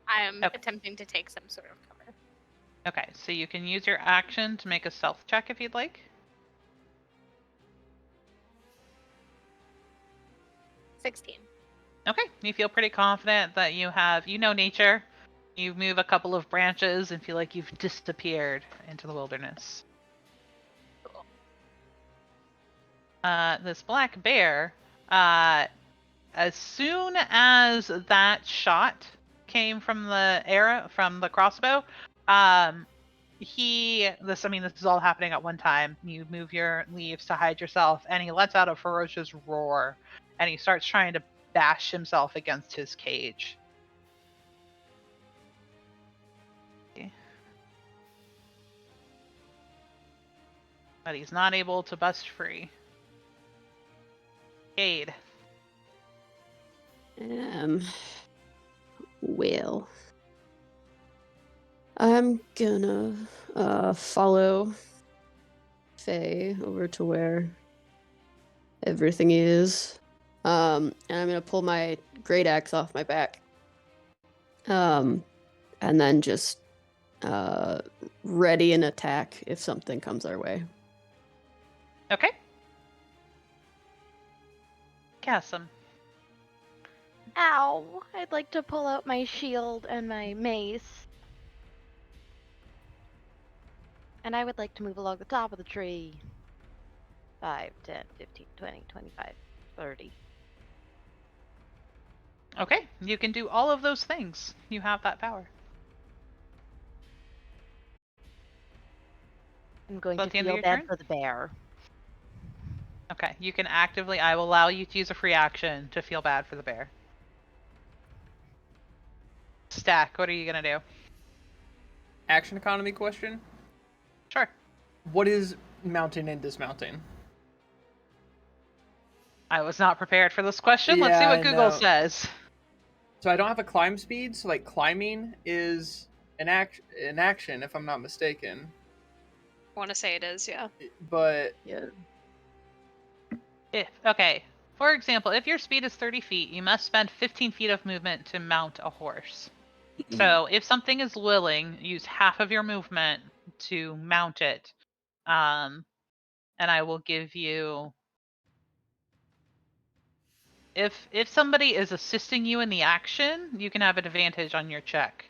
I am
Okay.
attempting to take some sort of cover.
Okay, so you can use your action to make a stealth check if you'd like.
16.
Okay, you feel pretty confident that you know nature. You move a couple of branches and feel like you've disappeared into the wilderness.
Cool.
This black bear, as soon as that shot came from the arrow, from the crossbow, this is all happening at one time. You move your leaves to hide yourself, and he lets out a ferocious roar, and he starts trying to bash himself against his cage. But he's not able to bust free. Cade.
Well, I'm gonna follow Faye over to where everything is. And I'm gonna pull my great axe off my back. And then just ready an attack if something comes our way.
Okay. Cassim.
Ow! I'd like to pull out my shield and my mace. And I would like to move along the top of the tree. 5, 10, 15, 20, 25, 30.
Okay, you can do all of those things. You have that power.
I'm going
At
to
the end of
feel
your
bad
turn?
for the bear.
Okay, you can actively, I will allow you to use a free action to feel bad for the bear. Stack, what are you gonna do?
Action economy question.
Sure.
What is mounting and dismounting?
I was not prepared for this question. Let's see
Yeah,
what
I
Google
know.
says.
So I don't have a climb speed, so like climbing is an action if I'm not mistaken.
I want to say it is, yeah.
But
Yeah.
Okay. For example, if your speed is 30 feet, you must spend 15 feet of movement to mount a horse. So if something is willing, use half of your movement to mount it. And I will give you... If somebody is assisting you in the action, you can have an advantage on your check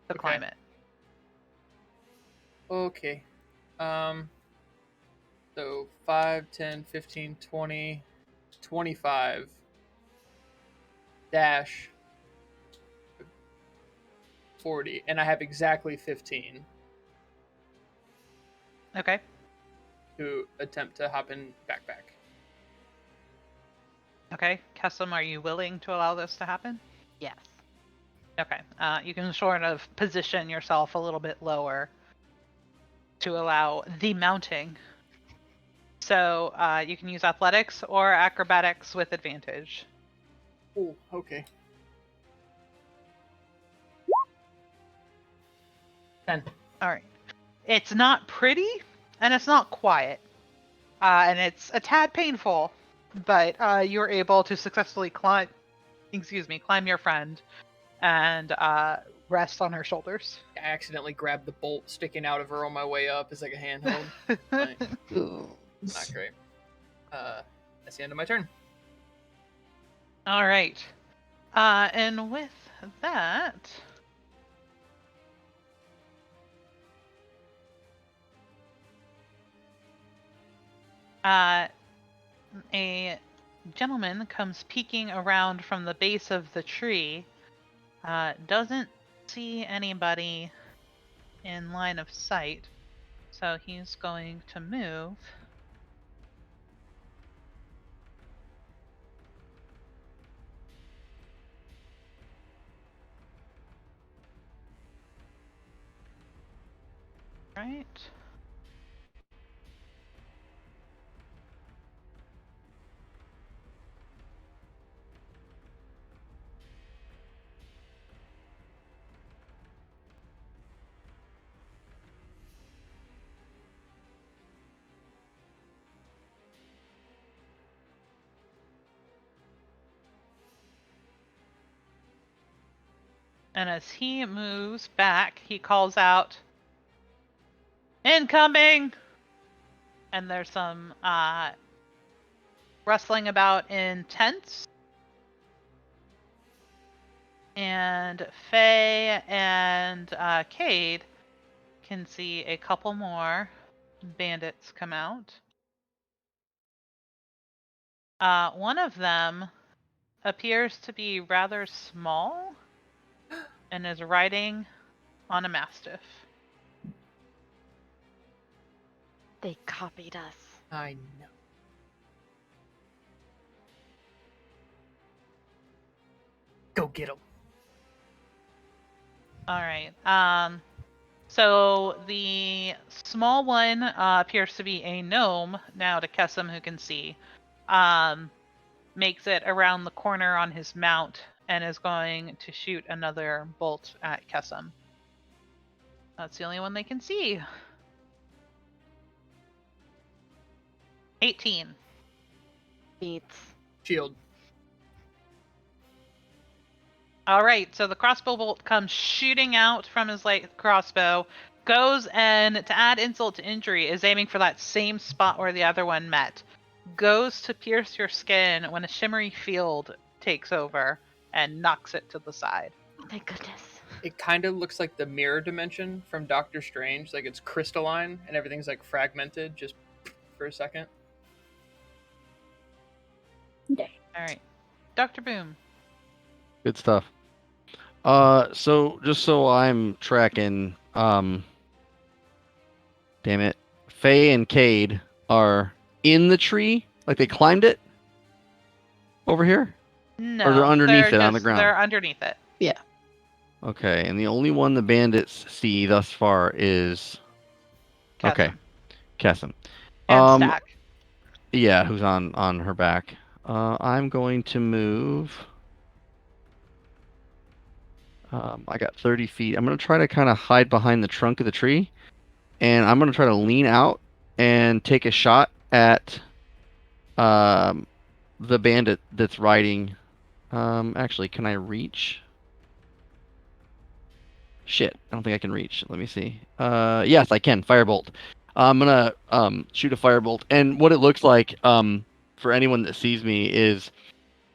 to climb it.
Okay. So 5, 10, 15, 20, 25 dash 40, and I have exactly 15
Okay.
to attempt to hop in backpack.
Okay. Kessim, are you willing to allow this to happen?
Yes.
Okay. You can sort of position yourself a little bit lower to allow the mounting. So you can use athletics or acrobatics with advantage.
Oh, okay. 10.
All right. It's not pretty, and it's not quiet, and it's a tad painful, but you're able to successfully climb your friend, and rest on her shoulders.
I accidentally grabbed the bolt sticking out of her on my way up as like a handheld. Like, not great. That's the end of my turn.
All right. And with that, a gentleman comes peeking around from the base of the tree. Doesn't see anybody in line of sight, so he's going to move. Right. And as he moves back, he calls out, "Incoming!" And there's some rustling about in tents. And Faye and Cade can see a couple more bandits come out. One of them appears to be rather small and is riding on a mastiff.
They copied us.
I know. Go get him.
All right. So the small one appears to be a gnome now to Kessim, who can see. Makes it around the corner on his mount and is going to shoot another bolt at Kessim. That's the only one they can see. 18.
Beats.
Shield.
All right, so the crossbow bolt comes shooting out from his light crossbow, goes and, to add insult to injury, is aiming for that same spot where the other one met. Goes to pierce your skin when a shimmery field takes over and knocks it to the side.
Thank goodness.
It kind of looks like the mirror dimension from Doctor Strange. Like it's crystalline and everything's like fragmented just for a second.
All right. Dr. Boom.
Good stuff. So just so I'm tracking, damn it, Faye and Cade are in the tree, like they climbed it over here.
No,
or they're underneath it on the ground.
They're underneath it.
Yeah.
Okay, and the only one the bandits see thus far is
Kessim.
okay, Kessim.
And Stack.
Yeah, who's on her back. I'm going to move. I got 30 feet. I'm going to try to kind of hide behind the trunk of the tree, and I'm going to try to lean out and take a shot at the bandit that's riding. Actually, can I reach? Shit, I don't think I can reach. Let me see. Yes, I can. Firebolt. I'm gonna shoot a firebolt, and what it looks like for anyone that sees me is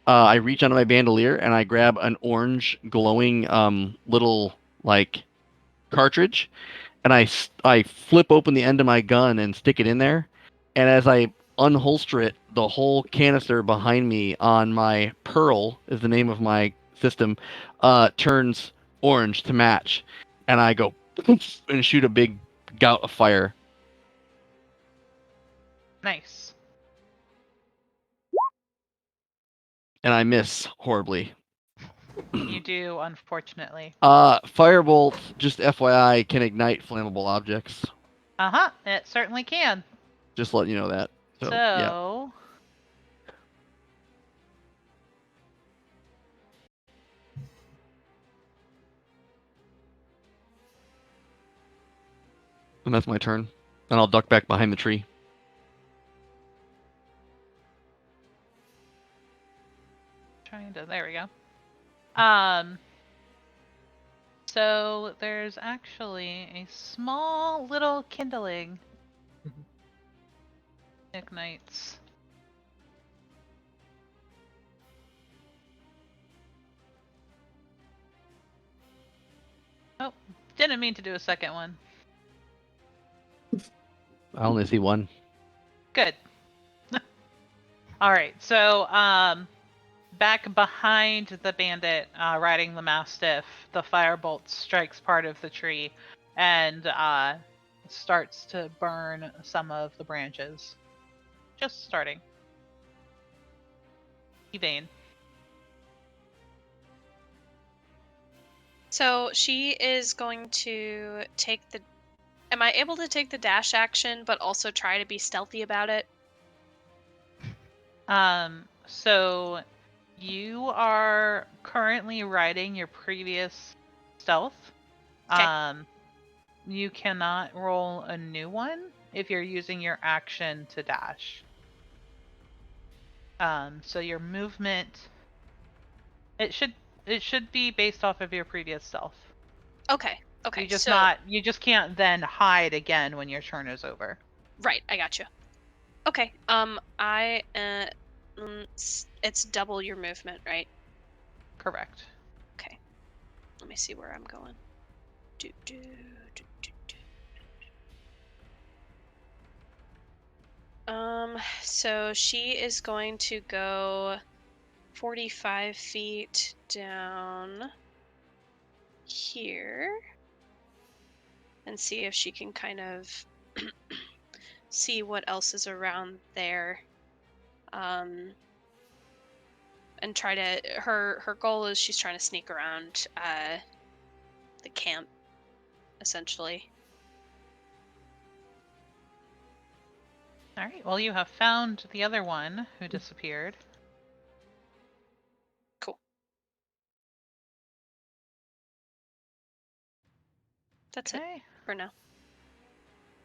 I reach onto my bandolier and I grab an orange glowing little like cartridge, and I flip open the end of my gun and stick it in there, and as I unholster it, the whole canister behind me on my Pearl is the name of my system, turns orange to match, and I go poof, and shoot a big gout of fire,
Nice.
and I miss horribly.
You do, unfortunately.
Firebolt, just FYI, can ignite flammable objects.
Uh-huh, it certainly can.
Just letting you know that. So yeah.
So,
And that's my turn. And I'll duck back behind the tree.
there we go. So there's actually a small little kindling ignites. Oh, didn't mean to do a second one.
I only see one.
Good. All right, so back behind the bandit riding the mastiff, the firebolt strikes part of the tree and starts to burn some of the branches. Just starting. Evane.
So she is going to take the. Am I able to take the dash action, but also try to be stealthy about it?
So you are currently riding your previous stealth.
Okay.
You cannot roll a new one if you're using your action to dash. So your movement it should be based off of your previous stealth.
Okay. Okay.
You just can't then hide again when your turn is over.
Right, I got you. Okay. It's double your movement, right?
Correct.
Okay. Let me see where I'm going. Do. So she is going to go 45 feet down here and see if she can kind of see what else is around there. And try to her goal is she's trying to sneak around the camp, essentially.
All right. Well, you have found the other one who disappeared.
Cool. That's it for now.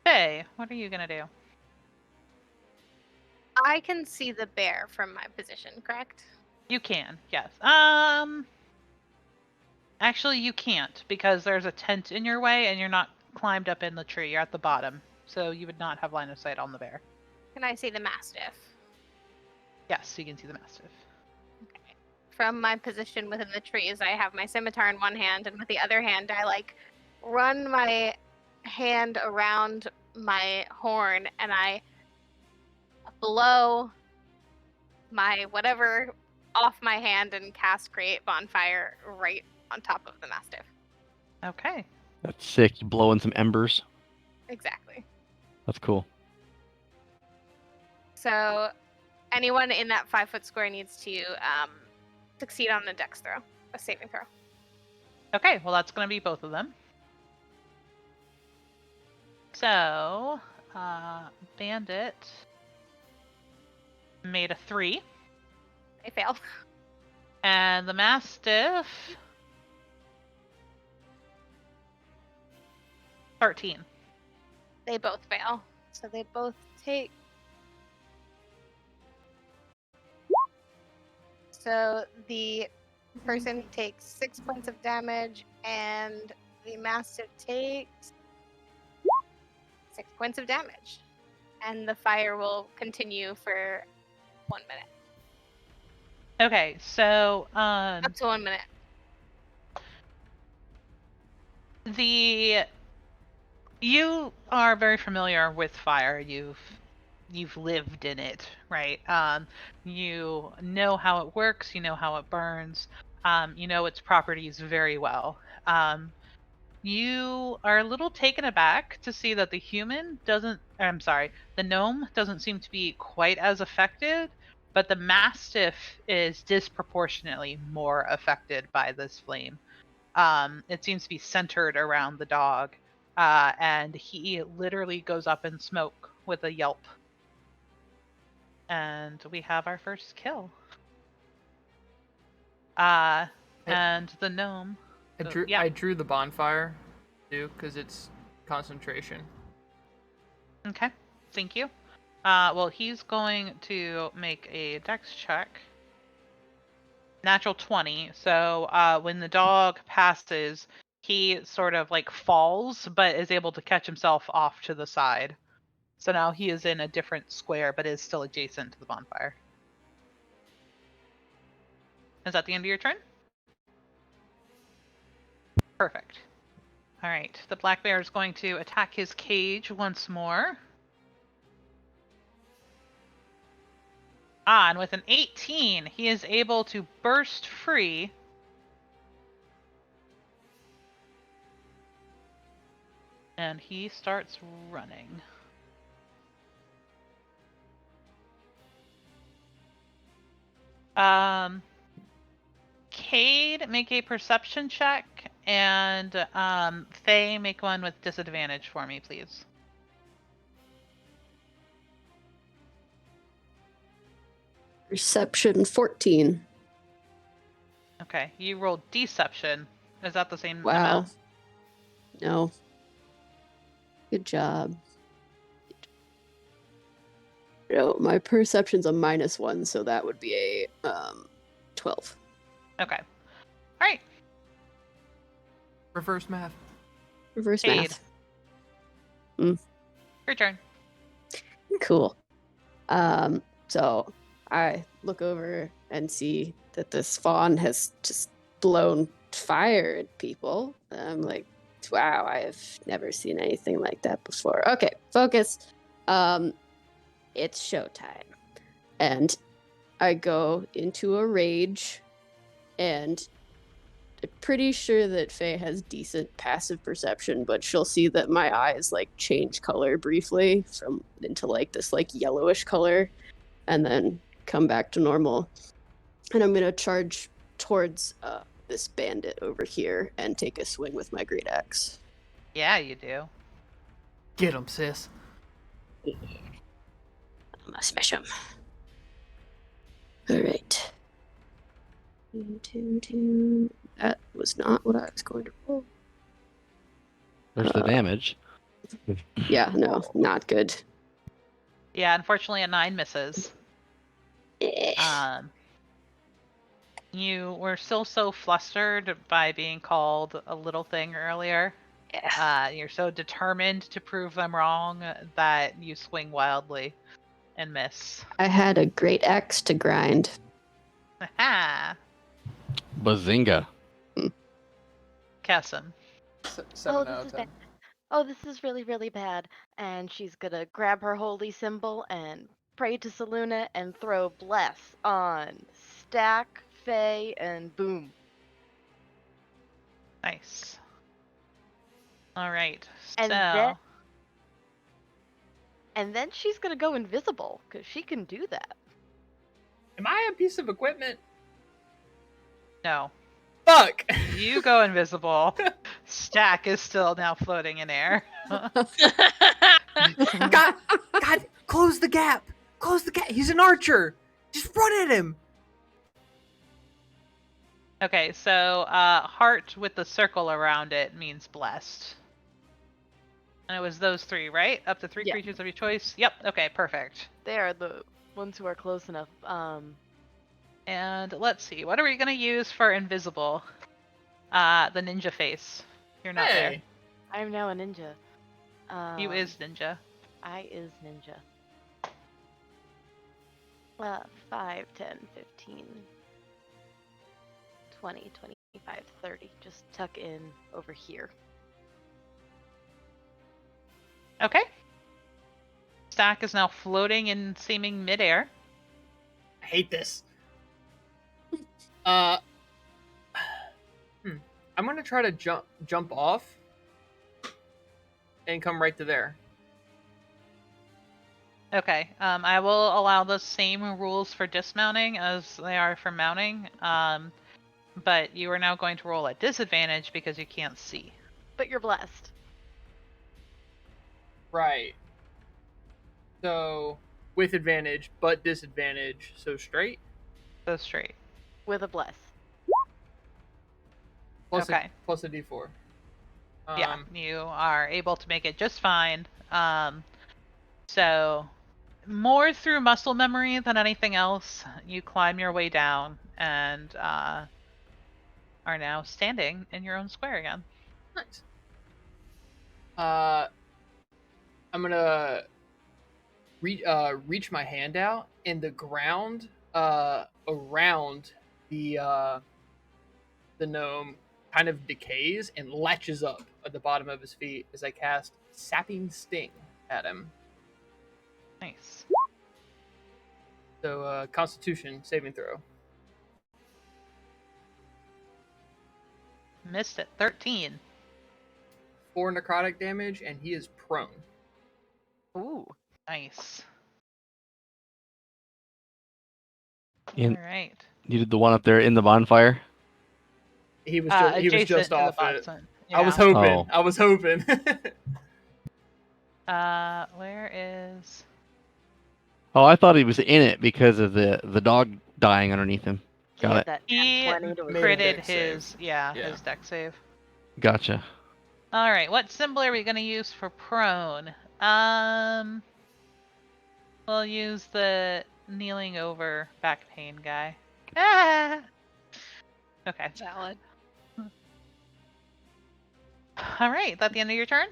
Hey, what are you gonna do?
I can see the bear from my position, correct?
You can, yes. Actually, you can't because there's a tent in your way and you're not climbed up in the tree. You're at the bottom, so you would not have line of sight on the bear.
Can I see the mastiff?
Yes, you can see the mastiff.
Okay. From my position within the trees, I have my scimitar in one hand, and with the other hand, I run my hand around my horn and I blow my whatever off my hand and cast Create Bonfire right on top of the mastiff.
Okay.
That's sick. You blow in some embers.
Exactly.
That's cool.
So anyone in that 5-foot square needs to succeed on a dex throw, a saving throw.
Okay, well that's gonna be both of them. So, Bandit made a 3.
They fail.
And the Mastiff 13.
They both fail. So they both take So the person takes 6 points of damage, and the mastiff takes 6 points of damage. And the fire will continue for 1 minute.
Okay, so
Up to 1 minute.
You are very familiar with fire. You've lived in it, right? You know how it works. You know how it burns. You know its properties very well. You are a little taken aback to see that the gnome doesn't seem to be quite as affected, but the mastiff is disproportionately more affected by this flame. It seems to be centered around the dog, and he literally goes up in smoke with a yelp. And we have our first kill. And the gnome.
I drew the bonfire, too, because it's concentration.
Okay, thank you. Well, he's going to make a dex check. Natural 20. So when the dog passes, he sort of like falls, but is able to catch himself off to the side. So now he is in a different square, but is still adjacent to the bonfire. Is that the end of your turn? Perfect. All right. The black bear is going to attack his cage once more. And with an 18, he is able to burst free. And he starts running. Cade, make a perception check, and Faye, make one with disadvantage for me, please.
Perception 14.
Okay, you rolled deception. Is that the same
Wow.
amount?
No. Good job. No, my perception's a -1, so that would be a 12.
Okay. All right.
Reverse math.
Reverse
Cade.
math.
Your turn.
Cool. So I look over and see that this fawn has just blown fire at people. I'm like, wow, I have never seen anything like that before. Okay, focus. It's showtime. And I go into a rage, and I'm pretty sure that Faye has decent passive perception, but she'll see that my eyes like change color briefly into like this like yellowish color, and then come back to normal. And I'm gonna charge towards this bandit over here and take a swing with my great axe.
Yeah, you do.
Get him, sis.
Yeah. I'm gonna smash him. All right. 2. That was not what I was going to roll.
There's the damage.
Yeah, no, not good.
Yeah, unfortunately, a 9 misses. You were still so flustered by being called a little thing earlier.
Yeah.
You're so determined to prove them wrong that you swing wildly and miss.
I had a great axe to grind.
Ha!
Bazinga.
Cassim.
7 out of 10.
Oh, this is really, really bad. And she's gonna grab her holy symbol and pray to Saluna and throw bless on Stack, Faye, and Boom.
Nice. All right.
And
So
then she's gonna go invisible because she can do that.
Am I a piece of equipment?
no,
Fuck!
you go invisible. Stack is still now floating in air.
God, close the gap! Close the gap! He's an archer! Just run at him!
Okay, so heart with the circle around it means blessed. And it was those 3, right? Up to 3
Yeah.
creatures of your choice? Yep, okay, perfect.
They are the ones who are close enough.
And let's see, what are we gonna use for invisible? The ninja face. You're not there.
Hey,
I'm now a ninja.
You is ninja.
I is ninja. 5, 10, 15, 20, 25, 30. Just tuck in over here.
Okay. Stack is now floating in seeming midair.
I hate this. I'm gonna try to jump off and come right to there.
Okay. I will allow the same rules for dismounting as they are for mounting. But you are now going to roll at disadvantage because you can't see.
But you're blessed.
Right. So with advantage, but disadvantage. So straight.
So straight.
With a bless.
Plus
Okay.
plus a d4.
Yeah, you are able to make it just fine. So more through muscle memory than anything else, you climb your way down and are now standing in your own square again.
Nice. I'm gonna reach my hand out, and the ground around the gnome kind of decays and latches up at the bottom of his feet as I cast Sapping Sting at him.
Nice.
So Constitution saving throw.
Missed it. 13.
4 necrotic damage, and he is prone.
Ooh.
Nice.
In-
All right.
You did the one up there in the bonfire?
He was
Adjacent
just
to the
off it.
boxing.
I was
Yeah.
hoping.
Oh.
I was hoping.
Where is?
Oh, I thought he was in it because of the dog dying underneath him.
He
Got
had
it.
that
He
20 to
Made a
critted
dex save.
his
Yeah.
his deck save.
Gotcha.
All right, what symbol are we gonna use for prone? We'll use the kneeling over back pain guy. Ah! Okay.
Valid.
All right, that the end of your turn?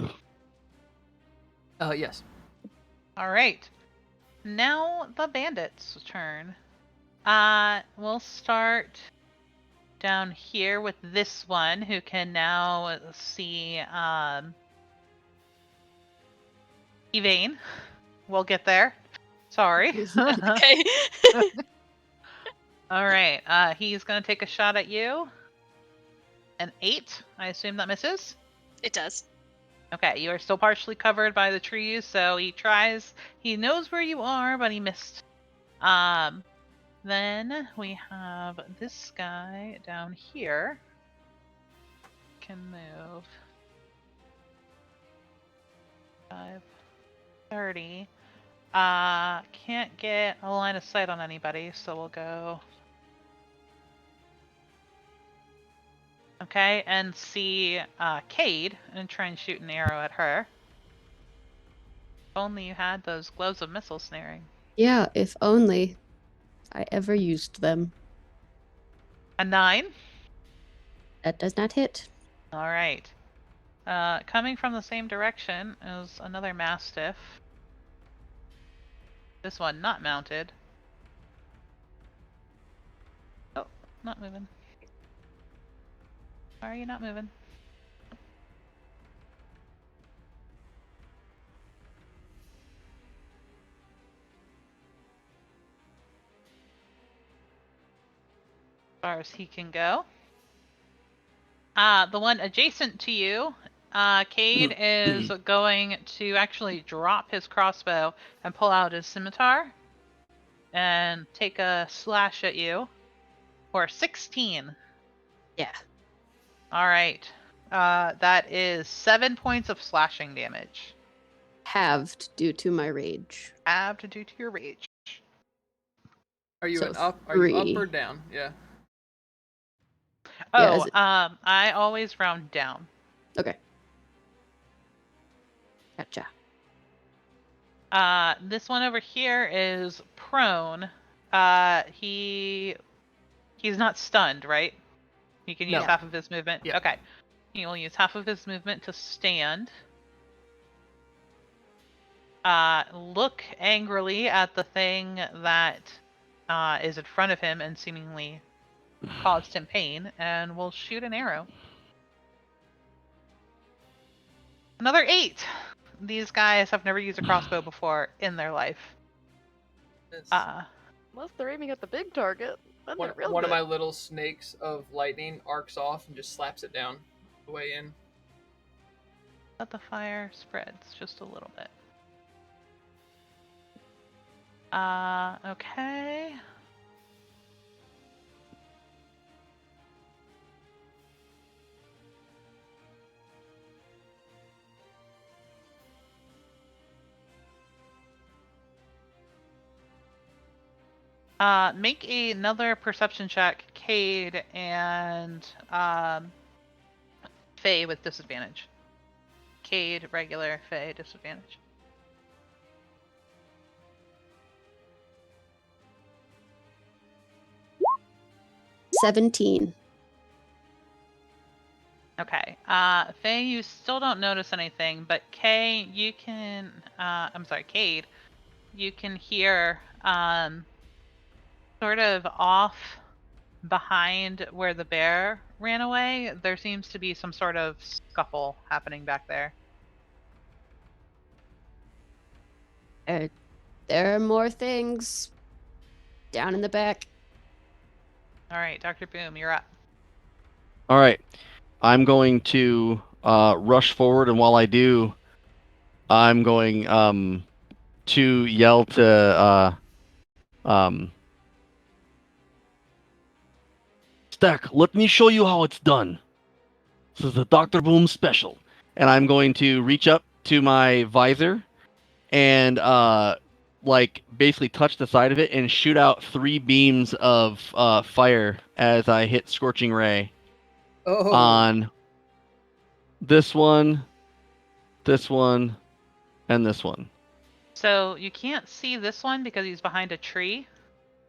Yes.
All right. Now the bandits' turn. We'll start down here with this one who can now see Evane. We'll get there. Sorry.
Okay.
All right. He's gonna take a shot at you. An 8. I assume that misses.
It does.
Okay, you are still partially covered by the trees, so he tries. He knows where you are, but he missed. Then we have this guy down here. Can move 5, 30. Can't get a line of sight on anybody, so we'll go. Okay, and see Cade and try and shoot an arrow at her. If only you had those gloves of missile snaring.
Yeah, if only I ever used them.
A 9.
That does not hit.
All right. Coming from the same direction is another Mastiff. This one not mounted. Oh, not moving. Why are you not moving? As far as he can go. The one adjacent to you, Cade is going to actually drop his crossbow and pull out his scimitar and take a slash at you for 16.
Yeah.
All right. That is 7 points of slashing damage.
Halved due to my rage.
Halved due to your rage.
Are you
So
up? Are you up
3.
or down? Yeah.
Yeah,
Oh,
is it-
I always round down.
Okay. Gotcha.
This one over here is prone. He He's not stunned, right? He can use
No.
half of his movement?
Yeah.
Okay. He will use half of his movement to stand. Look angrily at the thing that is in front of him and seemingly caused him pain, and will shoot an arrow. Another 8! These guys have never used a crossbow before in their life.
Unless they're aiming at the big target, then they're real
One
good.
of my little snakes of lightning arcs off and just slaps it down the way in.
Let the fire spreads just a little bit. Okay. Make another perception check, Cade and Faye with disadvantage. Cade, regular, Faye, disadvantage.
$17.
Okay. Faye, you still don't notice anything, but Kay, you can. Cade, you can hear sort of off behind where the bear ran away. There seems to be some sort of scuffle happening back there.
There are more things down in the back.
All right, Dr. Boom, you're up.
All right. I'm going to rush forward, and while I do, I'm going to yell to Stack, let me show you how it's done. This is the Dr. Boom special. And I'm going to reach up to my visor and basically touch the side of it and shoot out 3 beams of fire as I hit Scorching Ray on this one, and this one.
So you can't see this one because he's behind a tree.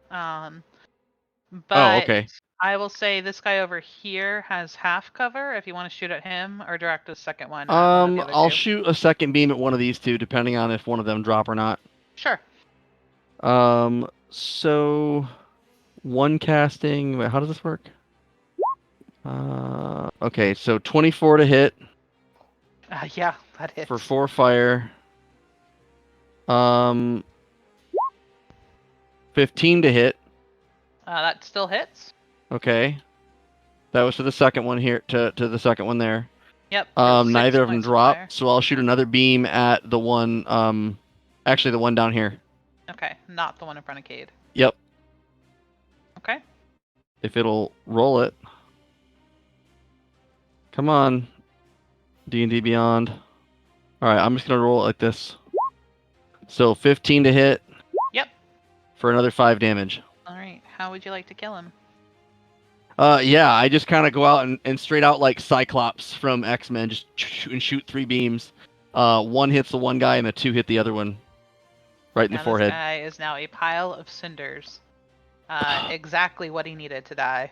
But
okay.
I will say this guy over here has half cover if you want to shoot at him or direct the second one at one of the other
I'll
two.
shoot a second beam at one of these two, depending on if one of them drop or not.
Sure.
So one casting. Wait, how does this work? Okay, so 24 to hit.
Yeah, that hits.
For 4 fire. 15 to hit.
That still hits.
Okay. That was to the second one here, to the second one there.
Yep.
Neither of them drop, so I'll shoot another beam at the one, actually the one down here.
Okay, not the one in front of Cade.
Yep.
Okay.
If it'll roll it. Come on. D&D Beyond. Alright, I'm just going to roll it like this. So 15 to hit.
Yep.
For another 5 damage.
Alright, how would you like to kill him?
Yeah, I just kind of go out and straight out like Cyclops from X-Men, just shoot 3 beams. 1 hits the one guy and the 2 hit the other one. Right in the forehead.
This guy is now a pile of cinders. Exactly what he needed to die.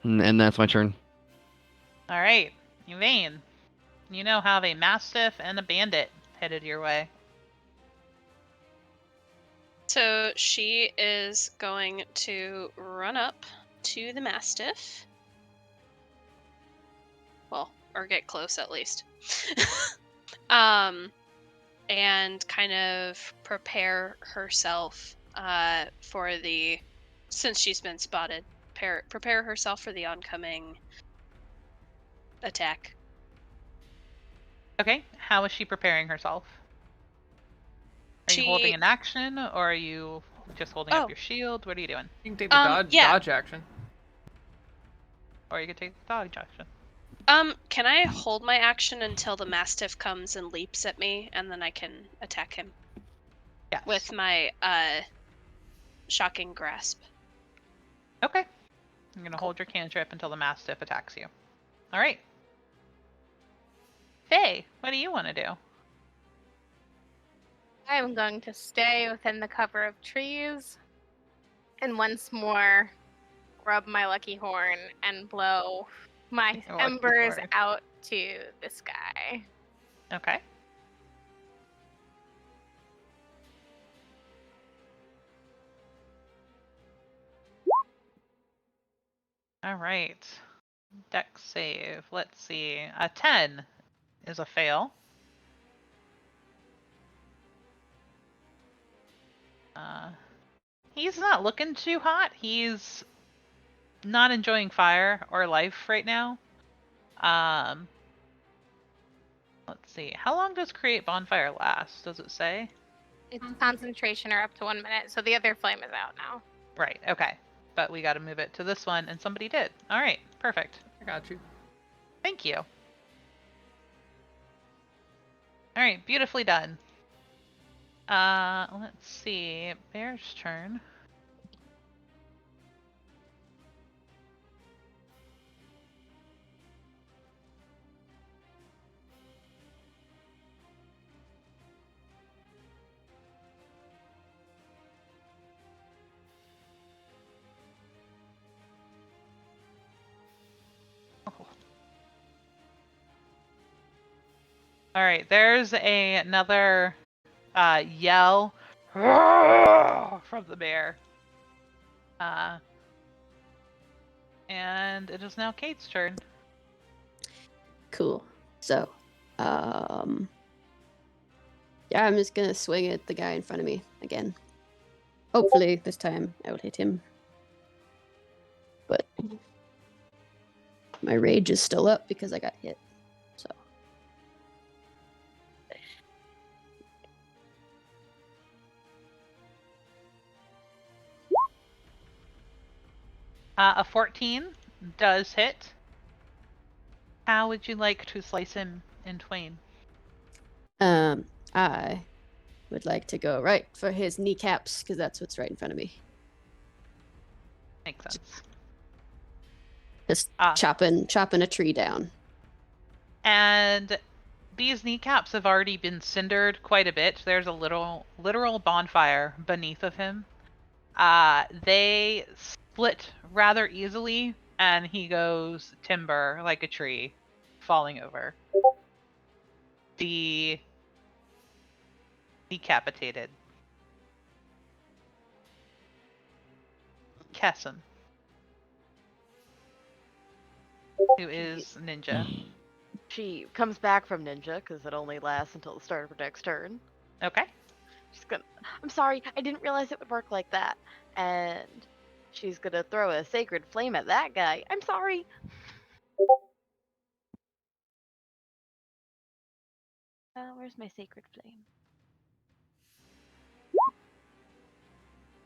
And that's my turn.
Alright, Yvain. You now have a Mastiff and a Bandit headed your way.
So she is going to run up to the Mastiff. Well, or get close at least. And kind of prepare herself for the, since she's been spotted, prepare herself for the oncoming attack.
Okay, how is she preparing herself? Are you holding an action, or are you just holding up your shield? What are you doing?
You can take the dodge action.
Or you can take the dodge action.
Can I hold my action until the Mastiff comes and leaps at me, and then I can attack him?
Yes.
With my, shocking grasp.
Okay. I'm gonna hold your cantrip until the Mastiff attacks you. Alright. Faye, what do you want to do?
I'm going to stay within the cover of trees and once more rub my lucky horn and blow my
Your lucky
embers
horn.
out to the sky.
Okay. All right. Dex save. Let's see. A 10 is a fail. He's not looking too hot. He's not enjoying fire or life right now. Let's see. How long does create bonfire last? Does it say?
It's concentration or up to 1 minute, so the other flame is out now.
Right. Okay. But we got to move it to this one, and somebody did. All right. Perfect.
I got you.
Thank you. All right. Beautifully done. Let's see. Bear's turn. All right, there's another yell from the bear. And it is now Kate's turn.
Cool. So, yeah, I'm just gonna swing at the guy in front of me again. Hopefully, this time I will hit him. But my rage is still up because I got hit. So.
A 14 does hit. How would you like to slice him in twain?
I would like to go right for his kneecaps because that's what's right in front of me.
Makes sense.
Just chopping a tree down.
And these kneecaps have already been cindered quite a bit. There's a literal bonfire beneath of him. They split rather easily, and he goes timber like a tree, falling over. Decapitated. Kessim, who is Ninja.
She comes back from Ninja because it only lasts until the start of her next turn.
Okay.
She's gonna. I'm sorry, I didn't realize it would work like that. And she's gonna throw a sacred flame at that guy. I'm sorry. Where's my sacred flame?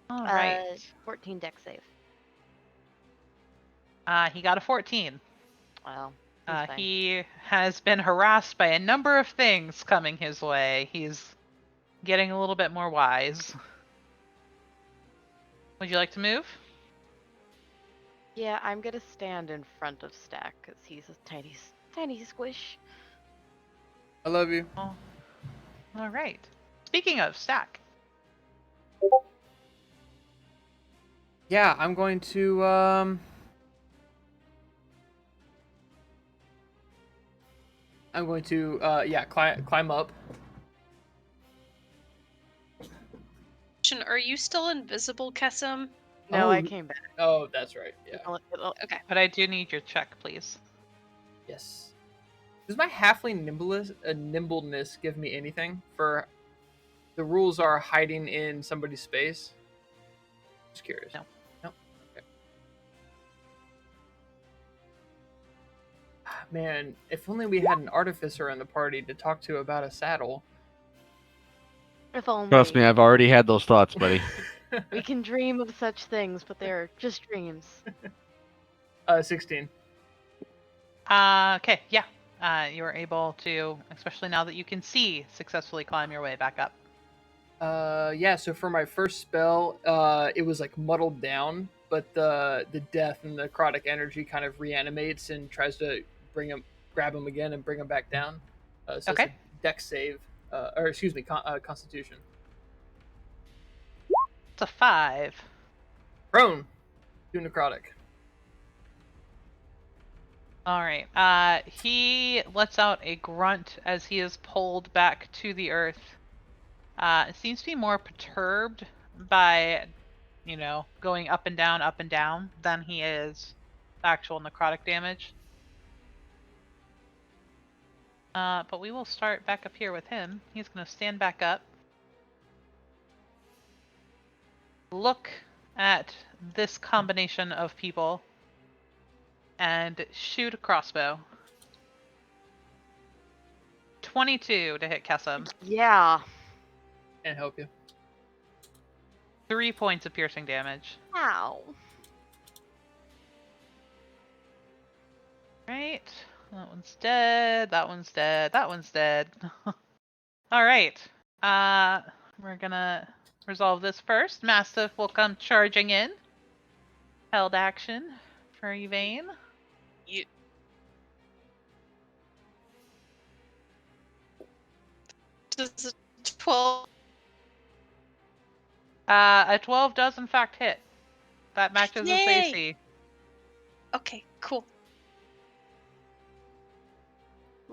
All right.
14 dex save.
He got a 14.
Well,
he has been harassed by a number of things coming his way. He's getting a little bit more wise. Would you like to move?
Yeah, I'm gonna stand in front of Stack because he's a tiny squish.
I love you.
Oh. All right. Speaking of Stack.
Yeah, I'm going to climb up.
Are you still invisible, Kessim?
No,
Oh,
I came back.
Oh, that's right. Yeah.
Okay.
But I do need your check, please.
Yes. Does my halfling nimbleness give me anything? For the rules are hiding in somebody's space. Just curious.
No.
No. Okay. Man, if only we had an artificer in the party to talk to about a saddle.
If only.
Trust me, I've already had those thoughts, buddy.
We can dream of such things, but they're just dreams.
16.
Okay, yeah. You are able to, especially now that you can see, successfully climb your way back up.
Yeah, so for my first spell, it was like muddled down, but the death and the necrotic energy kind of reanimates and tries to grab him again and bring him back down. So
Okay.
it's a dex save, Constitution.
It's a 5.
Prone. Do necrotic.
All right. He lets out a grunt as he is pulled back to the earth. Seems to be more perturbed by, going up and down than he is actual necrotic damage. But we will start back up here with him. He's going to stand back up. Look at this combination of people. And shoot a crossbow. 22 to hit Kesem.
Yeah.
Can't help you.
3 points of piercing damage.
Ow.
Right. That one's dead. That one's dead. That one's dead. All right. We're gonna resolve this first. Mastiff will come charging in. Held action for Yvain.
You. Does a 12?
A 12 does in fact hit. That matches his
Yay!
AC.
Okay, cool.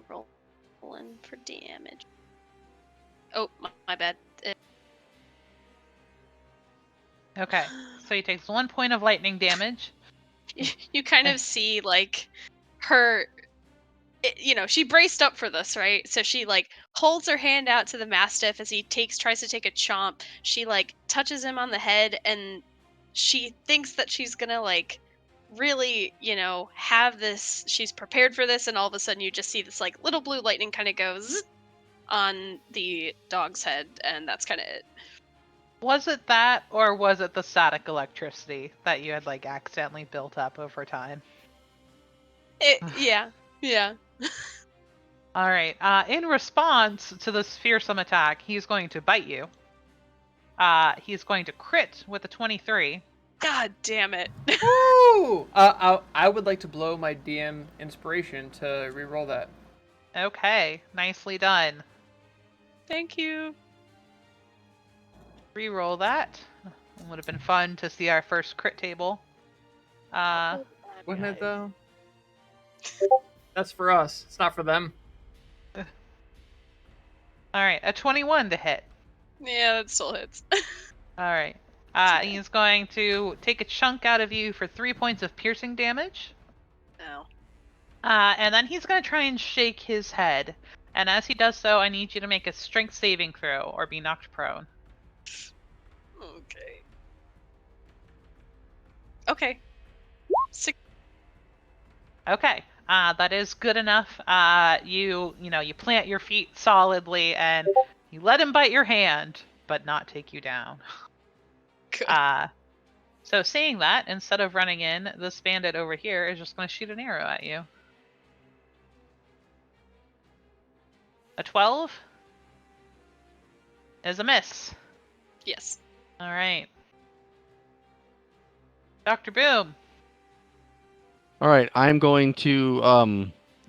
Rolling for damage. Oh, my bad.
Okay. So he takes 1 point of lightning damage.
You kind of see like her. She braced up for this, right? So she like holds her hand out to the mastiff as he tries to take a chomp. She like touches him on the head, and she thinks that she's gonna like really, have this. She's prepared for this, and all of a sudden you just see this like little blue lightning kind of goes on the dog's head, and that's kind of it.
Was it that, or was it the static electricity that you had like accidentally built up over time?
Yeah.
All right. In response to this fearsome attack, he's going to bite you. He's going to crit with a 23.
God damn it.
Woo! I would like to blow my DM inspiration to reroll that.
Okay, nicely done.
Thank you.
Reroll that. It would have been fun to see our first crit table.
Wouldn't it though? That's for us. It's not for them.
All right, a 21 to hit.
Yeah, that still hits.
All right. He's going to take a chunk out of you for 3 points of piercing damage.
No.
And then he's going to try and shake his head. And as he does so, I need you to make a strength saving throw or be knocked prone.
Okay. Okay. 6.
Okay. That is good enough. You plant your feet solidly and you let him bite your hand, but not take you down.
Good.
So seeing that, instead of running in, this bandit over here is just going to shoot an arrow at you. A 12 is a miss.
Yes.
All right. Dr. Boom.
All right, I'm going to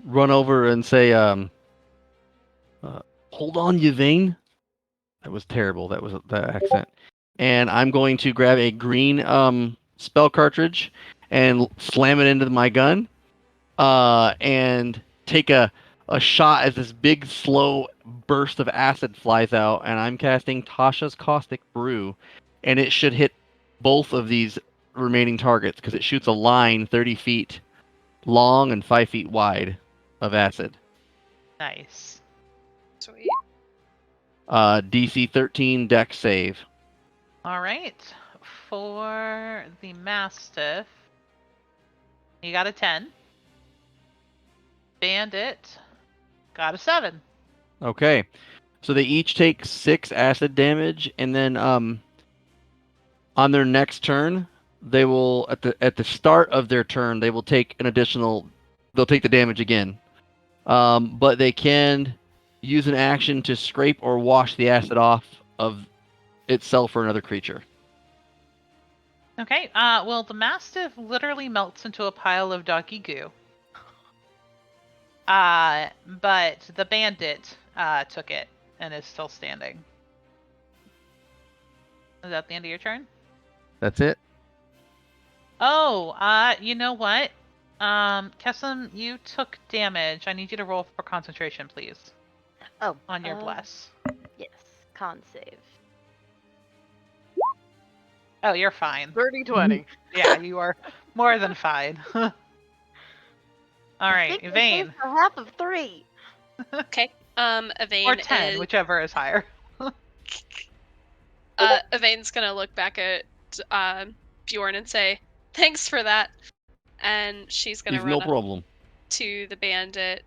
run over and say, "Hold on, Yvain." That was terrible. That was that accent. And I'm going to grab a green spell cartridge and slam it into my gun, and take a shot as this big, slow burst of acid flies out. And I'm casting Tasha's Caustic Brew, and it should hit both of these remaining targets because it shoots a line 30 feet long and 5 feet wide of acid.
Nice.
Sweet.
DC 13 Dex save.
All right. For the Mastiff, you got a 10. Bandit got a 7.
Okay, so they each take 6 acid damage, and then on their next turn, they will at the start of their turn they will take an additional. They'll take the damage again, but they can use an action to scrape or wash the acid off of itself or another creature.
Okay. Well, the Mastiff literally melts into a pile of doggy goo. But the bandit took it and is still standing. Is that the end of your turn?
That's it.
Oh, you know what? Kessim, you took damage. I need you to roll for concentration, please.
Oh,
On your bless.
yes, con save.
Oh, you're fine.
30-20.
Yeah, you are more than fine. All
I
right,
think I
Yvain.
saved for half of 3.
Okay.
Or
Yvain
10,
is
whichever is higher.
Yvain's gonna look back at Bjorn and say, "Thanks for that." And she's gonna
Is
run
no
up
problem.
to the bandit,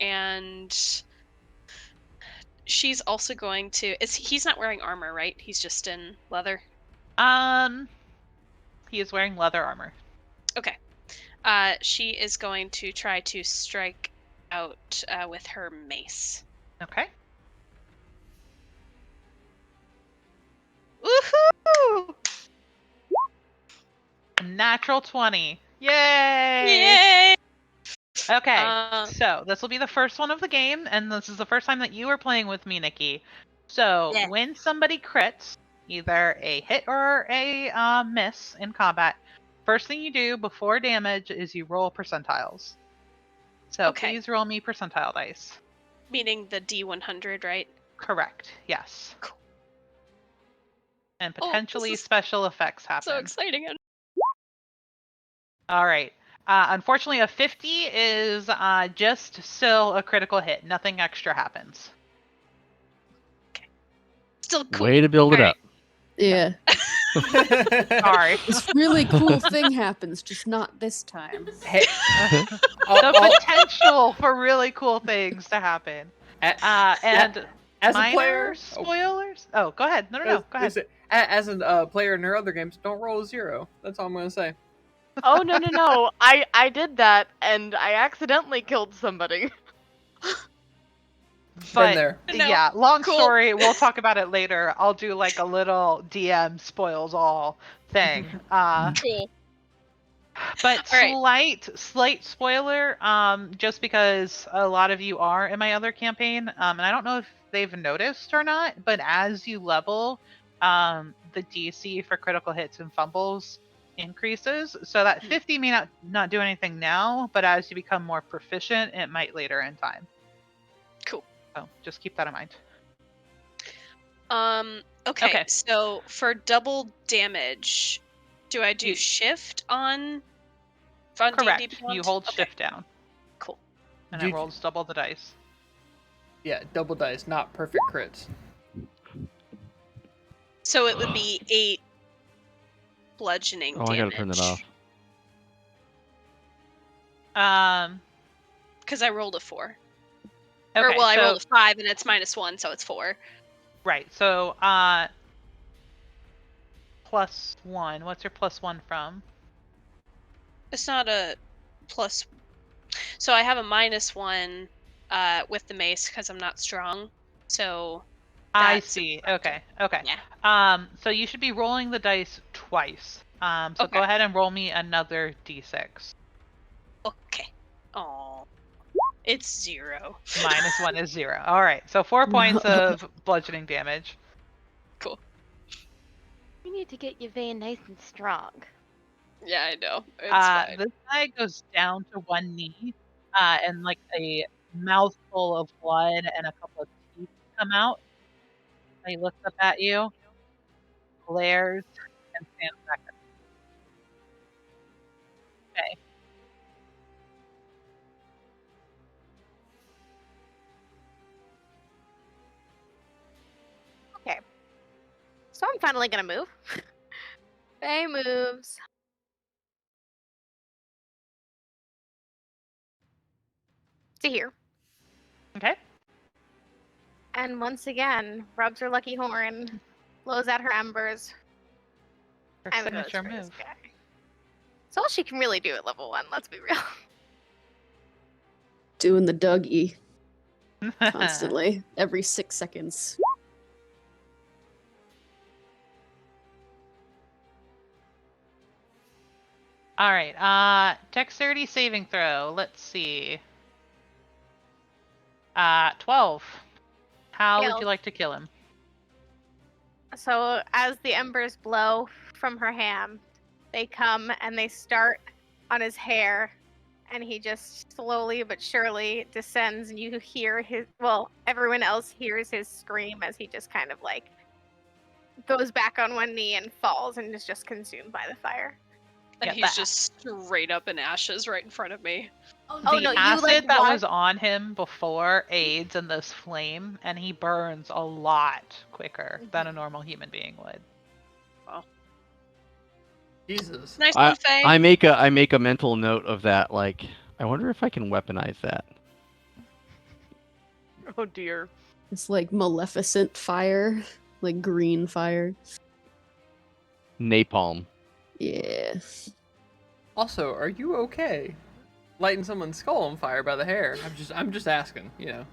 and she's also going to. He's not wearing armor, right? He's just in leather.
He is wearing leather armor.
Okay. She is going to try to strike out with her mace.
Okay.
Woohoo!
Natural 20. Yay!
Yay!
Okay, so this will be the first one of the game, and this is the first time that you are playing with me, Nikki. So
Yeah.
when somebody crits, either a hit or a miss in combat, first thing you do before damage is you roll percentiles. So
Okay.
please roll me percentile dice.
Meaning the D100, right?
Correct, yes.
Cool.
And
Oh,
potentially
this is
special effects happen.
so exciting.
All right. Unfortunately, a 50 is just still a critical hit. Nothing extra happens.
Still cool.
Way to build it
All
up.
Yeah.
Sorry.
This really cool thing happens, just not this time.
Hey,
The potential for really cool things to happen. And
as a
minor
player,
spoilers. Oh, go ahead. No, go ahead.
As a player in your other games, don't roll a 0. That's all I'm gonna say.
Oh, no. I did that, and I accidentally killed somebody.
But
Been there.
No.
yeah, long
Cool.
story. We'll talk about it later. I'll do like a little DM spoils all thing.
Cool.
But
All right.
slight spoiler, just because a lot of you are in my other campaign, and I don't know if they've noticed or not, but as you level, the DC for critical hits and fumbles increases. So that 50 may not do anything now, but as you become more proficient, it might later in time.
Cool.
So just keep that in mind.
Okay. So for double damage, do I do shift on
Correct.
D&D Beyond?
You hold
Okay.
shift down.
Cool.
And it rolls double the dice.
Yeah, double dice, not perfect crits.
So it would be 8 bludgeoning damage.
I gotta turn that off.
Because I rolled a 4.
Okay,
I rolled a 5 and it's -1, so it's 4.
Right. So +1. What's your +1 from?
It's not a plus. So I have a -1 with the mace because I'm not strong. So
I see. Okay.
Yeah.
So you should be rolling the dice twice. So go ahead and roll me another d6.
Okay. Oh, it's 0.
-1 is 0. All right. So 4 points of bludgeoning damage.
Cool.
We need to get Yvain nice and strong.
Yeah, I know. It's fine.
This guy goes down to one knee, and like a mouthful of blood and a couple of teeth come out. He looks up at you, glares, and stands back up. Okay.
Okay. So I'm finally gonna move. Faye moves. To here.
Okay.
And once again, rubs her lucky horn, blows out her embers,
Her
and goes
signature
for this
move.
guy. It's all she can really do at level 1, let's be real.
Doing the Dougie constantly, every 6 seconds.
All right. Dexterity saving throw. Let's see. 12. How would you like to kill him?
So as the embers blow from her hand, They come and they start on his hair, and he just slowly but surely descends, and you hear everyone else hears his scream as he just kind of like goes back on one knee and falls and is just consumed by the fire.
And
Yeah,
he's just straight up in ashes right in front of me.
Oh,
The
no, you,
acid
like,
that
watch-
was on him before aids in this flame, and he burns a lot quicker than a normal human being would.
Jesus.
Nice one, Faye.
I make a mental note of that. Like, I wonder if I can weaponize that.
Oh dear.
It's like maleficent fire, like green fire.
Napalm.
Yeah.
Also, are you okay? Lighting someone's skull on fire by the hair. I'm just asking, you know.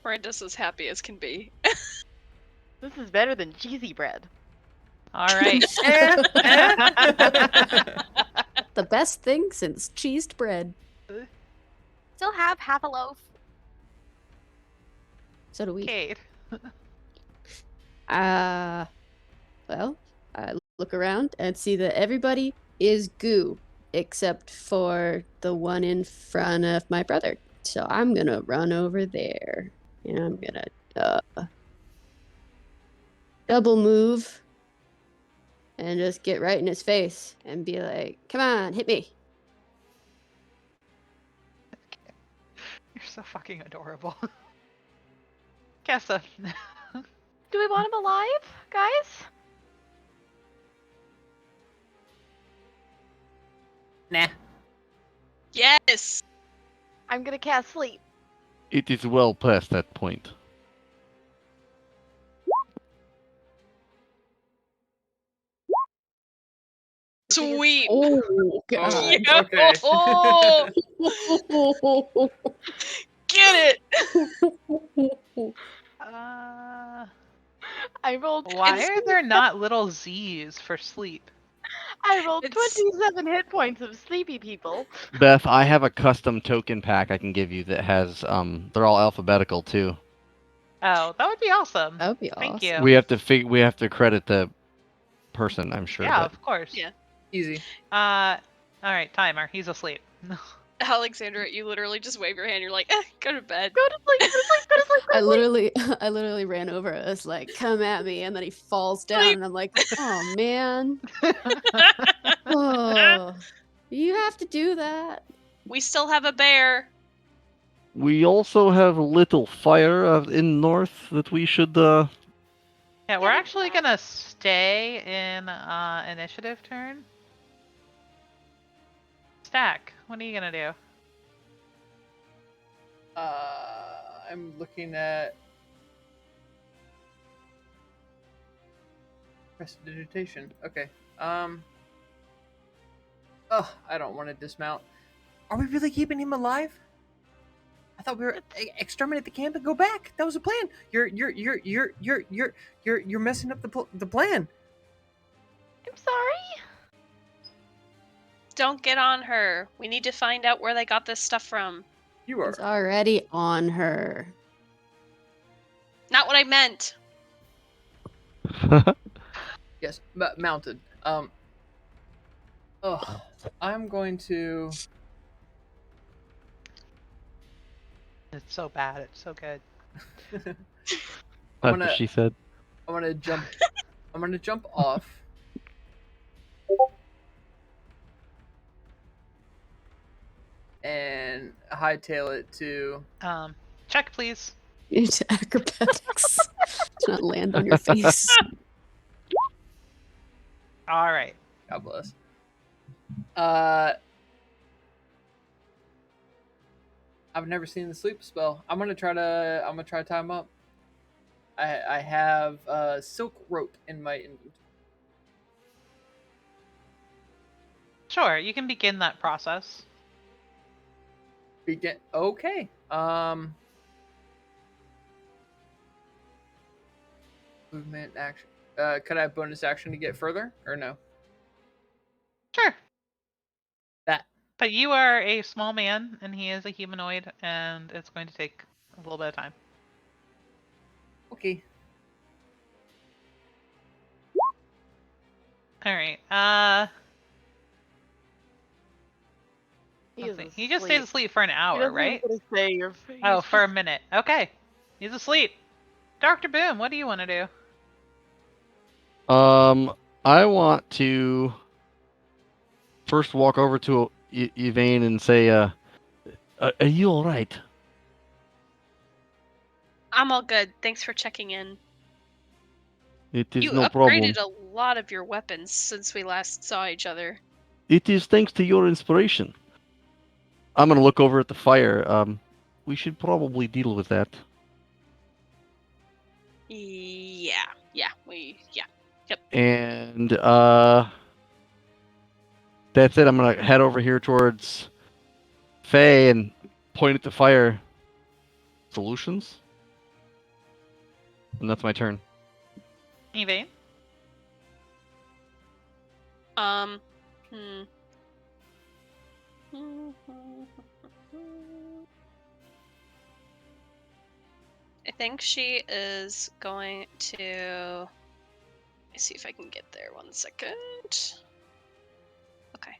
Brandis is happy as can be.
This is better than cheesy bread.
All right.
The best thing since cheesed bread.
Still have half a loaf.
So do we.
Kate.
Well, I look around and see that everybody is goo except for the one in front of my brother. So I'm gonna run over there and I'm gonna double move and just get right in his face and be like, "Come on, hit me."
You're so fucking adorable. Kessa.
Do we want him alive, guys?
Nah.
Yes!
I'm gonna cast sleep.
It is well past that point.
Sweet!
Oh god.
Yeah.
Okay.
Oh, get it!
I rolled.
Why
It's-
are there not little Z's for sleep?
I rolled
It's-
27 hit points of sleepy people.
Beth, I have a custom token pack I can give you that has they're all alphabetical too.
Oh, that would be awesome.
That would be
Thank
awesome.
you.
We have to credit the person, I'm sure.
Yeah,
but
of course.
Yeah.
Easy.
All right, timer. He's asleep.
Alexandra, you literally just wave your hand. You're like, go to bed.
Go to sleep. Go to sleep. Go to sleep.
I literally ran over us like, "Come at me," and then he falls down, and I'm like, "Oh man, oh, you have to do that."
We still have a bear.
we also have a little fire in north that we should
Yeah, we're actually gonna stay in initiative turn. Stack, what are you gonna do?
I'm looking at prestidigitation. Okay. Oh, I don't want to dismount. Are we really keeping him alive? I thought we were exterminate the camp and go back. That was the plan. You're messing up the plan.
I'm sorry.
Don't get on her. We need to find out where they got this stuff from.
You are.
He's already on her.
Not what I meant.
Yes, mounted. I'm going to.
It's so bad. It's so good.
That's
gonna-
what she said.
I'm gonna jump. I'm gonna jump off. And hightail it to.
Check, please.
Into acrobatics. To not land on your face.
All right.
God bless. I've never seen the sleep spell. I'm gonna try to tie him up. I have silk rope in my inventory.
Sure, you can begin that process.
Begin. Okay. Movement action. Could I have bonus action to get further or no?
Sure.
That.
But you are a small man, and he is a humanoid, and it's going to take a little bit of time.
Okay.
All right.
He
Let's
is
see. He just stays
asleep.
asleep for an
He
hour,
doesn't even
right?
get to say your
Oh,
face.
for a minute. Okay. He's asleep. Dr. Boom, what do you want to do?
I want to first walk over to Yvain and say, are you all right?
I'm all good. Thanks for checking in.
It is
You
no
upgraded
problem.
a lot of your weapons since we last saw each other.
It is thanks to your inspiration. I'm gonna look over at the fire. We should probably deal with that.
Yeah. Yep.
And that's it. I'm gonna head over here towards Faye and point at the fire. Solutions? And that's my turn.
Evane?
Hmm. I think she is going to. Let me see if I can get there. 1 second. Okay.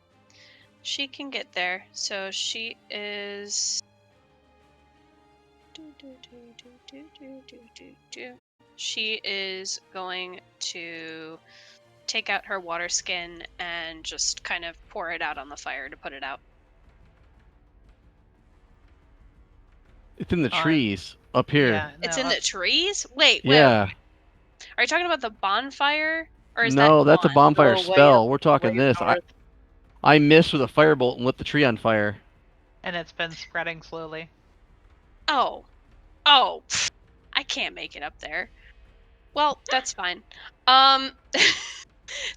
She can get there. So she is. She is going to take out her water skin and just kind of pour it out on the fire to put it out.
It's in the
On-
trees up here.
Yeah, no.
It's in the trees? Wait.
Yeah.
Are you talking about the bonfire? Or is
No,
that
that's a
gone?
bonfire
Go way
spell.
up,
We're talking
way
this.
north.
I missed with a firebolt and lit the tree on fire.
And it's been spreading slowly.
Oh, pfft, I can't make it up there. Well, that's fine.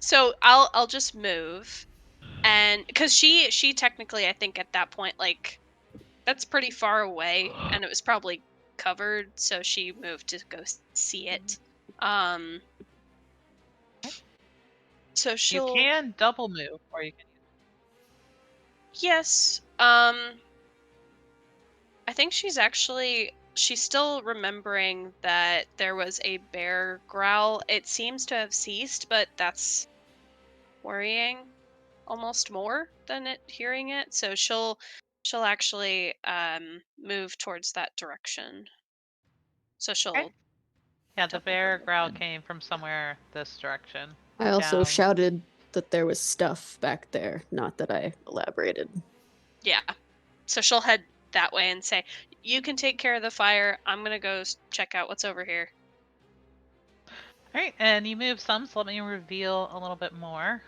So I'll just move, and because she technically, I think at that point, like, that's pretty far away, and it was probably covered, so she moved to go see it. So
You
she'll
can double move, or you can.
yes. I think she's still remembering that there was a bear growl. It seems to have ceased, but that's worrying almost more than it hearing it. So she'll actually move towards that direction. So she'll
Yeah, the
double
bear
move
growl
in.
came from somewhere this direction.
I also
Down.
shouted that there was stuff back there, not that I elaborated.
Yeah. So she'll head that way and say, "You can take care of the fire. I'm gonna go check out what's over here."
All right, and you move some, so let me reveal a little bit more.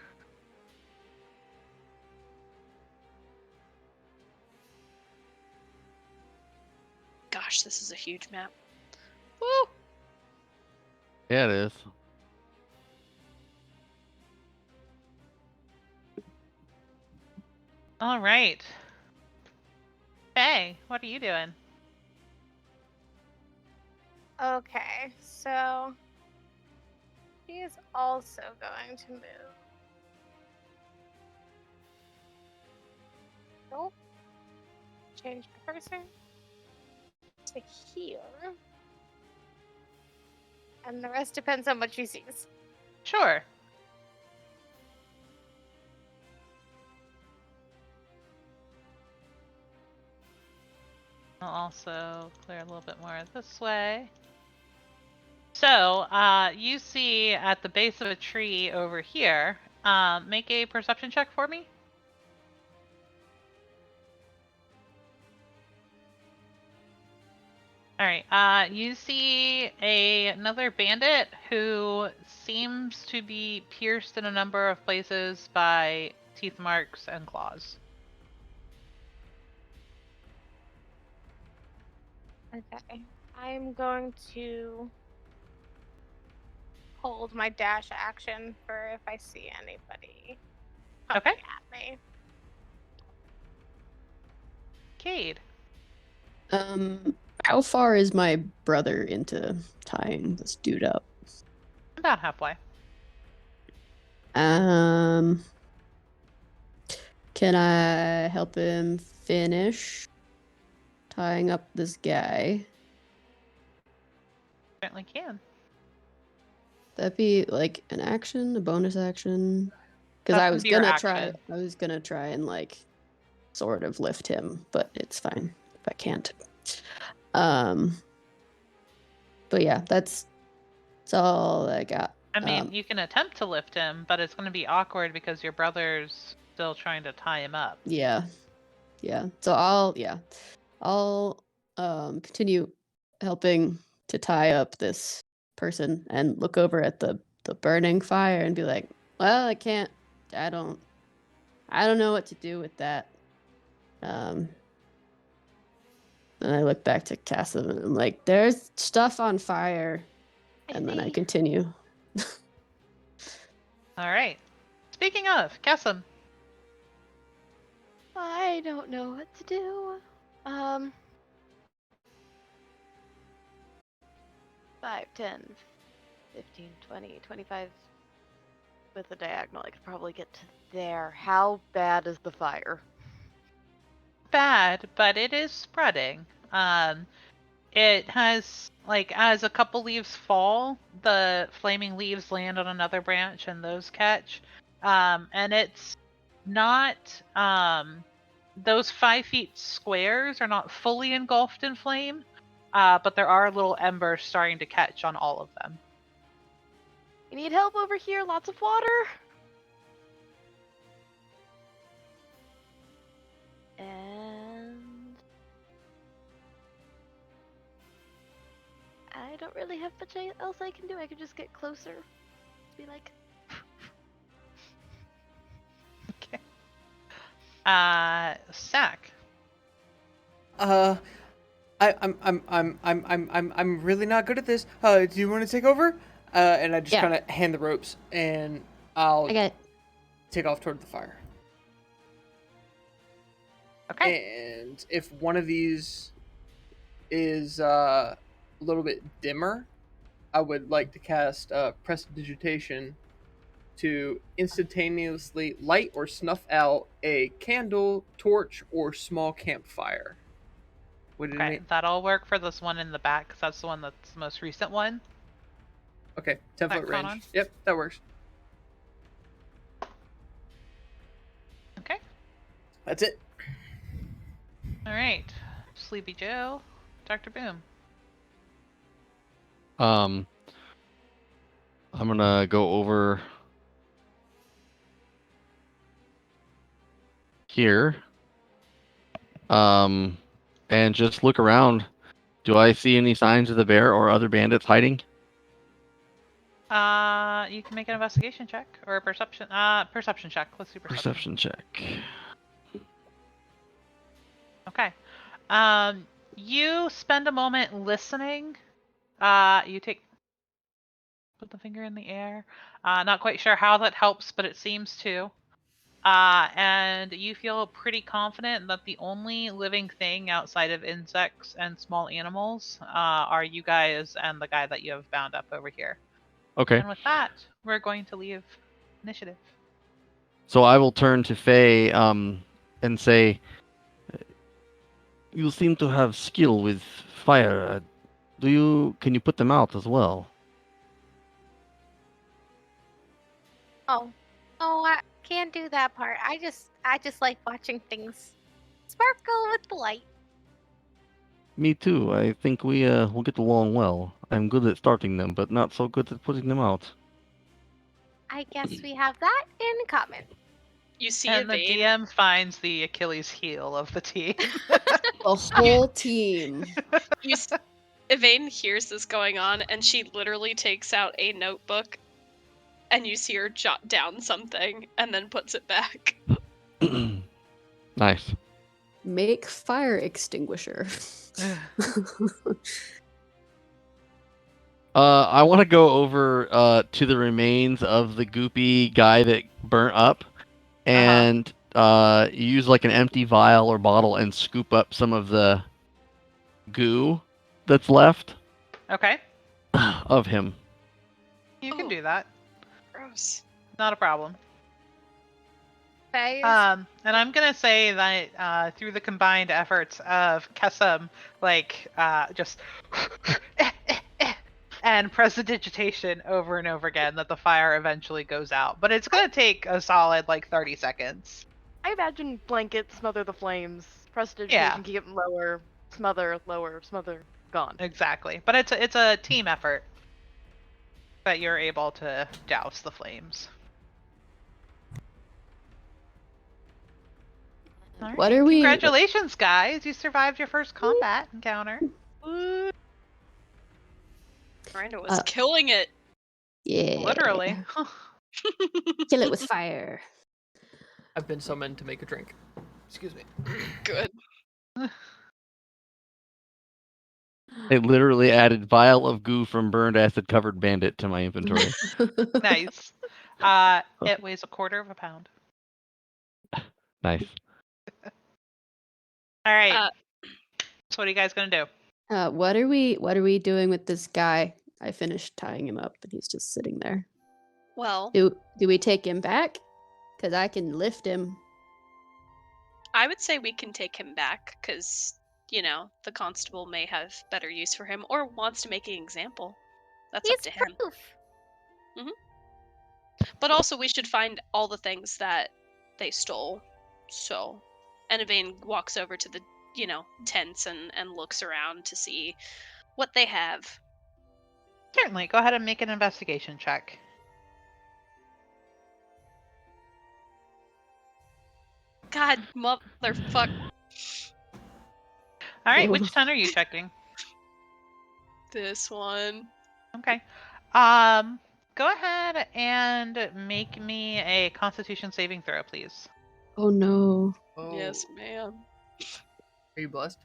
Gosh, this is a huge map. Woo!
Yeah, it is.
All right. Hey, what are you doing?
Okay, so she is also going to move. Nope. Change my cursor to here. And the rest depends on what she sees.
Sure. I'll also clear a little bit more this way. So, you see at the base of a tree over here, make a perception check for me. All right. You see another bandit who seems to be pierced in a number of places by teeth marks and claws.
Okay. I'm going to hold my dash action for if I see anybody coming
Okay.
at me.
Cade.
How far is my brother into tying this dude up?
About halfway.
Can I help him finish tying up this guy?
Certainly can.
That'd be like an action, a bonus action. Because
That's
I
gonna
was
be your
gonna try.
action.
I was gonna try and like sort of lift him, but it's fine if I can't. But yeah, that's all I got.
I mean, you can attempt to lift him, but it's going to be awkward because your brother's still trying to tie him up.
Yeah. So I'll continue helping to tie up this person and look over at the burning fire and be like, well, I don't know what to do with that. And I look back to Cassim and I'm like, there's stuff on fire. And then I continue.
All right. Speaking of, Cassim.
I don't know what to do. 5, 10, 15, 20, 25 with a diagonal. I could probably get to there. How bad is the fire?
Bad, but it is spreading. It has, like, as a couple leaves fall, the flaming leaves land on another branch and those catch. And it's not, those 5 feet squares are not fully engulfed in flame, but there are little embers starting to catch on all of them.
You need help over here? Lots of water? And I don't really have much else I can do. I could just get closer. Be like,
Okay. Sack.
I'm really not good at this. Do you want to take over? And I just
Yeah.
kind of hand the ropes, and I'll
I got
take off toward the fire.
Okay.
And if one of these is a little bit dimmer, I would like to cast Prestidigitation to instantaneously light or snuff out a candle, torch, or small campfire. Would it
Okay,
make...
that'll work for this one in the back, because that's the one that's the most recent one.
Okay, 10-foot range.
Conan?
Yep, that works.
Okay.
That's it.
All right. Sleepy Joe, Dr. Boom.
I'm gonna go over here. And just look around. Do I see any signs of the bear or other bandits hiding?
You can make an investigation check or a perception check. Let's do perception.
Perception check.
Okay. You spend a moment listening. You put the finger in the air. Not quite sure how that helps, but it seems to. And you feel pretty confident that the only living thing outside of insects and small animals are you guys and the guy that you have bound up over here.
Okay.
And with that, we're going to leave initiative.
So I will turn to Faye and say, you seem to have skill with fire. Can you put them out as well?
I can't do that part. I just like watching things sparkle with the light.
Me too. I think we'll get along well. I'm good at starting them, but not so good at putting them out.
I guess we have that in common.
You see
And the
Evade.
DM finds the Achilles heel of the team.
the whole team.
Evane hears this going on, and she literally takes out a notebook, and you see her jot down something, and then puts it back.
Nice.
Make fire extinguisher.
I want to go over to the remains of the goopy guy that burnt up, and use like an empty vial or bottle and scoop up some of the goo that's left.
Okay.
Of him.
You can do that.
Gross.
Not a problem.
Phase.
And I'm gonna say that through the combined efforts of Kesem, just and prestidigitation over and over again that the fire eventually goes out. But it's going to take a solid, 30 seconds.
I imagine blanket, smother the flames,
Yeah.
prestidigitation, keep them lower, smother, gone.
Exactly. But it's a team effort that you're able to douse the flames. All right.
What are we?
Congratulations, guys! You survived your first combat encounter.
Miranda was killing it.
Yeah.
Literally.
Kill it with fire.
I've been summoned to make a drink. Excuse me.
Good.
I literally added vial of goo from burned acid covered bandit to my inventory.
Nice. It weighs 1/4 pound.
Nice.
All right. So what are you guys gonna do?
What are we doing with this guy? I finished tying him up, and he's just sitting there.
Well,
Do we take him back? Because I can lift him.
I would say we can take him back because, the constable may have better use for him or wants to make an example. That's
He's
up to him.
proof.
But also, we should find all the things that they stole. So, and Evane walks over to the, tents and looks around to see what they have.
Certainly. Go ahead and make an investigation check.
God, motherfuck.
All right. Which ton are you checking?
This one.
Okay. Go ahead and make me a Constitution saving throw, please.
Oh no.
Oh.
Yes, ma'am.
Are you blessed?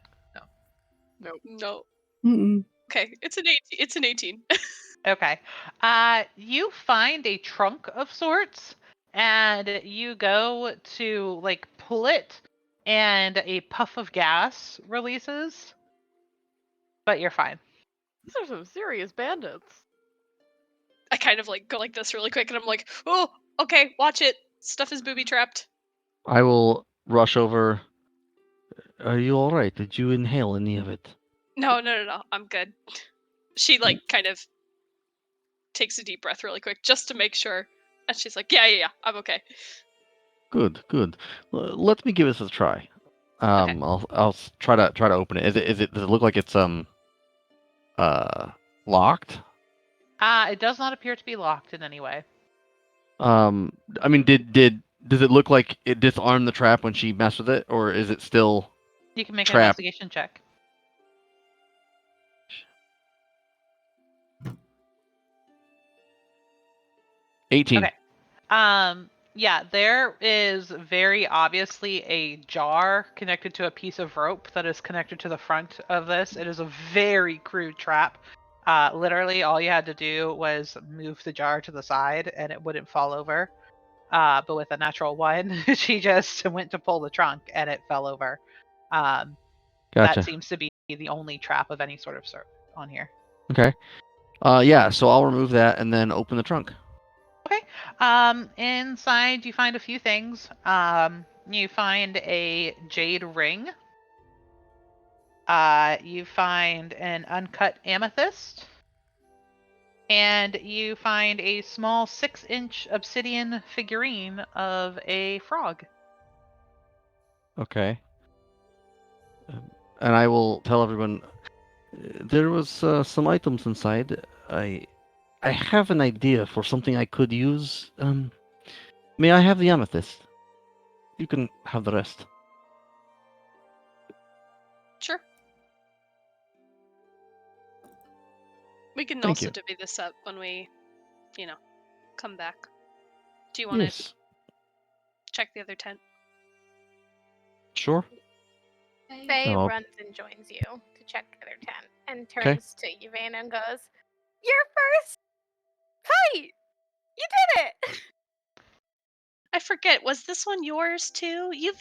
No.
Mm-mm.
Okay, it's an 18. It's an 18.
Okay. You find a trunk of sorts, and you go to pull it, and a puff of gas releases. But you're fine.
These are some serious bandits.
I kind of go like this really quick, and I'm like, oh, okay, watch it. Stuff is booby trapped.
I will rush over. Are you all right? Did you inhale any of it?
No, I'm good. She kind of takes a deep breath really quick just to make sure, and she's like, yeah, I'm okay.
Good. Let me give this a try.
Okay.
I'll try to open it. Does it look like it's locked?
It does not appear to be locked in any way.
I mean, does it look like it disarmed the trap when she messed with it, or is it still
You can make an
trapped?
investigation check.
$18.
Okay. Yeah, there is very obviously a jar connected to a piece of rope that is connected to the front of this. It is a very crude trap. Literally, all you had to do was move the jar to the side and it wouldn't fall over. But with a natural 1, she just went to pull the trunk and it fell over.
Gotcha.
That seems to be the only trap of any sort on here.
Okay. Yeah, so I'll remove that and then open the trunk.
Okay. Inside you find a few things. You find a jade ring. You find an uncut amethyst. And you find a small 6-inch obsidian figurine of a frog.
Okay. And I will tell everyone there was some items inside. I have an idea for something I could use. May I have the amethyst? You can have the rest.
Sure. We can
Thank
also
you.
divvy this up when we, come back. Do you want to
Yes.
check the other tent?
Sure.
Faye
Oh.
runs and joins you to check the other tent and turns to Evane and goes, "Your first fight! You did it!"
I forget. Was this one yours too? You've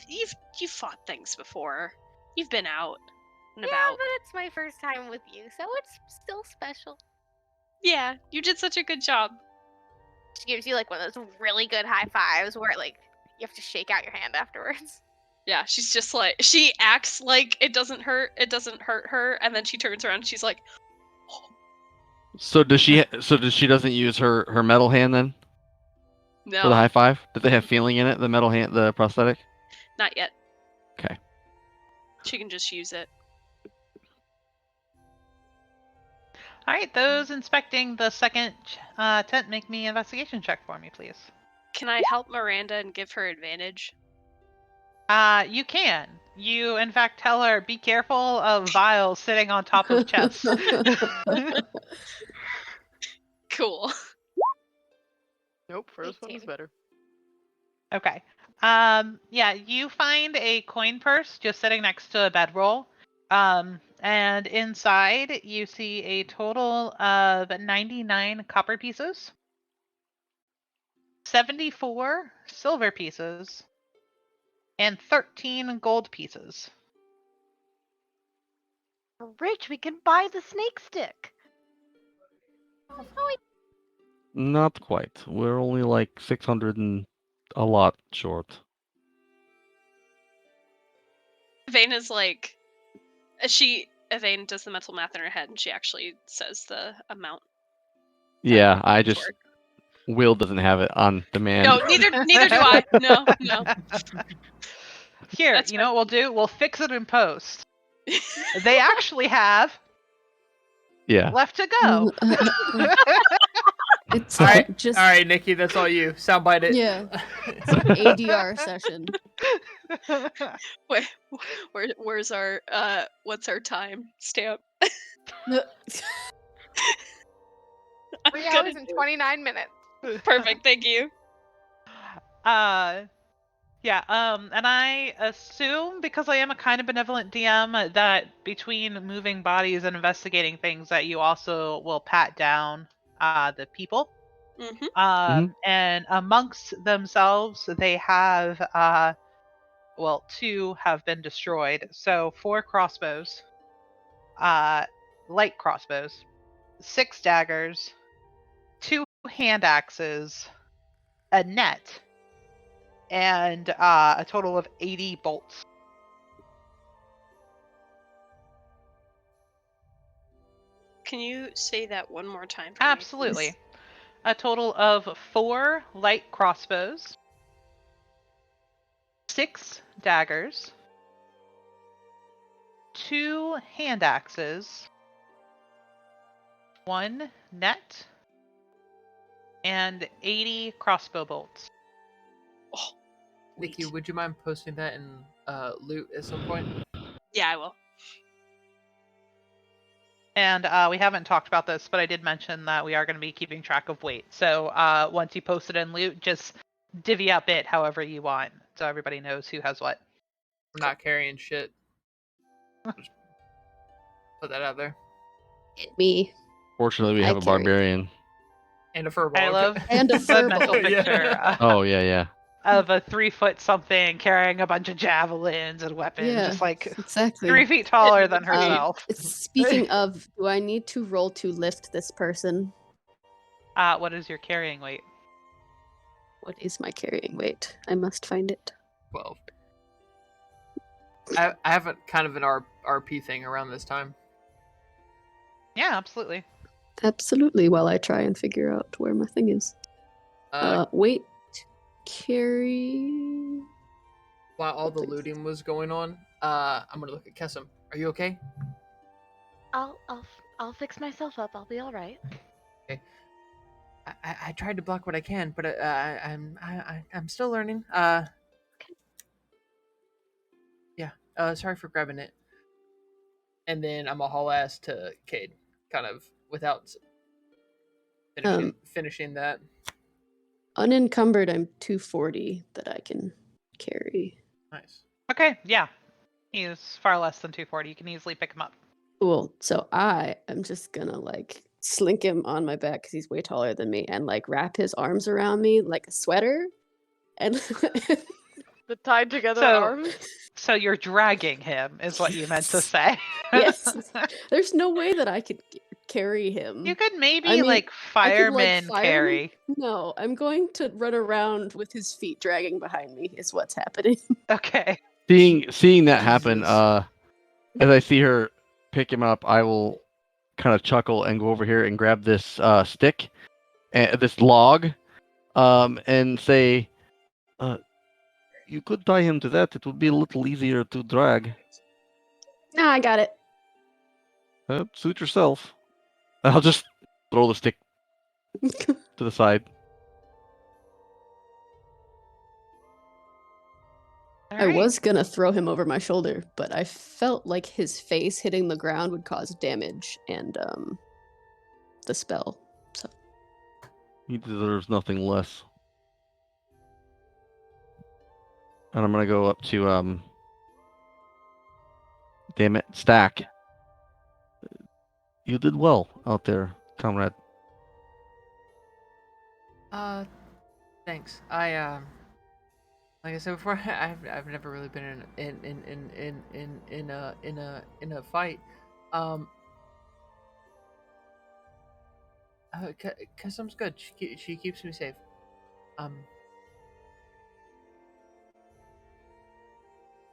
fought things before. You've been out and
Yeah,
about.
but it's my first time with you, so it's still special.
Yeah, you did such a good job.
She gives you one of those really good high fives where you have to shake out your hand afterwards.
Yeah, she's just she acts like it doesn't hurt her, and then she turns around and she's like, oh,
So does she? So does she doesn't use her metal hand then
No,
for the high five? Does it have feeling in it? The metal hand, the prosthetic.
not yet.
Okay.
She can just use it.
All right, those inspecting the second tent, make me an investigation check for me, please.
Can I help Miranda and give her advantage?
You can. You, in fact, tell her, be careful of vials sitting on top of chests.
Cool.
Nope, first one is
18.
better.
Okay. Yeah, you find a coin purse just sitting next to a bedroll. And inside you see a total of 99 copper pieces, 74 silver pieces, and 13 gold pieces.
We're rich, we can buy the snake stick.
Not quite. We're only like 600 and a lot short.
Evane is like, Evane does the mental math in her head, and she actually says the amount.
Yeah, I just
Sure.
Will doesn't have it on demand.
No, neither do I. No.
Here,
That's
you know what we'll do? We'll fix it in post. They actually have
Yeah.
left to go.
It's
All right,
just
all right, Nikki, that's all you. Soundbite it.
yeah, it's an ADR session.
Where's our what's our time stamp?
3 hours and 29 minutes.
Perfect, thank you.
Yeah, and I assume, because I am a kind of benevolent DM, that between moving bodies and investigating things, that you also will pat down the people.
Mm-hmm.
And amongst themselves, they have, well, 2 have been destroyed. So 4 crossbows, light crossbows, 6 daggers, 2 hand axes, a net, and a total of 80 bolts.
Can you say that one more time for
Absolutely.
me, please?
A total of 4 light crossbows, 6 daggers, 2 hand axes, 1 net, and 80 crossbow bolts.
Oh,
Nikki,
sweet.
would you mind posting that in loot at some point?
Yeah, I will.
And we haven't talked about this, but I did mention that we are going to be keeping track of weight. So once you post it in loot, just divvy up it however you want, so everybody knows who has what.
I'm not carrying shit. Just put that out there.
Me
Fortunately, we
I
have a
carry.
barbarian.
And a fur
I
ball.
love
And a
the
fur
mental
ball.
picture
Oh yeah.
of a 3-foot something carrying a bunch of javelins and weapons,
Yeah,
just like
exactly.
3 feet taller than herself.
Speaking of, do I need to roll to lift this person?
What is your carrying weight?
What is my carrying weight? I must find it.
12. I have a kind of an RP thing around this time.
Yeah, absolutely.
Absolutely, while I try and figure out where my thing is. Weight, carry...
While all the looting was going on, I'm gonna look at Kessim. Are you okay?
I'll fix myself up. I'll be all right.
Okay. I tried to block what I can, but I'm still learning. Yeah. Sorry for grabbing it. And then I'm a haul ass to Cade, kind of without finishing that.
Unencumbered, I'm 240 that I can carry.
Nice.
Okay, yeah. He's far less than 240. You can easily pick him up.
Cool. So I am just gonna like slink him on my back because he's way taller than me and like wrap his arms around me like a sweater. And
The tied together
So-
arms.
So you're dragging him, is what you meant to say.
yes, there's no way that I could carry him.
You could maybe
I mean,
like
I could,
fireman carry.
No, I'm going to run around with his feet dragging behind me. Is what's happening.
Okay.
Seeing that happen,
Jesus.
as I see her pick him up, I will kind of chuckle and go over here and grab this stick, this log, and say, "You could tie him to that. It would be a little easier to drag.
Nah, I got it.
Suit yourself." I'll just throw the stick to the side.
I was gonna throw him over my shoulder, but I felt like his face hitting the ground would cause damage and the spell. So
He deserves nothing less. And I'm gonna go up to damn it, Stack. You did well out there, comrade.
Thanks. Like I said before, I've never really been in a fight. Custom's good. She keeps me safe. I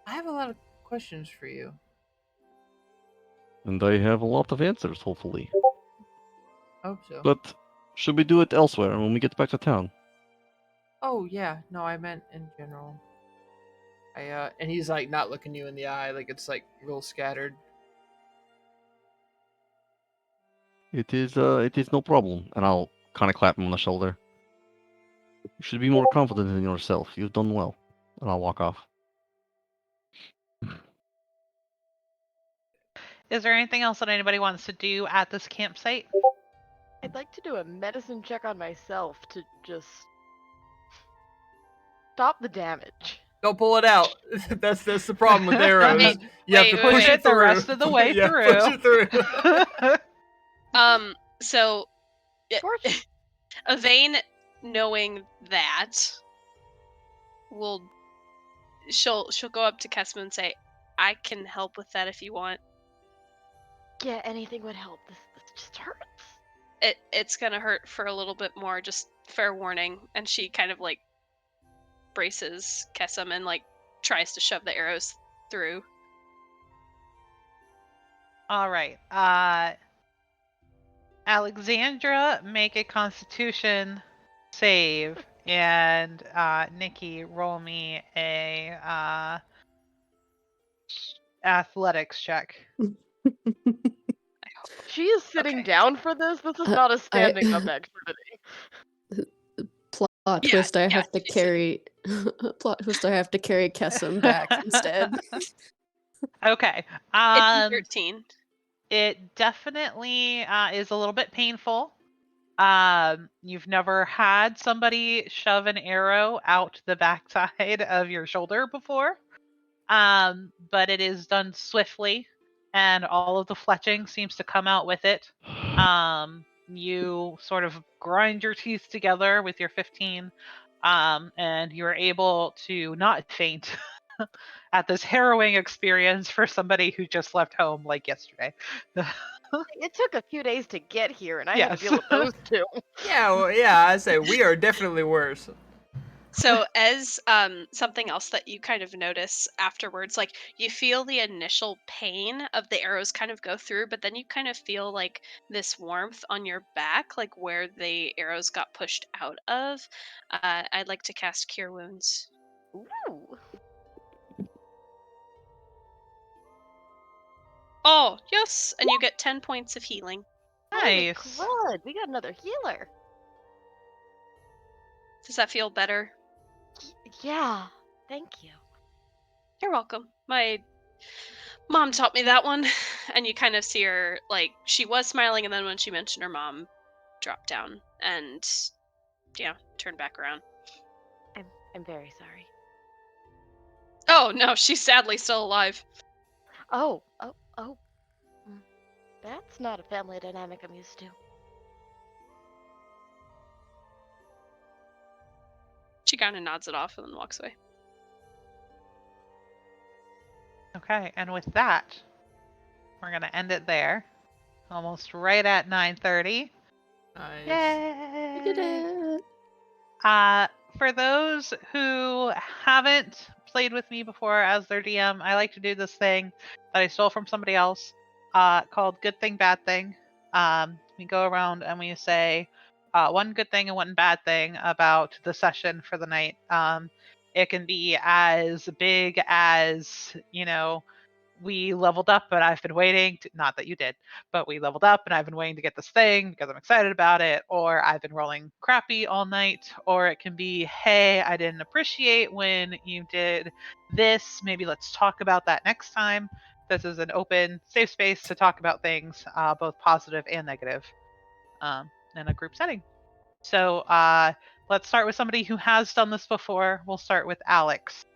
have a lot of questions for you.
And I have a lot of answers, hopefully.
Hope so.
But should we do it elsewhere when we get back to town?
Oh yeah, no, I meant in general. And he's like not looking you in the eye, like it's like real scattered.
It is no problem. And I'll kind of clap him on the shoulder. You should be more confident in yourself. You've done well. And I'll walk off.
Is there anything else that anybody wants to do at this campsite?
I'd like to do a medicine check on myself to just stop the damage.
Don't pull it out. That's the problem with arrows.
Wait,
You have to
wait,
push
wait.
it
the
through.
rest of the way
Yeah,
through.
Push it through.
So
Torch.
Evane, knowing that, she'll go up to Kesma and say, "I can help with that if you want."
Yeah, anything would help. This just hurts.
It's gonna hurt for a little bit more, just fair warning. And she kind of like braces Kesem and like tries to shove the arrows through.
All right. Alexandra, make a Constitution save, and Nikki, roll me a athletics check.
She is sitting
Okay.
down for this. This is not a standing up activity.
plot
Yeah,
twist. I
yeah,
have to
she's-
carry. Plot twist. I have to carry Kesem back instead.
Okay.
It's 13.
It definitely is a little bit painful. You've never had somebody shove an arrow out the backside of your shoulder before. But it is done swiftly, and all of the fletching seems to come out with it. You sort of grind your teeth together with your 15, and you're able to not faint at this harrowing experience for somebody who just left home like yesterday.
It took a few days to get here, and I had to
Yes.
deal with those two.
Yeah, well, yeah, I say we are definitely worse.
So as something else that you kind of notice afterwards, like you feel the initial pain of the arrows kind of go through, but then you kind of feel like this warmth on your back, like where the arrows got pushed out of. I'd like to cast Cure Wounds.
Ooh.
Oh, yes, and you get 10 points of healing.
Holy
Nice.
crud, we got another healer.
Does that feel better?
Yeah, thank you.
You're welcome. My mom taught me that one. And you kind of see her, like, she was smiling, and then when she mentioned her mom, dropped down and, yeah, turned back around.
I'm very sorry.
Oh, no, she's sadly still alive.
Oh. That's not a family dynamic I'm used to.
She kind of nods it off and then walks away.
Okay, and with that, we're going to end it there. Almost right at 9:30.
Nice.
Yay!
Look at it.
For those who haven't played with me before as their DM, I like to do this thing that I stole from somebody else called Good Thing, Bad Thing. We go around and we say one good thing and one bad thing about the session for the night. It can be as big as, we leveled up and I've been waiting to, not that you did, but we leveled up and I've been waiting to get this thing because I'm excited about it, or I've been rolling crappy all night, or it can be, hey, I didn't appreciate when you did this. Maybe let's talk about that next time. This is an open, safe space to talk about things, both positive and negative, in a group setting. So let's start with somebody who has done this before. We'll start with Alex.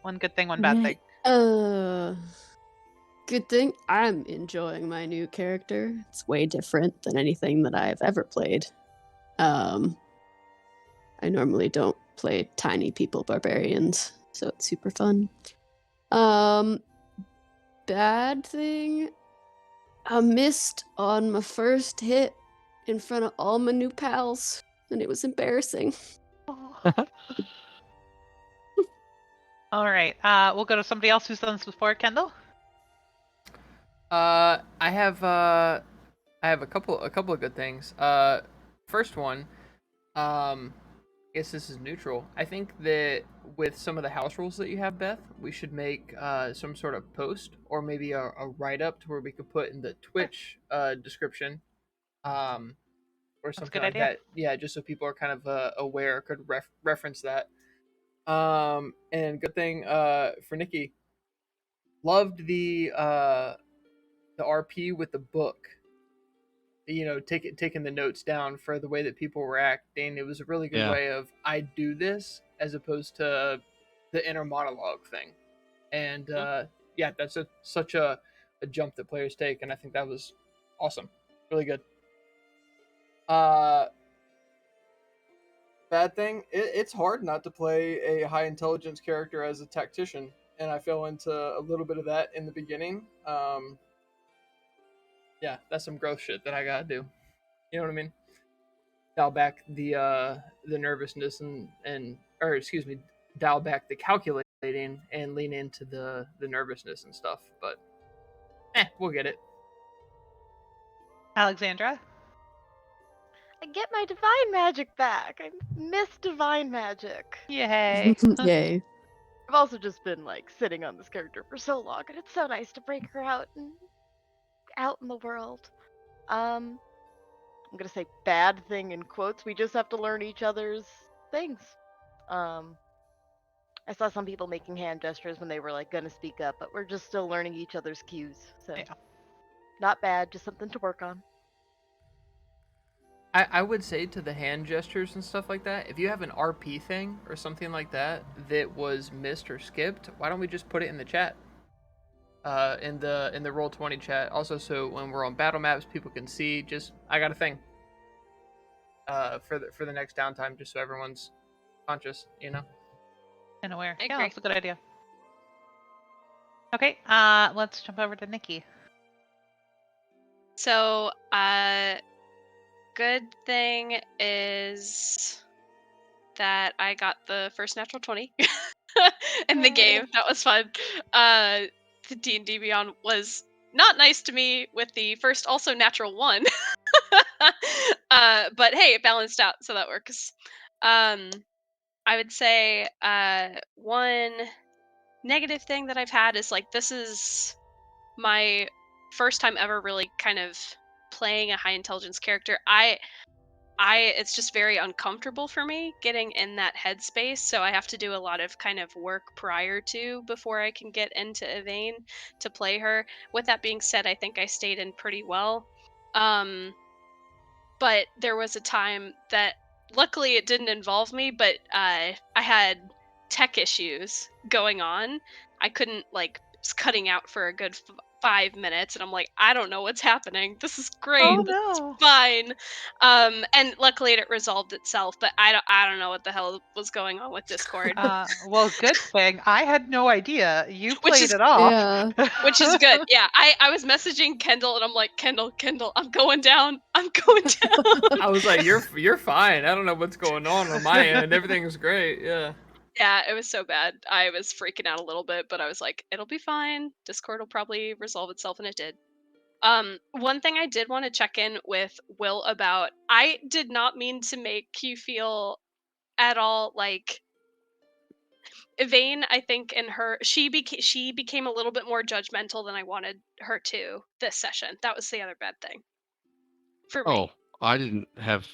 One good thing, one bad thing.
Good thing I'm enjoying my new character. It's way different than anything that I've ever played. I normally don't play tiny people barbarians, so it's super fun. Bad thing, I missed on my first hit in front of all my new pals, and it was embarrassing.
All right. We'll go to somebody else who's done this before. Kendall?
I have a couple of good things. First one, I guess this is neutral. I think that with some of the house rules that you have, Beth, we should make some sort of post or maybe a write up to where we could put in the Twitch description, or
That's a
something
good
like
idea.
that. Yeah, just so people are kind of aware, could reference that. And good thing for Nikki, loved the RP with the book. Taking the notes down for the way that people were acting. It was a really good
Yeah.
way of I do this as opposed to the inner monologue thing. And yeah, that's such a jump that players take, and I think that was awesome, really good. Bad thing, it's hard not to play a high intelligence character as a tactician, and I fell into a little bit of that in the beginning. Yeah, that's some growth shit that I gotta do. You know what I mean? Dial back the nervousness and or excuse me, dial back the calculating and lean into the nervousness and stuff. But we'll get it.
Alexandra?
I get my divine magic back. I miss divine magic.
Yay.
Yay.
I've also just been like sitting on this character for so long, and it's so nice to break her out in the world. I'm gonna say bad thing in quotes. We just have to learn each other's things. I saw some people making hand gestures when they were like gonna speak up, but we're just still learning each other's cues. So
Yeah.
not bad, just something to work on.
I would say to the hand gestures and stuff like that, if you have an RP thing or something like that that was missed or skipped, why don't we just put it in the chat? In the Roll20 chat. Also, so when we're on battle maps, people can see. Just I got a thing. For the next downtime, just so everyone's conscious,
And aware.
I
Yeah,
agree.
that's a good idea. Okay, let's jump over to Nikki.
So, good thing is that I got the first natural 20 in the game. That was fun. The D&D Beyond was not nice to me with the first also natural 1. But hey, it balanced out, so that works. I would say one negative thing that I've had is like this is my first time ever really kind of playing a high intelligence character. It's just very uncomfortable for me getting in that headspace, so I have to do a lot of kind of work prior to before I can get into Yvain to play her. With that being said, I think I stayed in pretty well. But there was a time that luckily it didn't involve me, but I had tech issues going on. I couldn't was cutting out for a good 5 minutes, and I'm like, I don't know what's happening. This is great.
Oh,
This is
no.
fine. And luckily it resolved itself, but I don't know what the hell was going on with Discord.
Well, good thing. I had no idea. You
Which
played
is
it off.
Yeah.
Which is good. Yeah, I was messaging Kendall and I'm like, Kendall, I'm going down. I'm going down.
I was like, you're fine. I don't know what's going on my end. Everything's great. Yeah.
Yeah, it was so bad. I was freaking out a little bit, but I was like, it'll be fine. Discord will probably resolve itself, and it did. One thing I did want to check in with Will about, I did not mean to make you feel at all like Evane, I think in her she became a little bit more judgmental than I wanted her to this session. That was the other bad thing for me.
Oh, I didn't have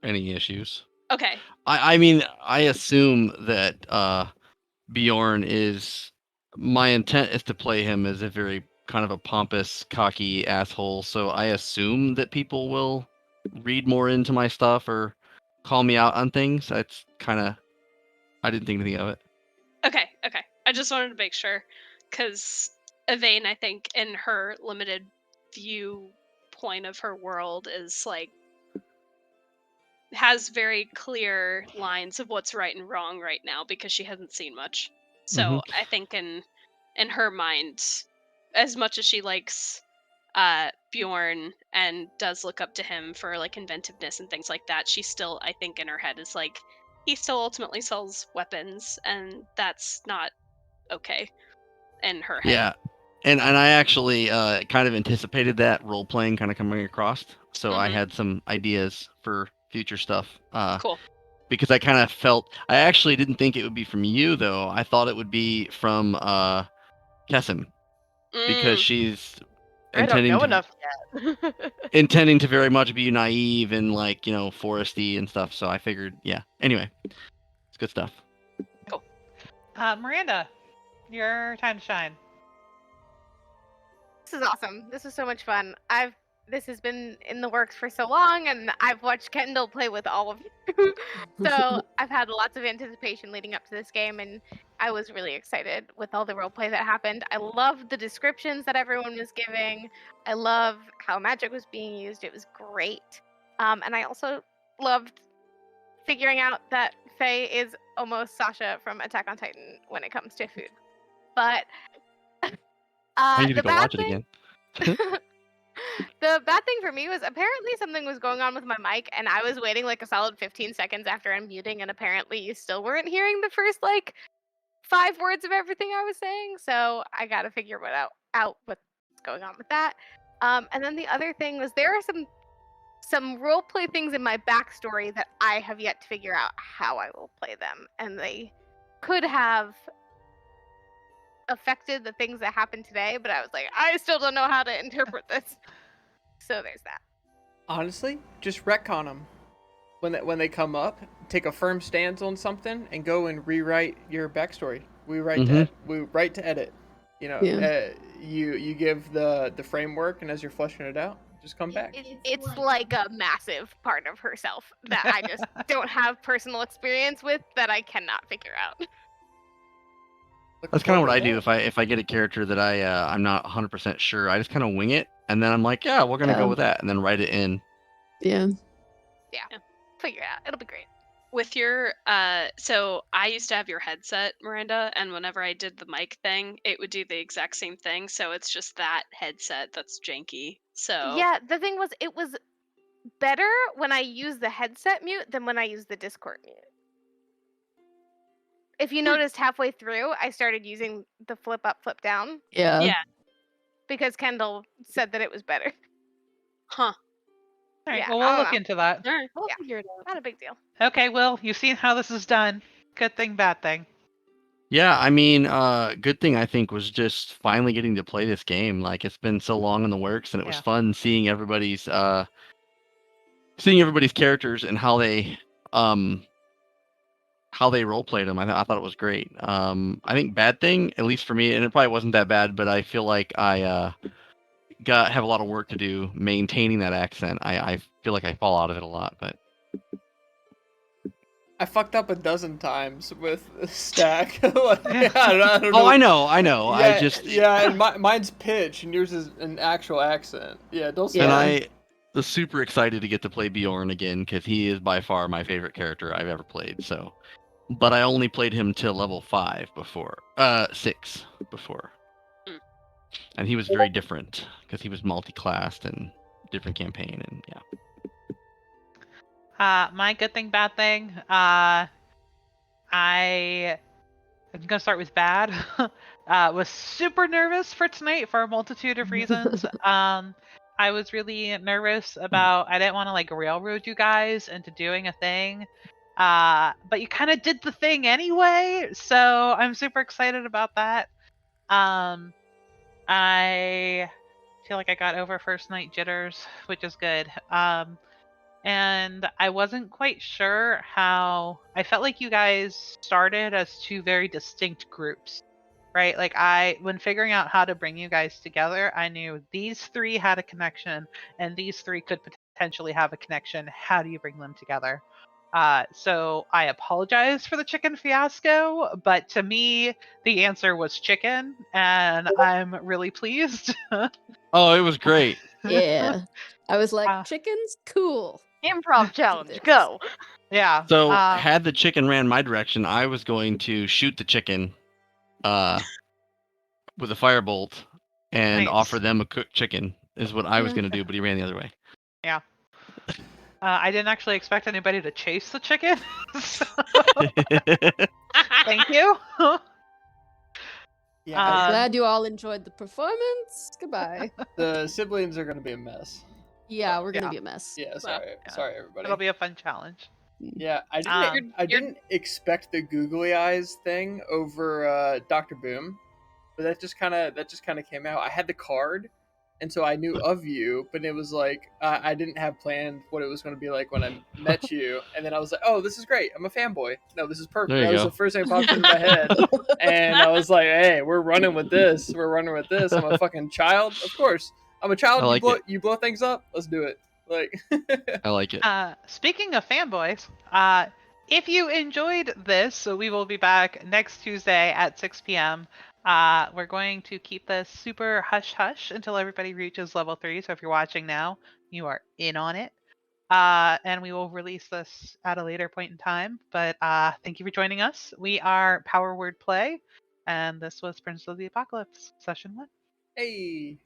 any issues.
Okay.
I mean, I assume that Bjorn is. My intent is to play him as a very kind of a pompous, cocky asshole. So I assume that people will read more into my stuff or call me out on things. That's kind of. I didn't think anything of it.
Okay. I just wanted to make sure, because Evane, I think, in her limited viewpoint of her world, is like has very clear lines of what's right and wrong right now because she hasn't seen much. So I think in her mind, as much as she likes Bjorn and does look up to him for like inventiveness and things like that, she still, I think, in her head is like, he still ultimately sells weapons, and that's not okay in her head.
Yeah, and I actually kind of anticipated that role playing kind of coming across, so I had some ideas for future stuff.
Cool.
Because I kind of felt I actually didn't think it would be from you though. I thought it would be from Kessim because she's
I don't
intending
know
to
enough yet.
intending to very much be naive and like foresty and stuff. So I figured, yeah. Anyway, it's good stuff.
Cool.
Miranda, your time to shine.
This is awesome. This is so much fun. This has been in the works for so long, and I've watched Kendall play with all of you. So I've had lots of anticipation leading up to this game, and I was really excited with all the roleplay that happened. I loved the descriptions that everyone was giving. I love how magic was being used. It was great. And I also loved figuring out that Faye is almost Sasha from Attack on Titan when it comes to food. But
I need to
the
go
bad
watch it
thing,
again.
the bad thing for me was apparently something was going on with my mic, and I was waiting like a solid 15 seconds after unmuting, and apparently you still weren't hearing the first like 5 words of everything I was saying. So I got to figure out what's going on with that. And then the other thing was there are some role play things in my backstory that I have yet to figure out how I will play them, and they could have affected the things that happened today, but I was like, I still don't know how to interpret this. So there's that.
Honestly, just retcon them when they come up. Take a firm stance on something and go and rewrite your backstory. We write to edit. You give the framework, and as you're fleshing it out, just come back.
It's like a massive part of herself that I just don't have personal experience with that I cannot figure out.
That's kind of what I do if I get a character that I'm not 100% sure. I just kind of wing it, and then I'm like, yeah, we're gonna go with that, and then write it in.
Yeah.
Figure it out. It'll be great.
With your so I used to have your headset, Miranda, and whenever I did the mic thing, it would do the exact same thing. So it's just that headset that's janky. So
yeah, the thing was, it was better when I used the headset mute than when I used the Discord mute. If you noticed halfway through, I started using the flip up, flip down.
Yeah.
Because Kendall said that it was better.
Huh.
All right, well, we'll look into that.
All right.
We'll figure it out.
Not a big deal.
Okay, Will, you've seen how this is done. Good thing, bad thing.
Yeah, I mean, good thing I think was just finally getting to play this game. Like it's been so long in the works, and it was fun seeing everybody's characters and how they role played them. I thought it was great. I think bad thing, at least for me, and it probably wasn't that bad, but I feel like I have a lot of work to do maintaining that accent. I feel like I fall out of it a lot, but
I fucked up a dozen times with Stack. I don't know.
I know.
Yeah, and mine's pitch, and yours is an actual accent. Yeah, don't say
And
that.
I was super excited to get to play Bjorn again because he is by far my favorite character I've ever played. So, but I only played him till level 5 before, 6 before, and he was very different because he was multi-classed and different campaign, and yeah.
My good thing, bad thing. I I'm gonna start with bad. Was super nervous for tonight for a multitude of reasons. I was really nervous about. I didn't want to like railroad you guys into doing a thing, but you kind of did the thing anyway. So I'm super excited about that. I feel like I got over first night jitters, which is good. And I wasn't quite sure how. I felt like you guys started as two very distinct groups, right? Like when figuring out how to bring you guys together, I knew these three had a connection and these three could potentially have a connection. How do you bring them together? So I apologize for the chicken fiasco, but to me, the answer was chicken, and I'm really pleased.
Oh, it was great.
Yeah. I was like,
Uh,
chickens? Cool.
Improv challenge,
this.
go.
yeah.
So had the chicken ran my direction, I was going to shoot the chicken with a firebolt and
Nice.
offer them a cooked chicken is what I was
Yeah.
going to do, but he ran the other way.
Yeah. I didn't actually expect anybody to chase the chicken. So, thank you.
Yeah,
Glad you all enjoyed the performance. Goodbye.
the siblings are gonna be a mess.
Yeah, we're gonna
Yeah.
be a mess.
Yeah, sorry,
Yeah.
sorry everybody.
It'll be a fun challenge.
Yeah, I
You're-
didn't expect the googly eyes thing over Dr. Boom, but that just kind of came out. I had the card, and so I knew of you, but it was like I didn't have planned what it was going to be like when I met you, and then I was like, oh, this is great. I'm a fanboy. No, this is perfect.
There you
That was
go.
the first thing that popped into my head, and I was like, hey, we're running with this. We're running with this. I'm a fucking child, of course. I'm a child.
I like it.
You blow things up. Let's do it. Like.
I like it.
Speaking of fanboys, if you enjoyed this, so we will be back next Tuesday at 6 p.m. We're going to keep this super hush hush until everybody reaches level 3. So if you're watching now, you are in on it. And we will release this at a later point in time. But thank you for joining us. We are Power Word Play, and this was Prince of the Apocalypse, Session 1.
Hey.